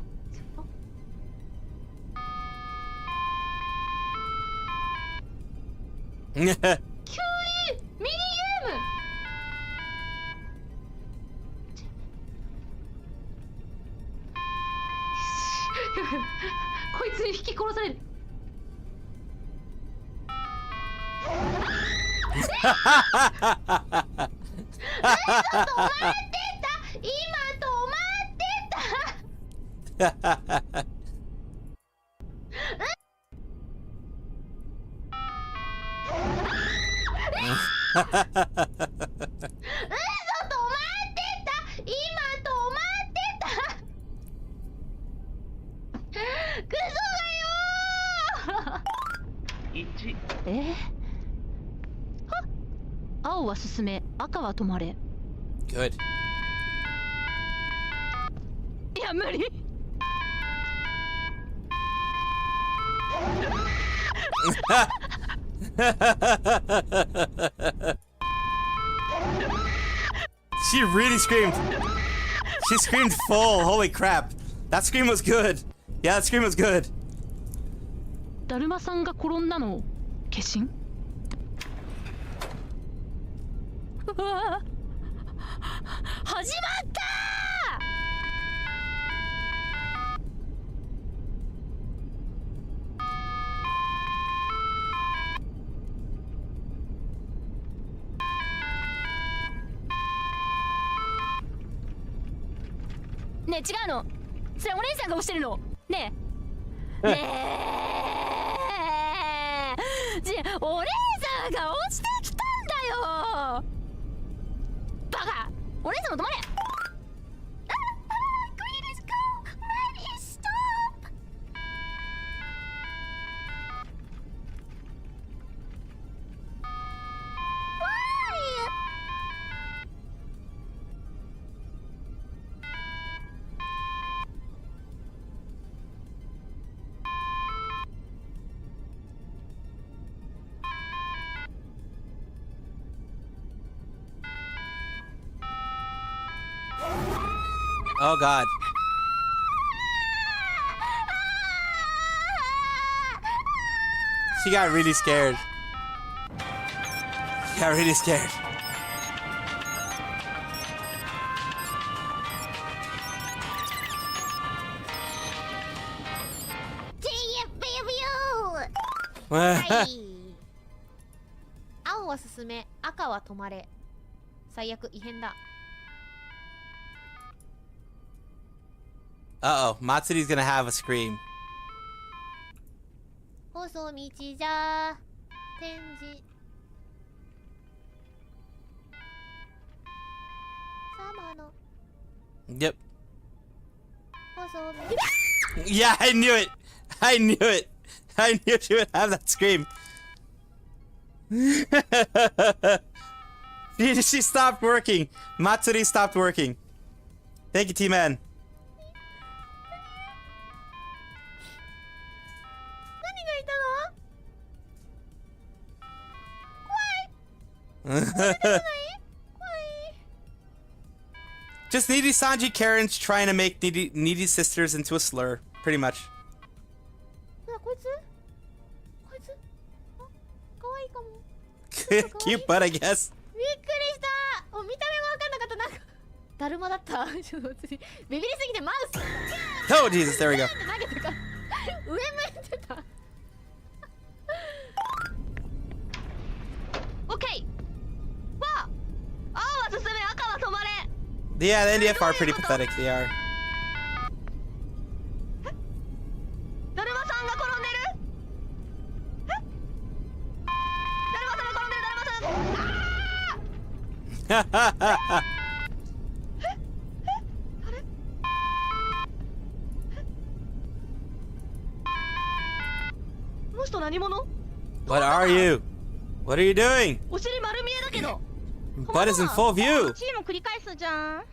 急にミニゲームこいつに引き殺される。止まってた。今止まってた。嘘止まってた。今止まってた。クソがよー。はっ、青は進め、赤は止まれ。Good. いや無理。She really screamed. She screamed full. Holy crap. That scream was good. Yeah, that scream was good. だるまさんが転んだの化身？うわ始まったー。ねえ違うの、それお姉さんが押してるの。ねえねえお姉さんが押してきたんだよバカ。お姉さんも止まれ。Oh god. She got really scared. She got really scared.はい。青は進め、赤は止まれ。最悪異変だ。Uh-oh, Matsuri's gonna have a scream. 細道じゃ展示様の Yep. 細道 Yeah, I knew it. I knew it. I knew she would have that scream. She stopped working. Matsuri stopped working. Thank you, T-Man. 何がいたの？怖い。Just Nijisanji Karens trying to make needy sisters into a slur, pretty much. こいつあ、可愛いかも。Cute butt, I guess. びっくりした。見た目も分かんなかった。なんかだるまだった。ちょっとビビりすぎてマウス Oh Jesus, there we go. 投げたか上向いてた。オッケー。わあ、青は進め、赤は止まれ。 Yeah, the NDF are pretty pathetic. They are. だるまさんが転んでる。だるまさんが転んでる。この人何者？ What are you? What are you doing? お尻丸見えだけど。 Butt is in full view. チーム繰り返すじゃん。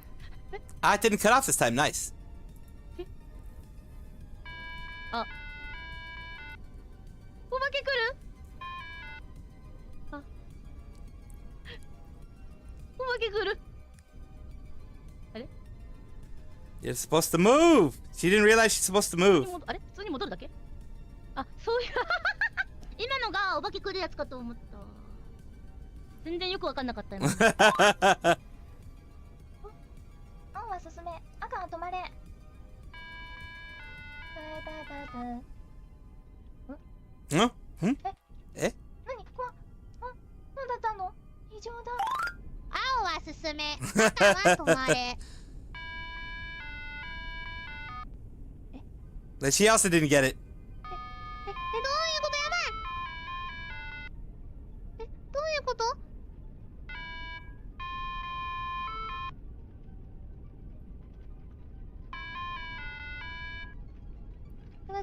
I didn't cut off this time. Nice. あ、お化け来る？あ、お化け来る。あれ？ You're supposed to move. She didn't realize she's supposed to move. あれ？普通に戻るだけ？あ、そういう今のがお化け来るやつかと思った。全然よくわかんなかったよ。青は進め、赤は止まれ。え何こなんだったの異常だ。青は進め、赤は止まれ。She also didn't get it. どういうことやばい。どういうこと？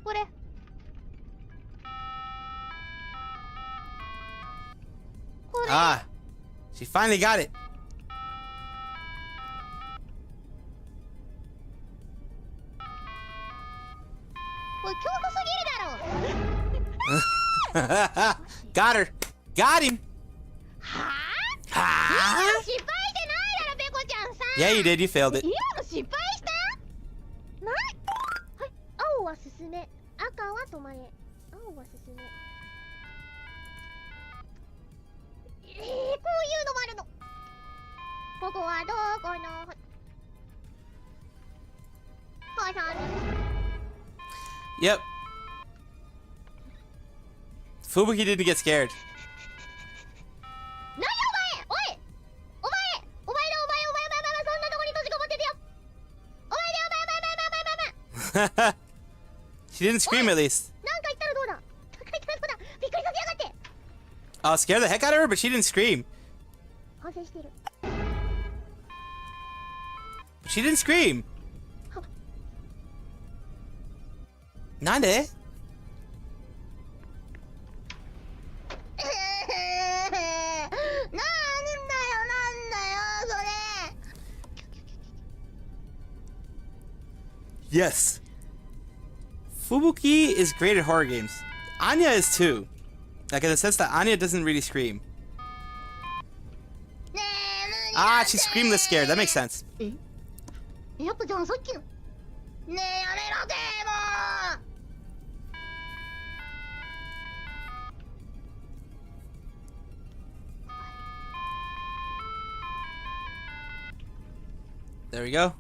これ。Ah, she finally got it. これ恐怖すぎるだろ。Got her. Got him. はぁ？失敗してないだろペコちゃんさ。Yeah, you did. You failed it. 今の失敗したない。はい、青は進め、赤は止まれ。青は進め。こういうのもあるの。ここはどこの母さん。Yep. Fubuki didn't get scared. 何お前！おい！お前そんなとこに閉じこもっててよ。お前。She didn't scream at least. なんか言ったらどうだ。びっくりさせやがって。I'll scare the heck out of her, but she didn't scream. 反省してる。She didn't scream. なんで？なんだよそれ。Yes. Fubuki is great at horror games. Anya is too. Like in the sense that Anya doesn't really scream. Ah, she's screamless scared. That makes sense. やっぱじゃあさっきの。ねえやめろてもう。There we go.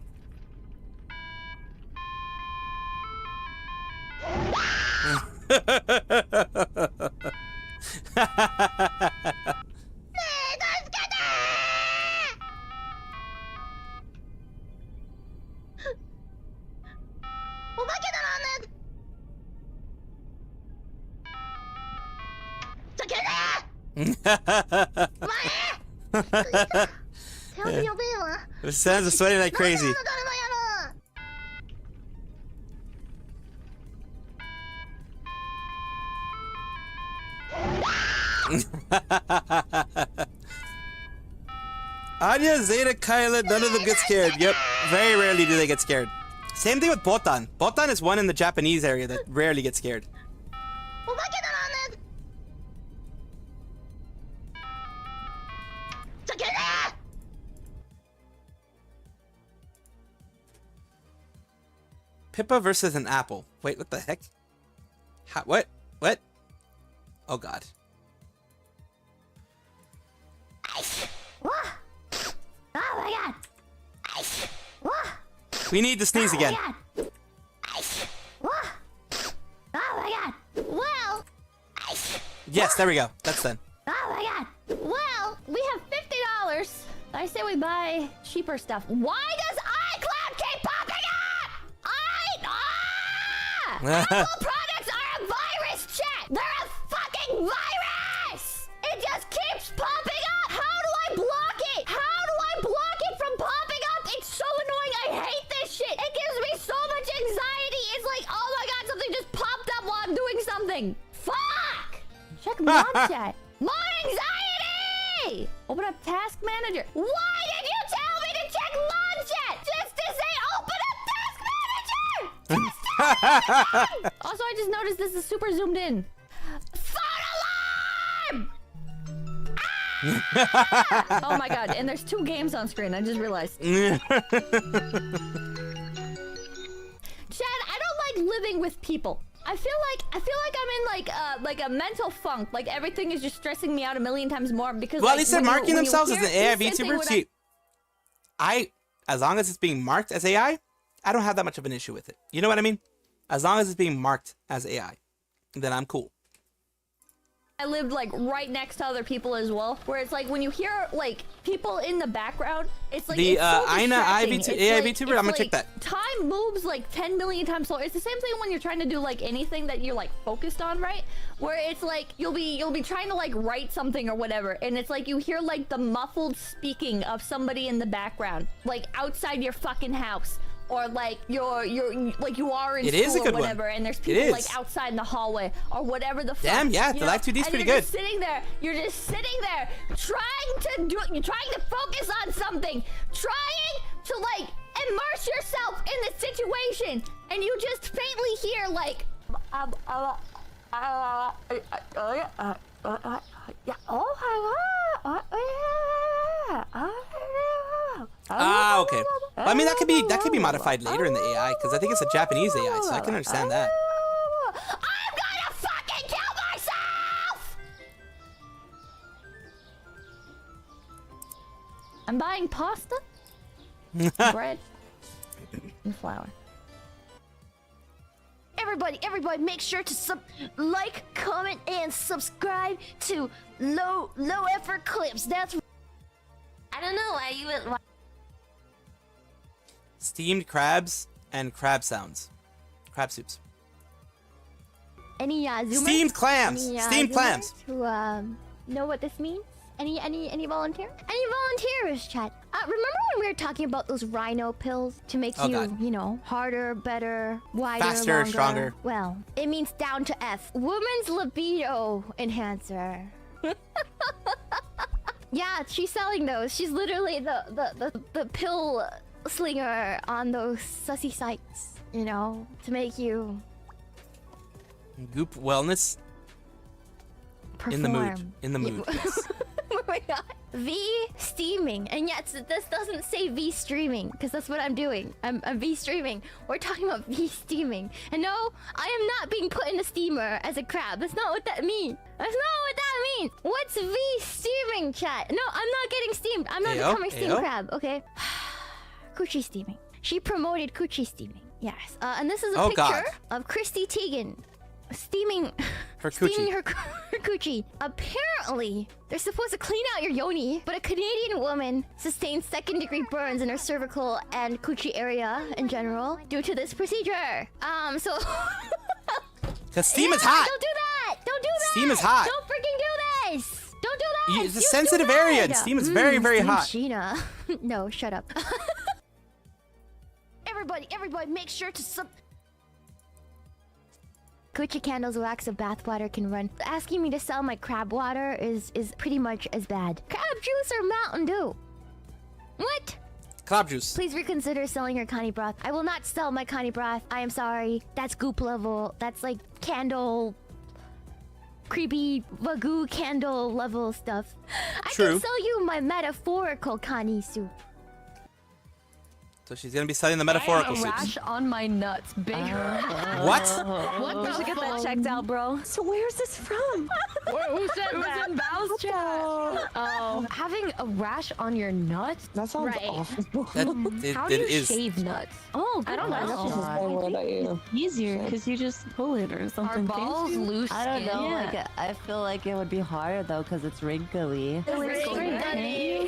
The sounds are sweating like crazy. Anya, Zeta, Kyla, none of them get scared. Yep, very rarely do they get scared. Same thing with Botan. Botan is one in the Japanese area that rarely gets scared. Pippa versus an apple. Wait, what the heck? What? What? Oh god. Oh my god. We need to sneeze again. Oh my god. Well. Yes, there we go. That's done. Oh my god. Well, we have $50. I say we buy cheaper stuff. Why does iCloud keep popping up? Apple products are a virus, chat! They're a fucking virus! It just keeps popping up! How do I block it? How do I block it from popping up? It's so annoying. I hate this shit. It gives me so much anxiety. It's like, oh my god, something just popped up while I'm doing something. Fuck! Check mod chat. More anxiety! Open up task manager. Why did you tell me to check mod chat? Just to say open up task manager! Also, I just noticed this is super zoomed in. Phone alarm! Ah! Oh my god, and there's 2 games on screen, I just realized. Chad, I don't like living with people. I I feel like I'm in like a mental funk. Like everything is just stressing me out a million times more because. Well, at least they're marking themselves as an AI VTuber. See, as long as it's being marked as AI, I don't have that much of an issue with it. You know what I mean? As long as it's being marked as AI, then I'm cool. I lived like right next to other people as well, where it's like when you hear like people in the background, it's like the it's so AI distracting. VTuber. I'm gonna check that. Time moves like 10 million times slower. It's the same thing when you're trying to do like anything that you're like focused on, right? Where it's like you'll be trying to like write something or whatever, and it's like you hear like the muffled speaking of somebody in the background, like outside your fucking house. Or like you're like you are in school or whatever, and there's people like outside in the hallway or whatever the fuck. Damn, yeah, the Live 2D is pretty good. You're just sitting there trying to focus on something, trying to like immerse yourself in the situation, and you just faintly hear like okay. I mean, that could be modified later in the AI, because I think it's a Japanese AI, so I can understand that. I'm gonna fucking kill myself! I'm buying pasta, bread, and flour. Everybody, make sure to like, comment, and subscribe to Low Effort Clips. That's. I don't know why you would. Steamed crabs and crab sounds. Crab soups. Any Zoomers? Steamed clams. Steamed clams. Who know what this means? Any volunteer? Any volunteers, chat? Remember when we were talking about those rhino pills to make you know, harder, better, wider, faster, longer? stronger? Well, it means down to F. Woman's libido enhancer. Yeah, she's selling those. She's literally the pill slinger on those sussy sites, you know, to make you Goop wellness. perform. In the mood. Yes. Oh my god. V steaming, and yes, this doesn't say V streaming because that's what I'm doing. I'm V streaming. We're talking about V steaming, and no, I am not being put in a steamer as a crab. That's not what that means. That's not what that means. What's V steaming, chat? No, I'm not getting steamed. I'm not becoming steam crab. Okay. Coochie steaming. She promoted coochie steaming. Yes. And this is a picture of Christy Teigen steaming her coochie. her coochie. Apparently, they're supposed to clean out your yoni, but a Canadian woman sustained second-degree burns in her cervical and coochie area in general due to this procedure. So Cause steam is hot. Don't do that. Don't do that. Steam is hot. Don't freaking do this. Don't do that. It's a sensitive area, and steam is very, very hot. Sheena. No, shut up. Everybody, make sure to Coochie candles, wax, of bathwater can run. Asking me to sell my crab water is pretty much as bad. Crab juice or Mountain Dew? What? Crab juice. Please reconsider selling your Connie broth. I will not sell my Connie broth. I am sorry. That's goop level. That's like candle, creepy wagyu candle level stuff. I can sell you my metaphorical Connie soup. So she's gonna be selling the metaphorical soups. Rash on my nuts, big. What? What? We should get that checked out, bro. So where's this from? Who said that? It was in Val's chat. Oh, having a rash on your nuts? That sounds awful. How do you shave nuts? Oh, I don't know. It's easier because you just pull it or something. Are balls loose? I don't know. Yeah. Like I feel like it would be harder though because it's wrinkly. Wrinkly. I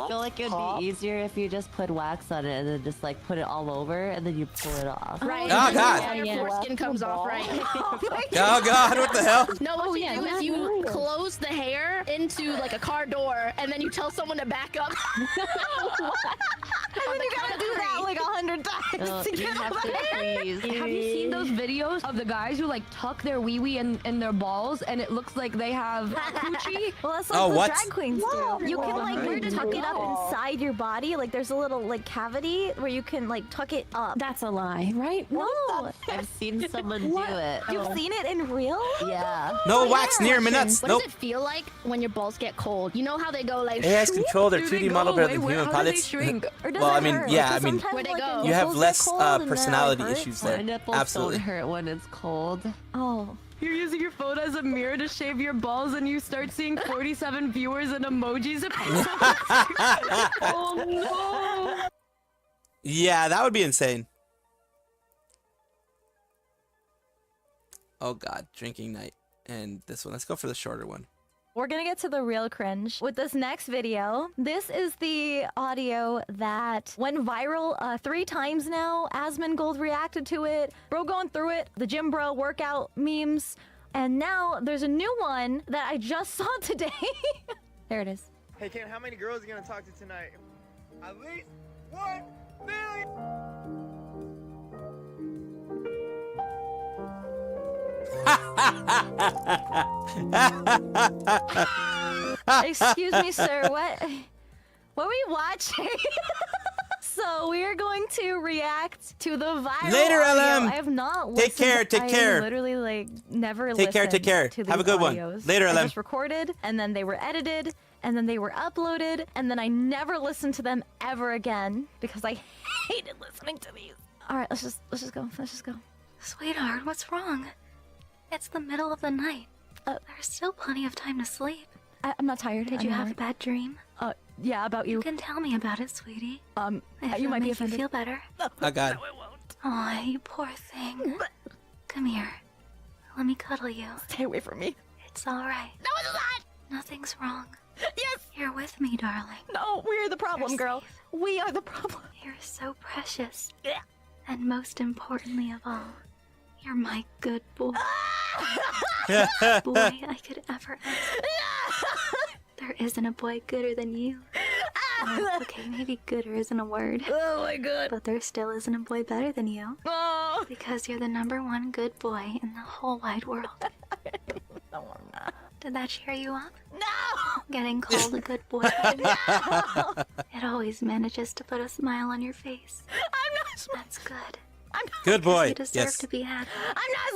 feel like it would be easier if you just put wax on it and then just like put it all over and then you pull it off. Right. Oh god. Your foreskin comes off, right? Oh god, what the hell? No, what you do is you close the hair into like a car door and then you tell someone to back up. And then you gotta do that like 100 times to get all the hair. Have you seen those videos of the guys who like tuck their wee-wee in their balls and it looks like they have coochie? Well, that's like what drag queens do. You can like tuck it up inside your body. Like there's a little like cavity where you can like tuck it up. That's a lie, right? No. I've seen someone do it. You've seen it in real? Yeah. No wax near my nuts. What Nope. does it feel like when your balls get cold? You know how they go like... AIs control their 2D model better than human How do they pilots. shrink? Or does does I it mean, hurt? yeah, Because I mean, sometimes, Where'd it like, go? the you have nipples less are cold and they're, personality like, hurt. issues My there. nipples Absolutely. don't hurt when it's cold. Oh. You're using your phone as a mirror to shave your balls and you start seeing 47 viewers and emojis. Oh no! Yeah, that would be insane. Oh god, drinking night. And this one. Let's go for the shorter one. We're gonna get to the real cringe with this next video. This is the audio that went viral 3 times now. Asmongold reacted to it. Bro going through it. The gym bro workout memes. And now there's a new one that I just saw today. There it is. Hey, Ken, how many girls are you gonna talk to tonight? At least 1 million! Excuse me, sir. What were you watching? So we are going to react to the viral Later, audio. LM. I have not Take listened. care, take care. I literally like never Take care, listened take care. to Have a these good one. audios. Later, I LM. just recorded, and then they were edited, and then they were uploaded, and then I never listened to them ever again because I hated listening to these. All right, let's just go. Let's just go. Sweetheart, what's wrong? It's the middle of the night. There's still plenty of time to sleep. I'm not tired. Did you have a bad dream? Yeah, about you. You can tell me about it, sweetie. If You it might be makes you offended. feel better. Oh god. Aw, you poor thing. Come here. Let me cuddle you. Stay away from me. It's alright. No, it's not. Nothing's wrong. Yes. You're with me, darling. No, we're the problem, You're girl. safe. We are the problem. You're so precious. And most importantly of all, you're my good boy. Boy I could ever ask. There isn't a boy gooder than you. Okay, maybe gooder isn't a word. Oh my god. But there still isn't a boy better than you. Oh. Because you're the #1 good boy in the whole wide world. No, I'm not. Did that cheer you up? No. Getting called a good boy. No. It always manages to put a smile on your face. I'm not smiling. That's good. I'm not. Good boy. You deserve Yes. to be happy. I'm not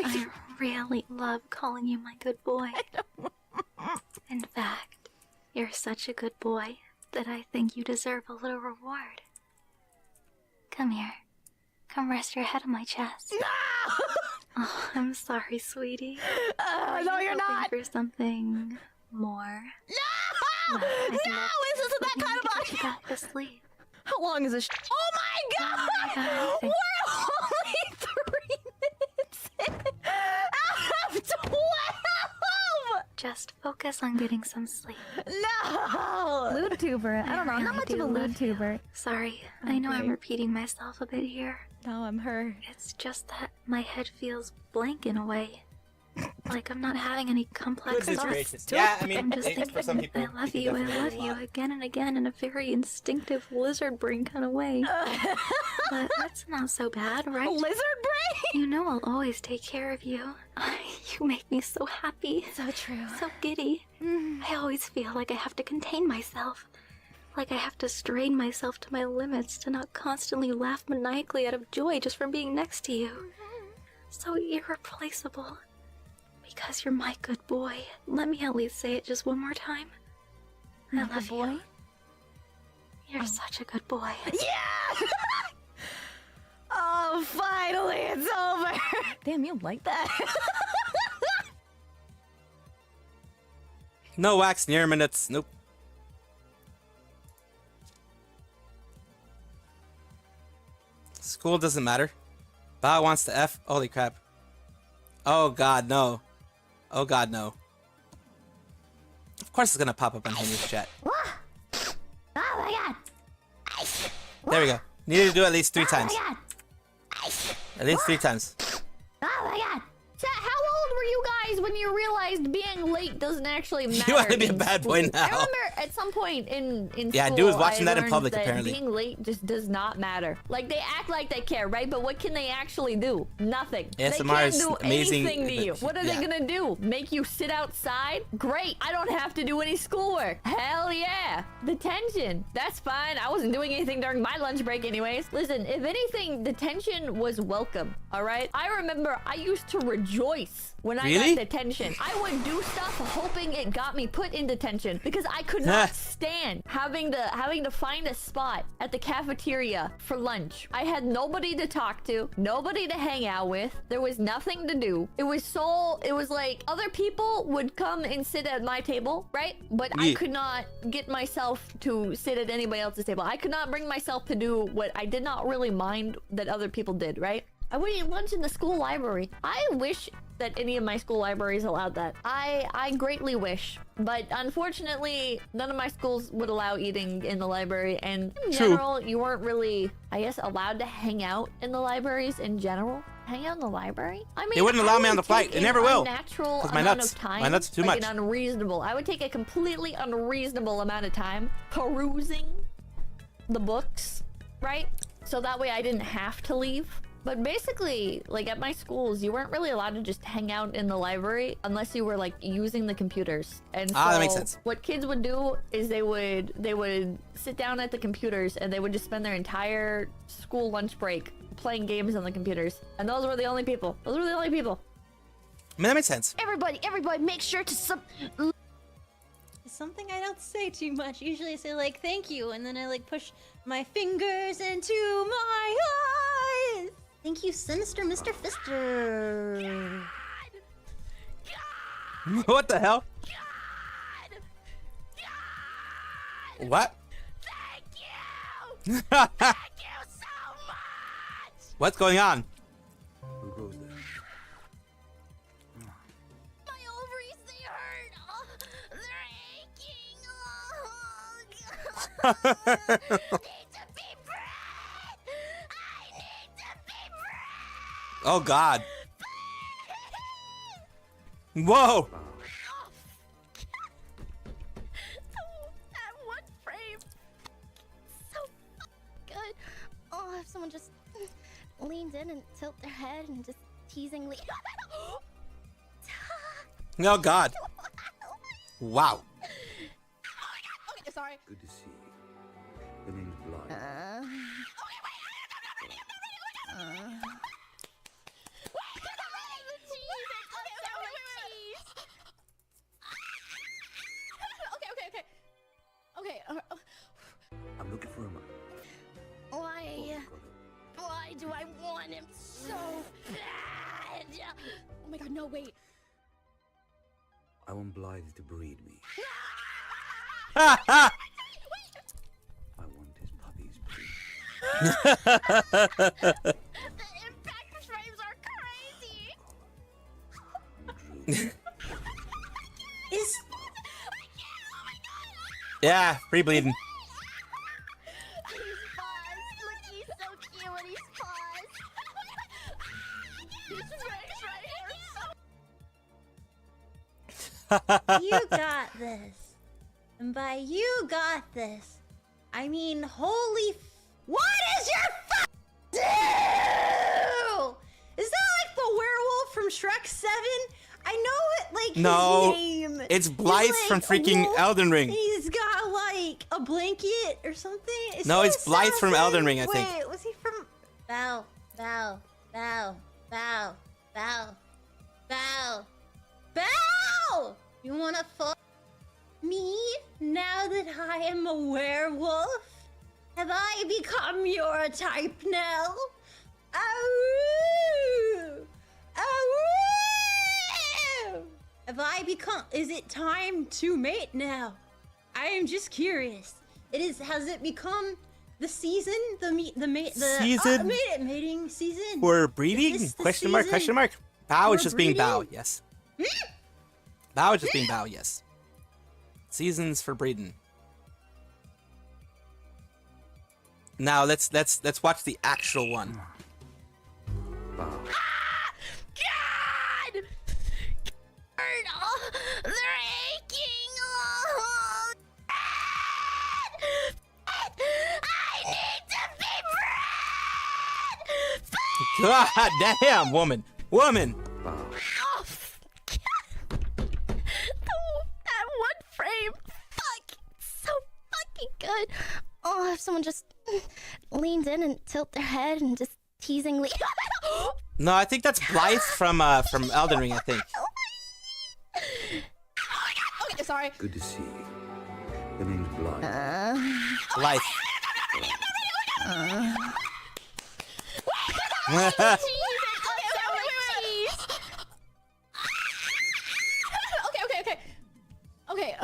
smiling. I really love calling you my good boy. In fact, you're such a good boy that I think you deserve a little reward. Come here. Come rest your head on my chest. No. Oh, I'm sorry, sweetie. Are No, you you're hoping not. for something more? No. Well, I'd No. love This isn't that to kind of get audio. you back to sleep. How long is this? Oh my god! Oh my God, I think- We're only 3 minutes in out of 12. Just focus on getting some sleep. No. Lewd tuber. I don't know. I'm not really much of do a love lewd tuber. Sorry, I know I'm repeating myself a bit here. No, I'm her. It's just that my head feels blank in a way. Like I'm not having any complex Goodness thoughts. gracious. Yeah, I mean, I'm just thinking, for some people, I love it you, can I definitely love be a you lot. again and again in a very instinctive lizard brain kind of way. But that's not so bad, right? Lizard brain? You know I'll always take care of you. You make me so happy. So true. So giddy. I always feel like I have to contain myself. Like I have to strain myself to my limits to not constantly laugh maniacally out of joy just from being next to you. So irreplaceable. Because you're my good boy. Let me at least say it just one more time. I love you. You're such a good boy. Yeah! Oh, finally, it's over. Damn, you like that? No wax near minutes. Nope. School doesn't matter. Ba wants to F. Holy crap. Oh god, no. Oh god, no. Of course it's gonna pop up on Henry's chat. Oh my god! There we go. Needed to do it at least 3 times. god! At least 3 times. Oh my god! Chat, how old were you guys when you realized being late doesn't actually matter? You want to be a in bad boy school? now. I remember at some point in Yeah, school, dude was watching that in learned public, that apparently. being late just does not matter. Like, they act like they care, right? But what can they actually do? Nothing. They ASMR can't is do amazing, anything to you. but- What are yeah. they gonna do? Make you sit outside? Great. I don't have to do any schoolwork. Hell yeah. Detention. That's fine. I wasn't doing anything during my lunch break anyways. Listen, if anything, detention was welcome, all right? I remember I used to rejoice when I Really? got detention. I would do stuff hoping it got me put in detention because I could not stand having to find a spot at the cafeteria for lunch. I had nobody to talk to, nobody to hang out with. There was nothing to do. It was like other people would come and sit at my table, right? But I could not get myself to sit at anybody else's table. I could not bring myself to do what I did not really mind that other people did, right? I would eat lunch in the school library. I wish that any of my school libraries allowed that. I greatly wish. But unfortunately, none of my schools would allow eating in the library. And in general, you weren't really, I guess, allowed to hang out in the libraries in general. Hang out in the library? I mean, They wouldn't allow me on the flight. They never will. Natural 'Cause my amount nuts. of time. My nuts are too much. An unreasonable. I would take a completely unreasonable amount of time perusing the books, right? So that way I didn't have to leave. But basically, like at my schools, you weren't really allowed to just hang out in the library unless you were like using the computers. And so that makes sense. what kids would do is they would sit down at the computers and they would just spend their entire school lunch break playing games on the computers. And those were the only people. Those were the only people. I mean, that makes sense. Everybody, make sure to Something I don't say too much. Usually I say like thank you, and then I like push my fingers into my eyes. Thank you, sinister Mr. Fister. What the hell? What? Thank you so much. What's going on? Who goes there? My ovaries, they hurt. Oh, they're aching. Oh, God. I need to be bred. I need to be bred. Oh God. Whoa. That one frame. So good. Oh, if someone just leaned in and tilt their head and just teasingly. Oh God. Wow. Okay, sorry. Good to see you. The name's Blind. Okay. I'm looking for him. Why do I want him so bad? Oh my God, no, wait. I want Blythe to breed me. Ha ha. I want his puppies The impact frames are crazy. Is Yeah, free bleeding. He's paws. Look, he's so cute when he's paws. His legs right here. you got this. And by you got this, I mean holy what is your deal? Is that like the werewolf from Shrek 7? I know it like No, his name. it's Blythe He's, from like, a freaking wolf. Elden Ring. He's got like a blanket or something. Is No, he it's Blythe from assassin? Elden Ring, I think. Wait, was he from Bow. You wanna fuck me now that I am a werewolf? Have I become your type now? Ow! Ow! Have I become? Is it time to mate now? I am just curious. Has it become the season? Season? Mating season. For Is breeding? this the Question mark? season Question mark? Bow is for just being bow. breeding? Yes. Bow is just being bow. Yes. Seasons for breeding. Now let's watch the actual one. God! Oh, they're aching. Oh, God! I need to be bred. God damn, woman. Woman. Oh, that one frame. Fuck, so fucking good. Oh, if someone just leaned in and tilt their head and just teasingly. No, I think that's Blythe from Elden Ring, I think. Okay, sorry. Good to see you. The name's Blythe. Blythe. Okay.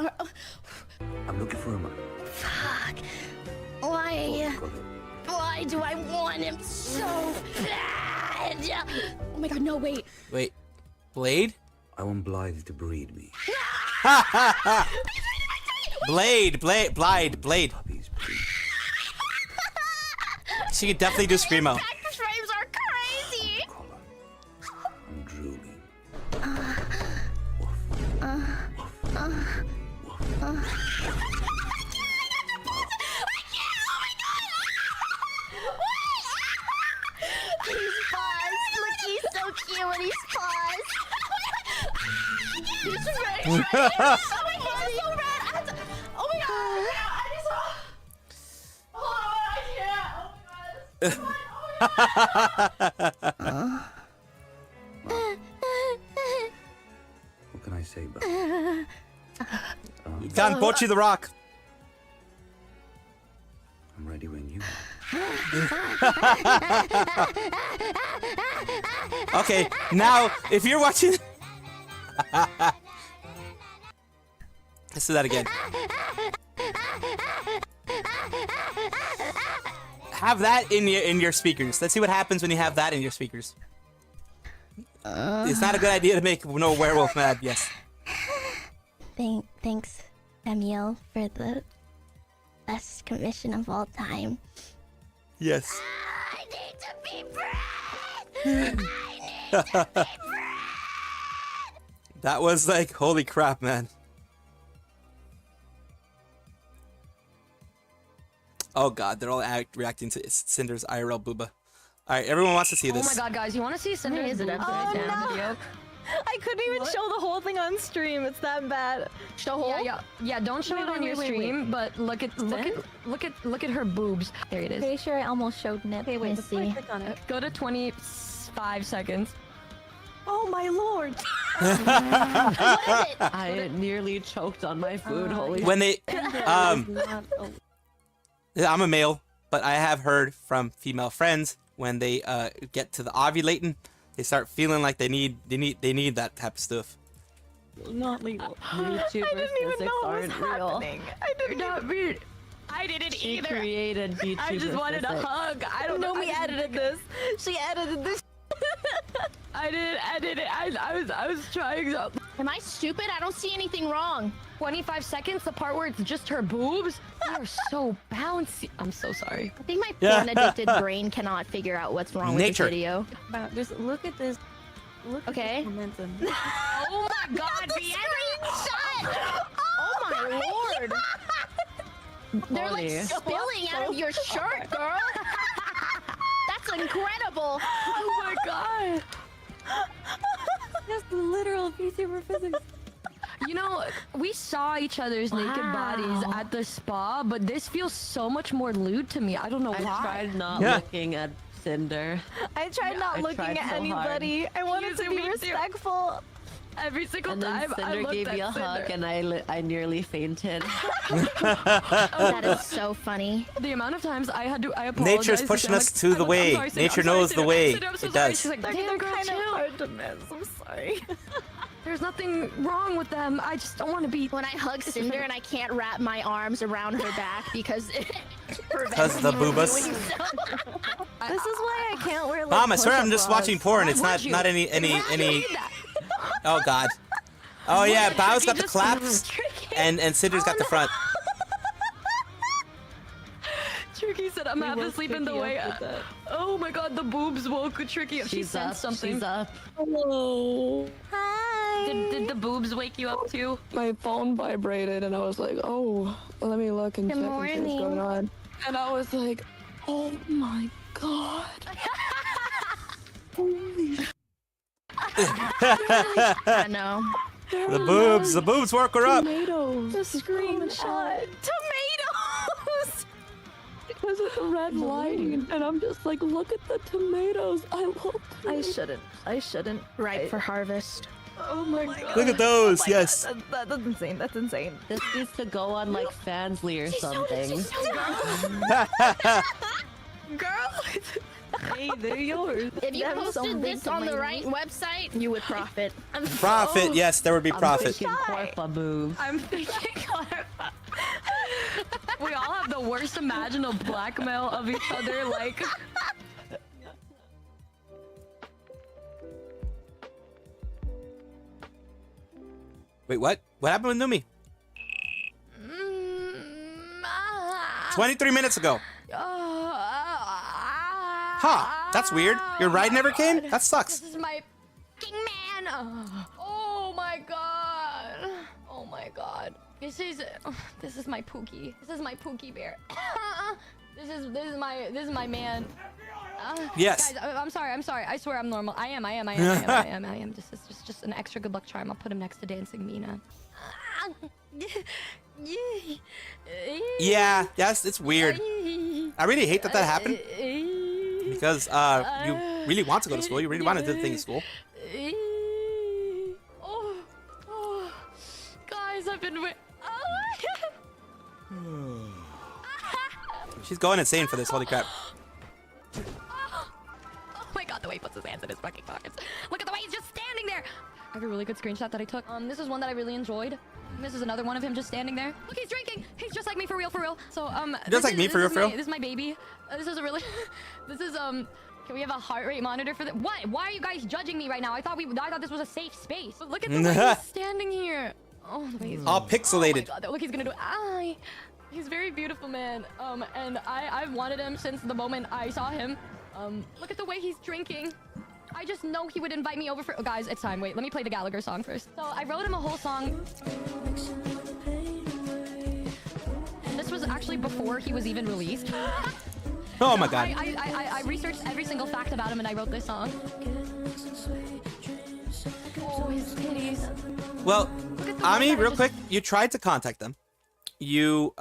I'm looking for him. Fuck. Why do I want him so bad? Oh my god, no, wait. Wait. Blade? I want Blythe to breed me. Blade. She could definitely do Screamo. Cactus frames are crazy. I'm drooling. He's paused. Look, he's so cute when he's paused. He's ready. Oh my god, he's so red. Oh my god. I just saw. Hold on, I can't. Oh my god. What can I say, bud? Done, Bochi the Rock. I'm ready when you are. Okay, now, if you're watching... Let's do that again. Have that in your speakers. Let's see what happens when you have that in your speakers. It's not a good idea to make no werewolf mad, yes. Thanks, Samuel, for the best commission of all time. Yes. I need to be bred! That was like, holy crap, man. Oh god, they're all reacting to Cinder's IRL booba. Alright, everyone wants to see this. Oh my god, guys, you want to see Cinder's video? I couldn't even show the whole thing on stream. It's that bad. Show whole? Yeah. Don't show it on your stream, but look at her boobs. There it is. Pretty sure I almost showed nip. Okay, wait, before I click on it. Go to 25 seconds. Oh my lord! I nearly choked on my food. Holy. When they, I'm a male, but I have heard from female friends when they get to the ovulating, they start feeling like they need that type of stuff. Not legal. I didn't even know what was happening. I did not read. I didn't She either. created VTuber. I just wanted a hug. I don't know. Nomi edited this. She edited this. I did it. I was trying to. Am I stupid? I don't see anything wrong. 25 seconds, the part where it's just her boobs. They're so bouncy. I'm so sorry. I think my porn-addicted brain cannot figure out what's wrong with this video. Just look at this. Look at this momentum. Oh my god, Screenshot! Oh my lord! They're like spilling out of your shirt, girl. That's incredible. Oh my god. That's the literal VTuber physics. You know, we saw each other's naked bodies at the spa, but this feels so much more lewd to me. I don't know why. I tried not looking at Cinder. I tried not looking at anybody. I wanted to be respectful. Every single and then time Cinder gave me a hug and I nearly fainted. That is so funny. The amount of times I apologize. Nature's pushing us to the way. Nature knows the way. It does. She's like, They're damn girl, kind of chill. hard to miss. I'm sorry. There's nothing wrong with them. I just don't want to be. When I hug Cinder and I can't wrap my arms around her back because it Because the boobas. This is why I can't wear. Like, Mom, I swear I'm just push-up watching bras. porn. It's not any. Oh god. Oh yeah, Bao's got the claps, and Cinder's got the front. Tricky said, "I'm having to sleep in the way." Oh my god, the boobs woke Tricky up. She sensed something. She's up. Hello. Hi. Did the boobs wake you up too? My phone vibrated and I was like, oh, let me look and check and see what's going on. And I was like, oh my god. Holy I know. The boobs work her up. Tomatoes. The screenshot. Tomatoes. because of the red lighting, and I'm just like, look at the tomatoes. I love tomatoes. I shouldn't. Ripe for harvest. Oh my god. Look at those. Oh my Yes. God, that's insane. That's insane. This needs to go on like Fansly or something. Girl. Hey, they're yours. If you posted this on the right website, you would profit. Profit. Yes, there would be profit. I'm thinking Corfa move. I'm thinking Corfa. We all have the worst imaginable blackmail of each other, like. Wait, what? What happened with Numi? 23 minutes ago. Huh, that's weird. Your ride never came? That sucks. This is my king man. Oh my god. Oh my god. This is my Pookie. This is my Pookie bear. this is my man. Yes. Guys, I'm sorry. I swear I'm normal. I am. This is just an extra good luck charm. I'll put him next to Dancing Mina. Yeah, yes, it's weird. I really hate that happened. Because you really want to go to school. You really want to do the thing in school. Oh, guys, I've been She's going insane for this. Holy crap. Oh my god, the way he puts his hands in his fucking pockets. Look at the way he's just standing there. I have a really good screenshot that I took. This is one that I really enjoyed. This is another one of him just standing there. Look, he's drinking. He's just like me for real. So just like me for real. This is my baby. This is a really. This is Can we have a heart rate monitor for that? What? Why are you guys judging me right now? I thought this was a safe space. But look at the way he's standing here. Oh, the way he's all pixelated. Oh my god, look, he's gonna do it. He's very beautiful, man. And I've wanted him since the moment I saw him. Look at the way he's drinking. I just know he would invite me over for. Oh, guys, it's time. Wait, let me play the Gallagher song first. So I wrote him a whole song. This was actually before he was even released. Oh my god. I researched every single fact about him and I wrote this song. Oh, his titties. Well, Ami, real quick, you tried to contact them. You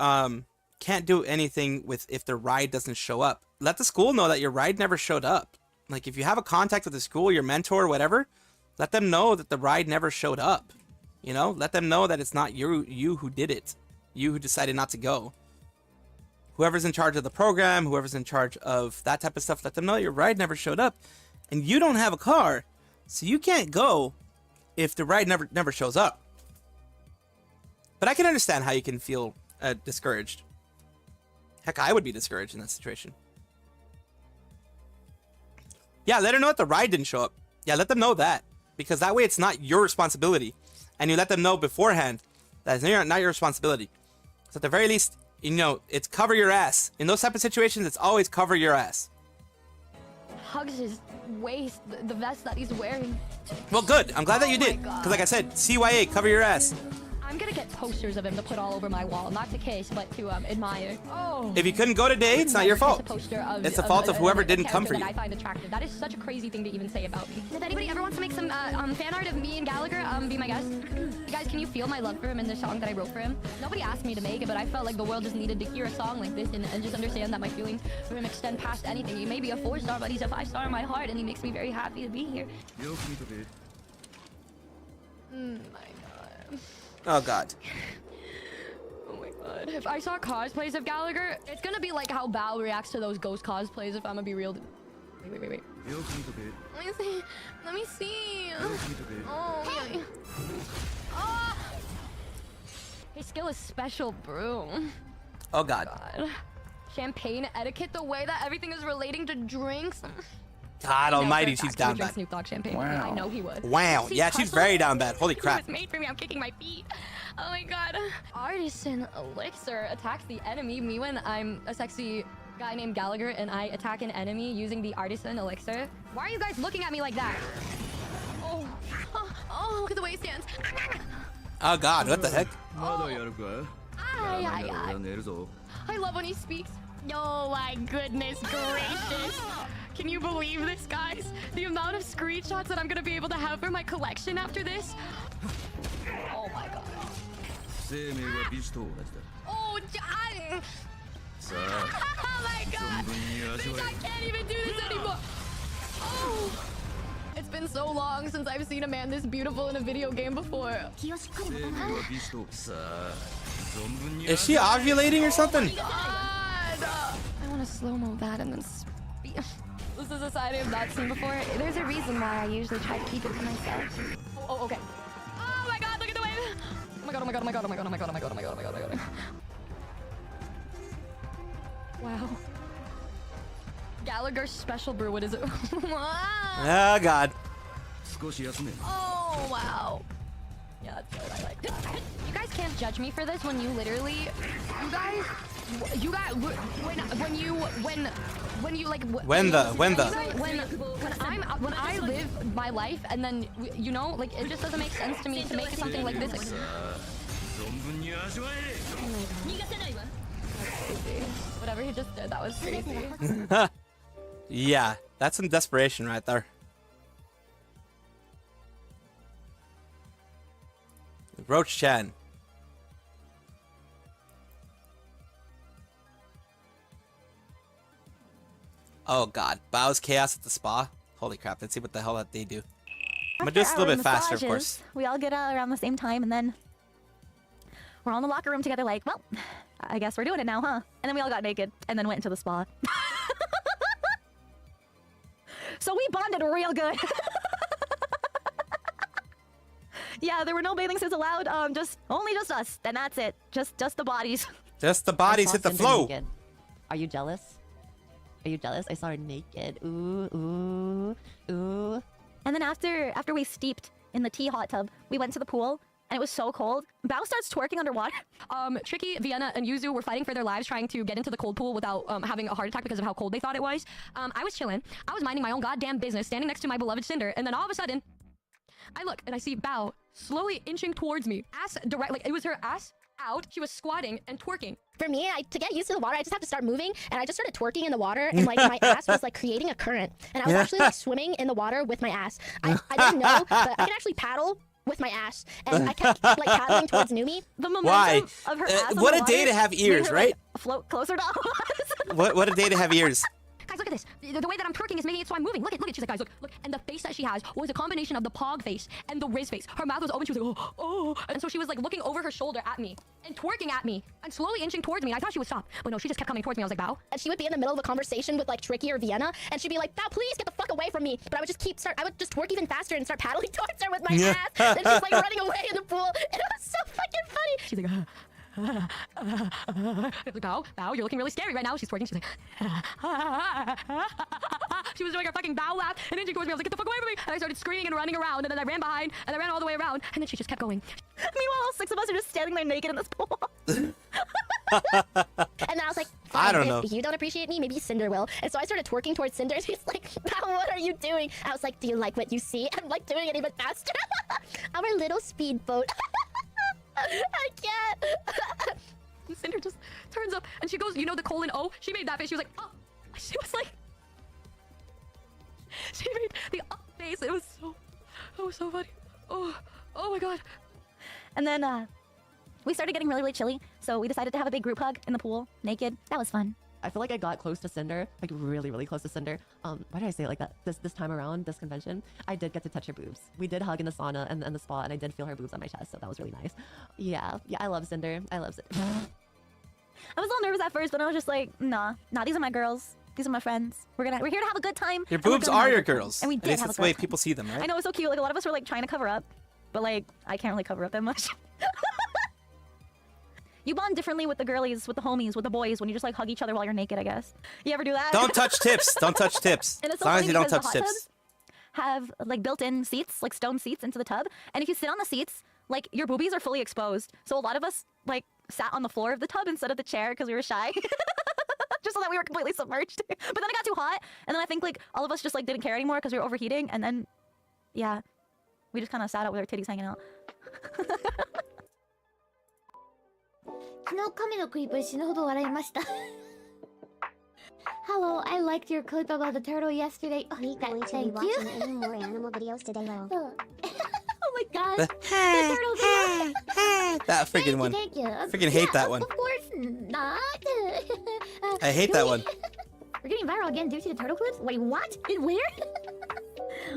can't do anything with if the ride doesn't show up. Let the school know that your ride never showed up. Like, if you have a contact with the school, your mentor, whatever, let them know that the ride never showed up. You know, let them know that it's not you who did it. You who decided not to go. Whoever's in charge of the program, whoever's in charge of that type of stuff, let them know your ride never showed up. And you don't have a car, so you can't go if the ride never shows up. But I can understand how you can feel discouraged. Heck, I would be discouraged in that situation. Yeah, let her know that the ride didn't show up. Yeah, let them know that. Because that way it's not your responsibility. And you let them know beforehand that it's not your responsibility. So at the very least, you know, it's cover your ass. In those type of situations, it's always cover your ass. Hugs his waist, the vest that he's wearing. Well, good. I'm glad that you did. Because like I said, CYA, cover your ass. I'm gonna get posters of him to put all over my wall. Not to kiss, but to admire. Oh. If you couldn't go today, it's not your fault. It's the fault of whoever didn't come for you. I find attractive. That is such a crazy thing to even say about me. If anybody ever wants to make some fan art of me and Gallagher, be my guest. You guys, can you feel my love for him in the song that I wrote for him? Nobody asked me to make it, but I felt like the world just needed to hear a song like this and just understand that my feelings for him extend past anything. He may be a 4-star, but he's a 5-star in my heart, and he makes me very happy to be here. My god. Oh god. Oh my god. If I saw cosplays of Gallagher, it's gonna be like how Bao reacts to those ghost cosplays, if I'm gonna be real. Wait. Let me see. Oh, yeah. Oh. His skill is special, bro. Oh god. Champagne etiquette, the way that everything is relating to drinks. God almighty, she's down bad. Snoop Dogg champagne. Wow. I know he would. Wow. Yeah, she's very down bad. Holy crap. It was made for me. I'm kicking my feet. Oh my god. Artisan elixir attacks the enemy. Me when I'm a sexy guy named Gallagher and I attack an enemy using the artisan elixir. Why are you guys looking at me like that? Oh, look at the way he stands. Oh god, what the heck? I love when he speaks. Oh my goodness gracious. Can you believe this, guys? The amount of screenshots that I'm gonna be able to have for my collection after this. Oh my god. Oh, Oh my god! I can't even do this anymore! Oh! It's been so long since I've seen a man this beautiful in a video game before. Is she ovulating or something? God. I want to slow-mo that and then speed. This is a side I have not seen before. There's a reason why I usually try to keep it to myself. Oh, okay. Oh my god, look at the wave! Oh my god, oh my god, oh my god, oh my god, oh my god, oh my god, oh my god, oh my god, oh my god. Wow. Gallagher's special brew, what is it? Oh god. Oh wow. Yeah, that's good. I like that. You guys can't judge me for this when you literally, you guys, when you like when I live my life and then you know like it just doesn't make sense to me to make something like this. Whatever he just did, that was crazy. Yeah, that's some desperation right there. Roach Chan. Oh god, Bao's chaos at the spa. Holy crap, let's see what the hell that they do. I'm gonna do this a little bit faster, of course. We all get out around the same time, and then we're all in the locker room together like, well, I guess we're doing it now, huh? And then we all got naked, and then went into the spa. So we bonded real good. Yeah, there were no bathing suits allowed, only just us, and that's it. Just the bodies. Just the bodies hit the flow. Naked. Are you jealous? Are you jealous? I saw her naked. Ooh, ooh, ooh. And then after we steeped in the tea hot tub, we went to the pool, and it was so cold. Bao starts twerking underwater. Tricky, Vienna, and Yuzu were fighting for their lives trying to get into the cold pool without having a heart attack because of how cold they thought it was. I was chilling. I was minding my own goddamn business, standing next to my beloved Cinder, and then all of a sudden, I look and I see Bao slowly inching towards me. Ass direct, like it was her ass out. She was squatting and twerking. For me, to get used to the water, I just have to start moving, and I just started twerking in the water, and like my ass was like creating a current, and I was actually like swimming in the water with my ass. I didn't know, but I can actually paddle with my ass, and I kept like paddling towards Numi. The momentum of her ass what a day to have ears, her, right? Like, float closer to us. What a day to have ears. Guys, look at this. The way that I'm twerking is making it so I'm moving. Look at. She's like, guys, look. And the face that she has was a combination of the Pog face and the Riz face. Her mouth was open. She was like, oh. And so she was like looking over her shoulder at me and twerking at me and slowly inching towards me. I thought she would stop, but no, she just kept coming towards me. I was like, Bao. And she would be in the middle of a conversation with like Tricky or Vienna, and she'd be like, Bao, please get the fuck away from me. But I would just I would just twerk even faster and start paddling towards her with my ass. And she's like running away in the pool. And it was so fucking funny. She's like, Bao, you're looking really scary right now. She's twerking. She's like, she was doing her fucking Bao laugh and inching towards me. I was like, get the fuck away from me. And I started screaming and running around. And then I ran behind and I ran all the way around. And then she just kept going. Meanwhile, all 6 of us are just standing there naked in this pool. And then I was like, I don't know. If you don't appreciate me, maybe Cinder will. And so I started twerking towards Cinder. And she's like, Bao, what are you doing? I was like, do you like what you see? I'm like doing it even faster. Our little speedboat. I can't. And Cinder just turns up and she goes, you know the colon O? She made that face. She was like, oh. She was like, she made the up face. It was so funny. Oh my god. And then we started getting really, really chilly. So we decided to have a big group hug in the pool, naked. That was fun. I feel like I got close to Cinder, like really, really close to Cinder. Why did I say it like that? This time around, this convention, I did get to touch her boobs. We did hug in the sauna and the spa, and I did feel her boobs on my chest, so that was really nice. Yeah, I love Cinder. I love Cinder. I was a little nervous at first, but I was just like, nah, these are my girls. These are my friends. We're here to have a good time. Your boobs are your girls. And we did At least have that's a the way good people see them, right? I know, it's so cute. Like a lot of us were like trying to cover up, but like I can't really cover up that much. You bond differently with the girlies, with the homies, with the boys when you just like hug each other while you're naked, I guess. You ever do that? Don't touch tips. Don't touch tips. And it's As so long as funny you don't because touch the hot tips. tubs have like built-in seats, like stone seats into the tub. And if you sit on the seats, like your boobies are fully exposed. So a lot of us like sat on the floor of the tub instead of the chair because we were shy. Just so that we were completely submerged. But then it got too hot. And then I think like all of us just like didn't care anymore because we were overheating. And then, yeah, we just kind of sat out with our titties hanging out. 昨日亀のクリップ死ぬほど笑いました。Hello, I liked your clip about the turtle yesterday. Oh, We going to be thank watching you. any more animal videos today, Lo. Oh my gosh, the turtles are That freaking one. Thank you. Freaking hate that one. Of course not. I hate that one. We're getting viral again due to the turtle clips? Wait, what? Where?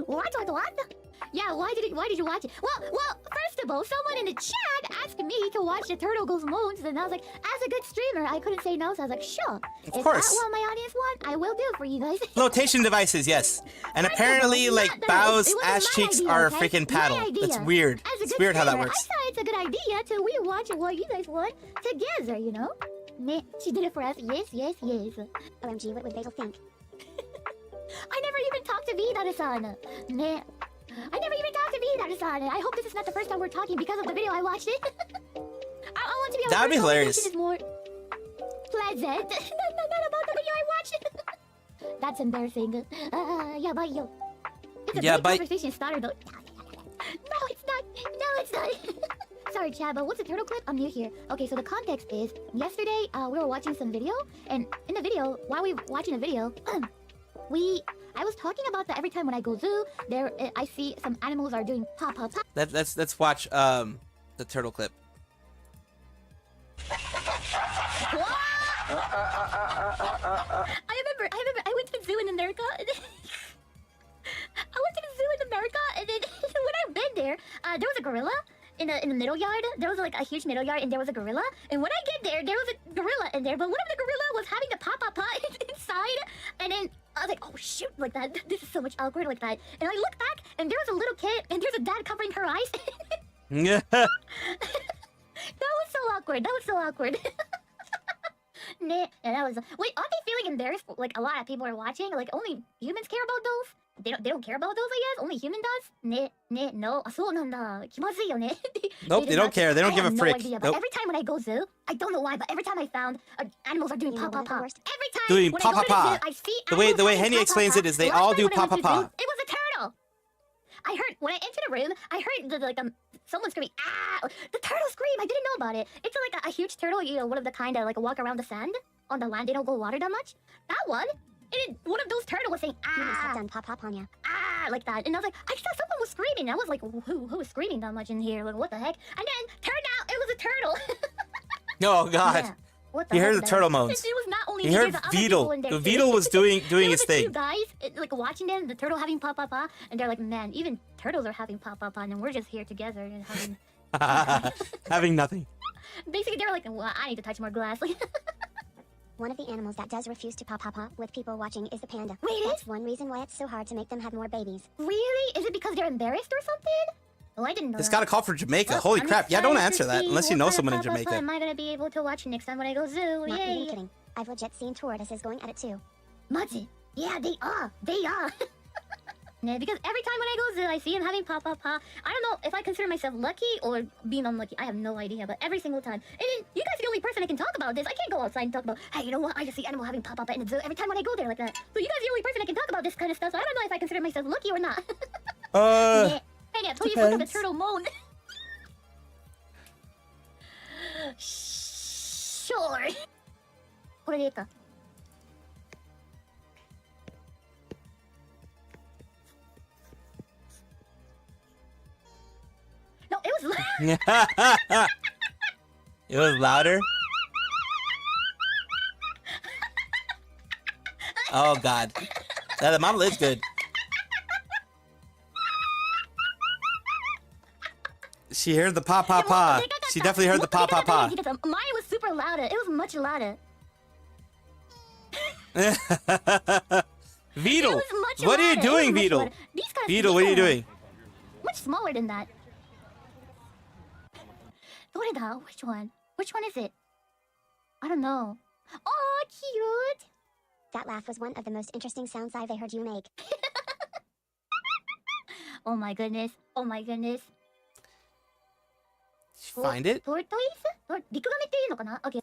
What? Yeah, why did you watch it? Well, first of all, someone in the chat asked me to watch the Turtle Goes Moans, and I was like, as a good streamer, I couldn't say no, so I was like, sure. Of course. If that's what my audience want, I will do it for you guys. Flotation devices, yes. And apparently, like, Bao's ass cheeks are a freaking paddle. It's weird. It's weird how that works. I thought it's a good idea to we watch what you guys want together, you know? Nah, she did it for us. Yes. OMG, what would Bagel think? I never even talked to Vidare-san. Nah. I never even talked to Vidare-san. I hope this is not the first time we're talking because of the video I watched it. I want to be on That'd be hilarious. Is more pleasant. not about the video I watched. That's embarrassing. Yeah, bye, yo. It's a great conversation starter, though. No, it's not. Sorry, Chad, but what's a turtle clip? I'm new here. Okay, so the context is, yesterday, we were watching some video, and in the video, while we were watching a video, I was talking about that every time when I go zoo, I see some animals are doing pop. Let's watch the turtle clip. I remember I went to the zoo in America. And then when I've been there was a gorilla in the middle yard. There was like a huge middle yard, and there was a gorilla. And when I get there was a gorilla in there, but one of the gorilla was having the pop inside. And then I was like, oh shoot, like that. This is so much awkward like that. And I look back, and there was a little kid, and there's a dad covering her eyes. Yeah. That was so awkward. Nah, and that was. Wait, aren't they feeling embarrassed? Like a lot of people are watching. Like only humans care about those. They don't care about those, I guess. Only human does. No. そうなんだ。気まずいよね。Nope, they don't care. They don't give a frick. I have no idea, but every time when I go zoo, I don't know why, but every time I found animals are doing pop. Every time Doing when pop, I go pop, to pop. the zoo, I see The way animals Henny having explains pop, it is they Last all time do when I pop, went pop, to zoo, pop. It was a turtle. I heard when I entered the room, I heard someone screaming, ah! The turtle scream! I didn't know about it. It's like a huge turtle, you know, one of the kind that like walk around the sand on the land. They don't go water that much. That one. And one of those turtles was saying, Humans have done pop on ya. Ah, like that. And I was like, I saw someone was screaming. I was like, who was screaming that much in here? Like, what the heck? And then turned out it was a turtle. Oh God. Yeah. What He heck, heard the man? turtle moans. It was not only He me, heard there's other people in there too. Beetle was doing There his was the two thing. guys, like watching them, the turtle having pop, and they're like, man, even turtles are having pop, and we're just here together and having Having nothing. Basically, they were like, well, I need to touch more glass. One of the animals that does refuse to pop with people watching is the panda. Wait, That's one reason why it's so hard to make them have more babies. Really? Is it because they're embarrassed or something? Oh, I didn't know. It's that. got a call for Jamaica. Well, Holy I'm crap. Yeah, don't excited answer to that see unless you what know kind of someone in pop-up Jamaica. Am I gonna be able to watch next time when I go zoo? Not Yay! even kidding. I've legit seen tortoises going at it too. Maji. Yeah, they are. Yeah, because every time when I go zoo, I see him having pop. I don't know if I consider myself lucky or being unlucky. I have no idea, but every single time. And then you guys are the only person that can talk about this. I can't go outside and talk about, hey, you know what? I just see animal having pop in the zoo every time when I go there like that. So you guys are the only person that can talk about this kind of stuff. So I don't know if I consider myself lucky or not. Yeah. Hey, I told you about the turtle moan. Sure. これでいいか。No, it was loud. It was louder. Oh God. Yeah, the model is good. She heard the pop. She definitely heard the pop. Mine was super louder. It was much louder. Beetle, what are you doing, Beetle? Beetle, what are you doing? Much smaller than that. Which one? Which one is it? I don't know. Oh, cute! That laugh was one of the most interesting sounds I've heard you make. Oh my goodness. Oh my goodness. Find it? Tortoise? リクガメっていうのかな? Okay.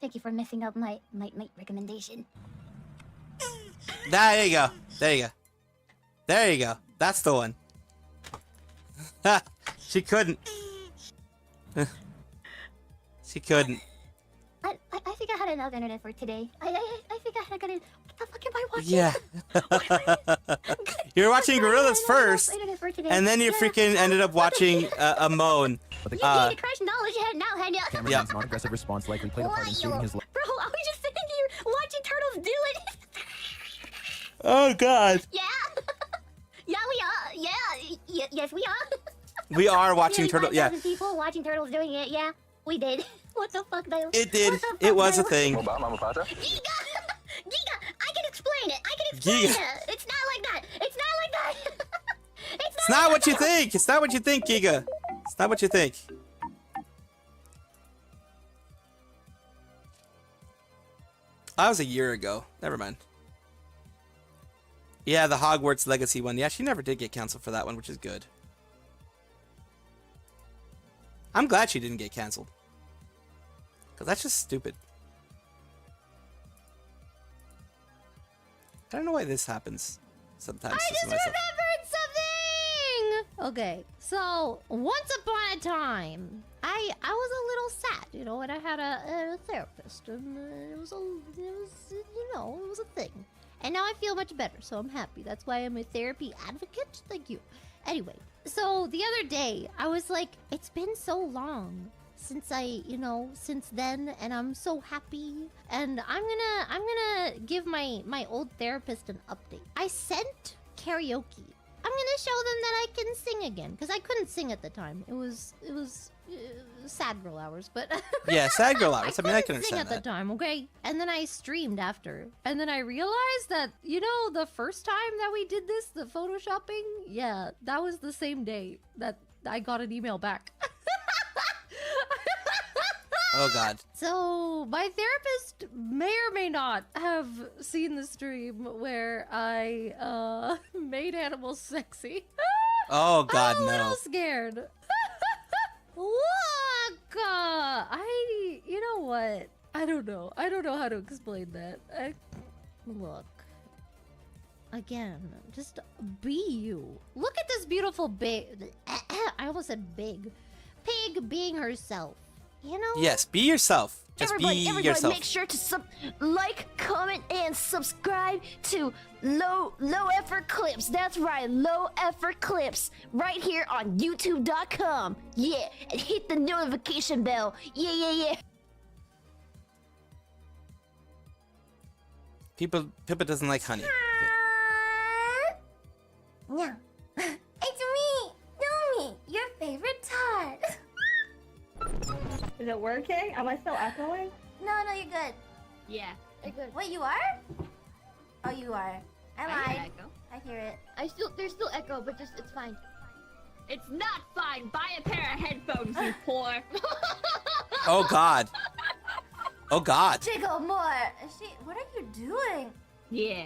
Thank you for messing up my recommendation. There you go. There you go. That's the one. She couldn't. She couldn't. I think I had enough internet for today. I think I had what the fuck am I watching? Yeah. You're watching gorillas first, today. And then you freaking ended up watching a moan. You gained a crush knowledge you had now, had ya? Yeah. Non-aggressive response likely played a part in suiting his life. Bro, I was just sitting here watching turtles do it. Oh God. Yeah. Yeah, we are. Yeah. Yes, we are. We are watching turtles. Yeah. People watching turtles doing it. Yeah, we did. What the fuck, though? It did. It was a thing. Giga, I can explain it. I can explain it. It's not like that. It's not like that. It's not what you think. It's not what you think, Giga. It's not what you think. That was a year ago. Never mind. Yeah, the Hogwarts Legacy one. Yeah, she never did get canceled for that one, which is good. I'm glad she didn't get canceled. Because that's just stupid. I don't know why this happens sometimes. I just remembered something! Okay, so once upon a time, I was a little sad, you know, and I had a therapist, and it was a thing. And now I feel much better, so I'm happy. That's why I'm a therapy advocate. Thank you. Anyway, so the other day, I was like, it's been so long since since then, and I'm so happy. And I'm gonna give my old therapist an update. I sent karaoke. I'm gonna show them that I can sing again, because I couldn't sing at the time. It was sad girl hours, but yeah, sad girl hours. I mean, I can sing understand at the time, okay? And then I streamed after, and then I realized that the first time that we did this, the photoshopping, yeah, that was the same day that I got an email back. Oh God. So my therapist may or may not have seen the stream where I made animals sexy. Oh God, I'm a no. little scared. Look, you know what? I don't know how to explain that. Look. Again, just be you. Look at this beautiful I almost said big. Pig being herself. You know? Yes, be yourself. Just be yourself. Make sure to like, comment, and subscribe to Low Effort Clips. That's right, Low Effort Clips, right here on YouTube.com. Yeah, and hit the notification bell. Yeah. Pippa doesn't like honey. Yeah. It's me, Domi, your favorite tot. Is it working? Am I still echoing? No, you're good. Yeah, You're good. Wait, you are? Oh, you are. I lied. I hear it. There's still echo, but it's fine. It's not fine. Buy a pair of headphones, you poor. Oh God. Oh God. Jiggle more. What are you doing? Yeah.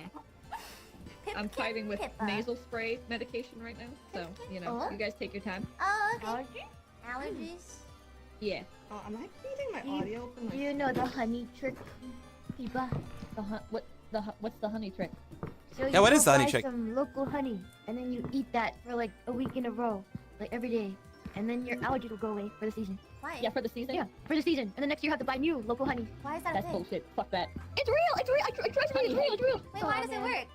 I'm fighting with nasal spray medication right now, so you guys take your time. Oh, okay. Allergies? Yeah. Am I feeding my audio from my You know the honey trick, Piba? What's the honey trick? So Yeah, what is the honey buy trick? some local honey, and then you eat that for like a week in a row, like every day, and then your allergies will go away for the season. Why? Yeah, for the season? Yeah, for the season, and then next year you have to buy new local honey. Why is that That's a thing? bullshit. Fuck that. It's real. It's real. I trust me. It's real. Wait, why does it work?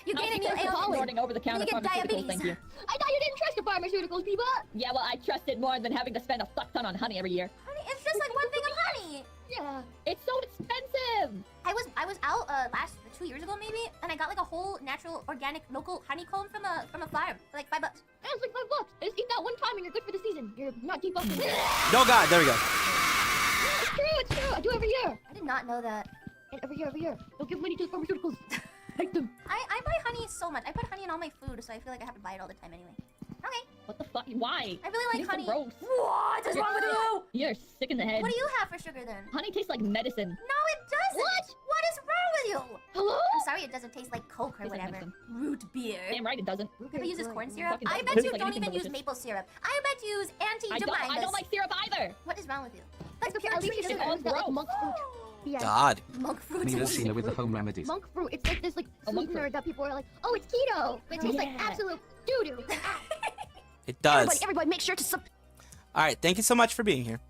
You gain a new It's ailment. ordering over-the-counter You get pharmaceuticals, diabetes. thank you. I thought you didn't trust your pharmaceuticals, Piba. Yeah, well, I trust it more than having to spend a fuck ton on honey every year. Honey, it's just like one thing of honey. Yeah. It's so expensive! I was out 2 years ago maybe, and I got like a whole natural organic local honeycomb from a farm for like $5. Yeah, it's like $5. Just eat that one time and you're good for the season. You're not debuffing. Oh God, there we go. It's true. I do every year. I did not know that. And every year. Don't give money to the pharmaceuticals. Hate them. I buy honey so much. I put honey in all my food, so I feel like I have to buy it all the time anyway. Okay. What the fuck? Why? I really like You're so honey. gross. What is wrong with you? You're sick in the head. What do you have for sugar then? Honey tastes like medicine. No, it doesn't. What is wrong with you? Hello? I'm sorry, it doesn't taste like Coke or Tastes like whatever. medicine. Root beer. Damn right it doesn't. Ever uses corn syrup? Fucking I doesn't. bet Tastes you like don't anything even use delicious. maple syrup. I bet you use I don't like syrup either. What is wrong with you? That's pure At least tree she sugar. doesn't use that like monk fruit. Yeah. God. Monk fruit. Nina with the home remedies. Monk fruit. It's like this like monk sweetener fruit. that people are like, oh, it's keto. But it tastes like Yeah. absolute doo-doo. It does. Everybody, make sure to All right, thank you so much for being here.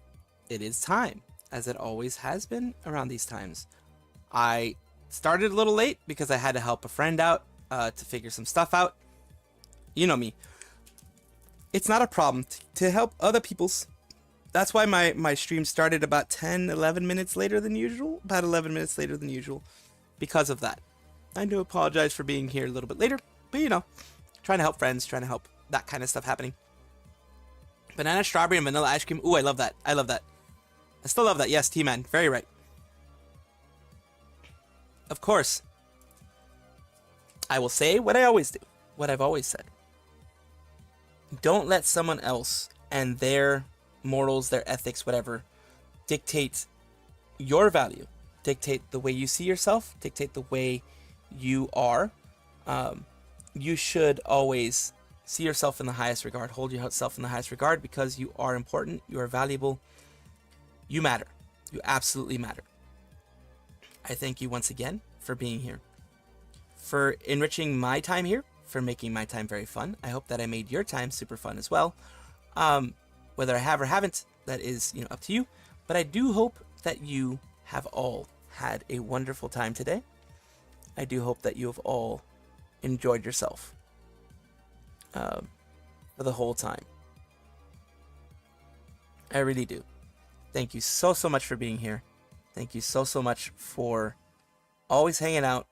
It is time, as it always has been around these times. I started a little late because I had to help a friend out to figure some stuff out. You know me. it's not a problem to help other people's. That's why my stream started about 10, 11 minutes later than usual. About 11 minutes later than usual. Because of that. I do apologize for being here a little bit later. But you know, trying to help friends, trying to help that kind of stuff happening. Banana, strawberry, and vanilla ice cream. Ooh, I love that. I love that. I still love that. Yes, T-Man. Very right. Of course. I will say what I always do. What I've always said. Don't let someone else and their morals, their ethics, whatever, dictate your value, dictate the way you see yourself, dictate the way you are. You should always see yourself in the highest regard, hold yourself in the highest regard, because you are important, you are valuable, you matter, you absolutely matter. I thank you once again for being here, for enriching my time here, for making my time very fun. I hope that I made your time super fun as well. Whether I have or haven't, that is, you know, up to you. But I do hope that you have all had a wonderful time today. I do hope that you have all enjoyed yourself for the whole time. I really do. Thank you so much for being here. Thank you so much for always hanging out,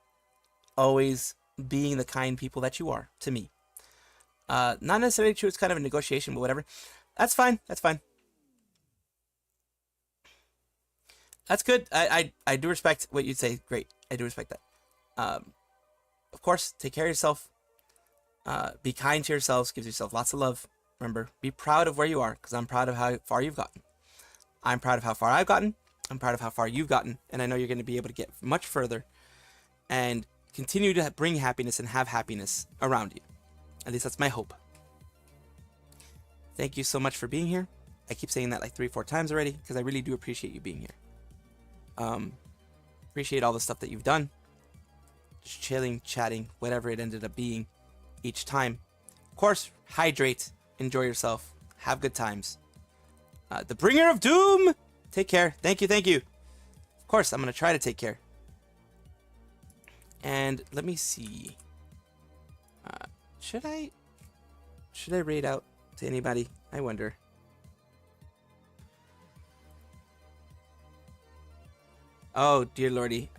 always being the kind people that you are to me. Not necessarily true. It's kind of a negotiation, but whatever. That's fine. That's fine. That's good. I do respect what you'd say. Great. I do respect that. Of course, take care of yourself. Be kind to yourselves. Give yourself lots of love. Remember, be proud of where you are, because I'm proud of how far you've gotten. I'm proud of how far I've gotten. I'm proud of how far you've gotten. And I know you're going to be able to get much further and continue to bring happiness and have happiness around you. At least that's my hope. Thank you so much for being here. I keep saying that like 3-4 times already, because I really do appreciate you being here. Appreciate all the stuff that you've done. Just chilling, chatting, whatever it ended up being each time. Of course, hydrate, enjoy yourself, have good times. The bringer of doom, take care. Thank you, thank you. Of course, I'm going to try to take care. And let me see. Should I raid out to anybody? I wonder. Oh dear lordy.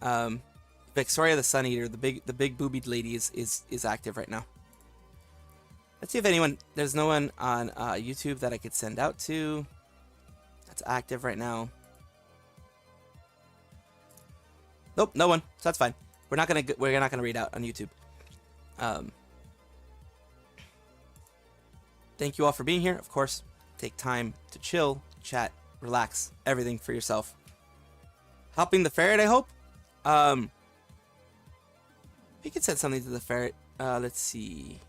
Victoria the Sun Eater, the big boobied lady is active right now. Let's see if there's no one on YouTube that I could send out to that's active right now. Nope, no one. So that's fine. We're not gonna read out on YouTube. Thank you all for being here. Of course, take time to chill, chat, relax, everything for yourself. Helping the ferret, I hope. We could send something to the ferret. Let's see.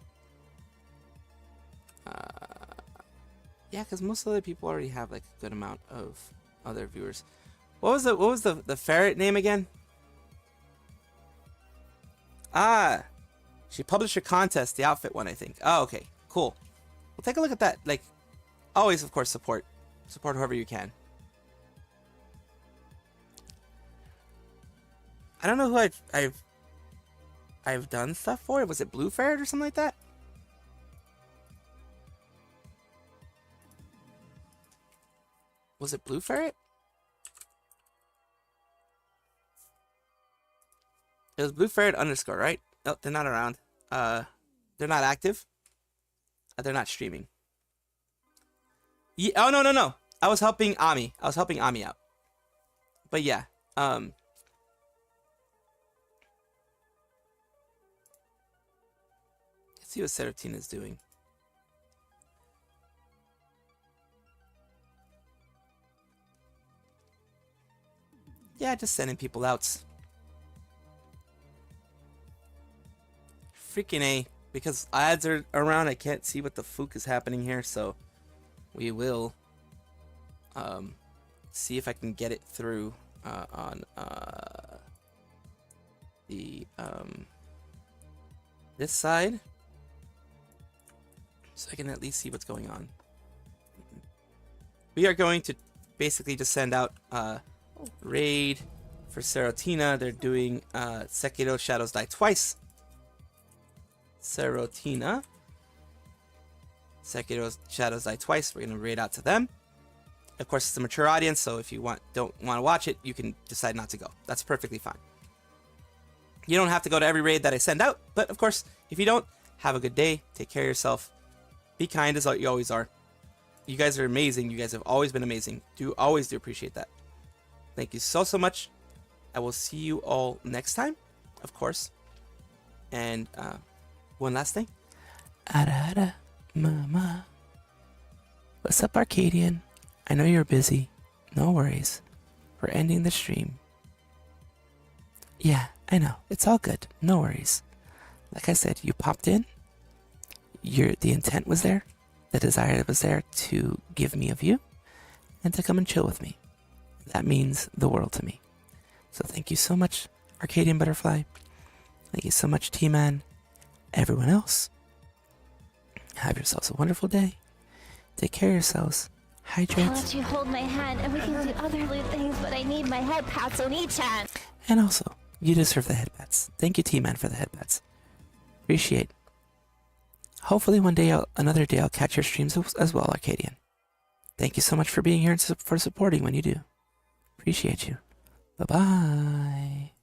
Yeah, because most other people already have like a good amount of other viewers. What was the ferret name again? She published a contest, the outfit one, I think. Oh, okay, cool. We'll take a look at that. Like, always, of course, support whoever you can. I don't know who I've done stuff for. Was it Blue Ferret or something like that? Was it Blue Ferret? It was Blue Ferret _, right? No, they're not around. They're not active. They're not streaming. Yeah, oh no. I was helping Ami. Out. But yeah. Let's see what Serotina is doing. Yeah, just sending people out. Freaking A. Because ads are around, I can't see what the fuck is happening here, so we will see if I can get it through on the this side, so I can at least see what's going on. We are going to basically just send out raid for Serotina. They're doing Sekiro Shadows Die Twice. Serotina Sekiro Shadows Die Twice. We're gonna raid out to them. Of course, it's a mature audience, so if you don't want to watch it, you can decide not to go. That's perfectly fine. You don't have to go to every raid that I send out, but of course, if you don't, have a good day. Take care of yourself. Be kind as you always are. You guys are amazing. You guys have always been amazing. Always do appreciate that. Thank you so much. I will see you all next time, of course. And one last thing. Ara mama. What's up, Arcadian? I know you're busy. No worries. We're ending the stream. Yeah, I know. It's all good. No worries. Like I said, you popped in. The intent was there. The desire was there to give me a view and to come and chill with me. That means the world to me. So thank you so much, Arcadian Butterfly. Thank you so much, T-Man. Everyone else. Have yourselves a wonderful day. Take care of yourselves. Hydrate. I'll let you hold my hand and we can do other loot things, but I need my head pats on each hand. And also, you deserve the head pats. Thank you, T-Man, for the head pats. Appreciate. Hopefully another day I'll catch your streams as well, Arcadian. Thank you so much for being here and for supporting when you do. Appreciate you. Bye-bye.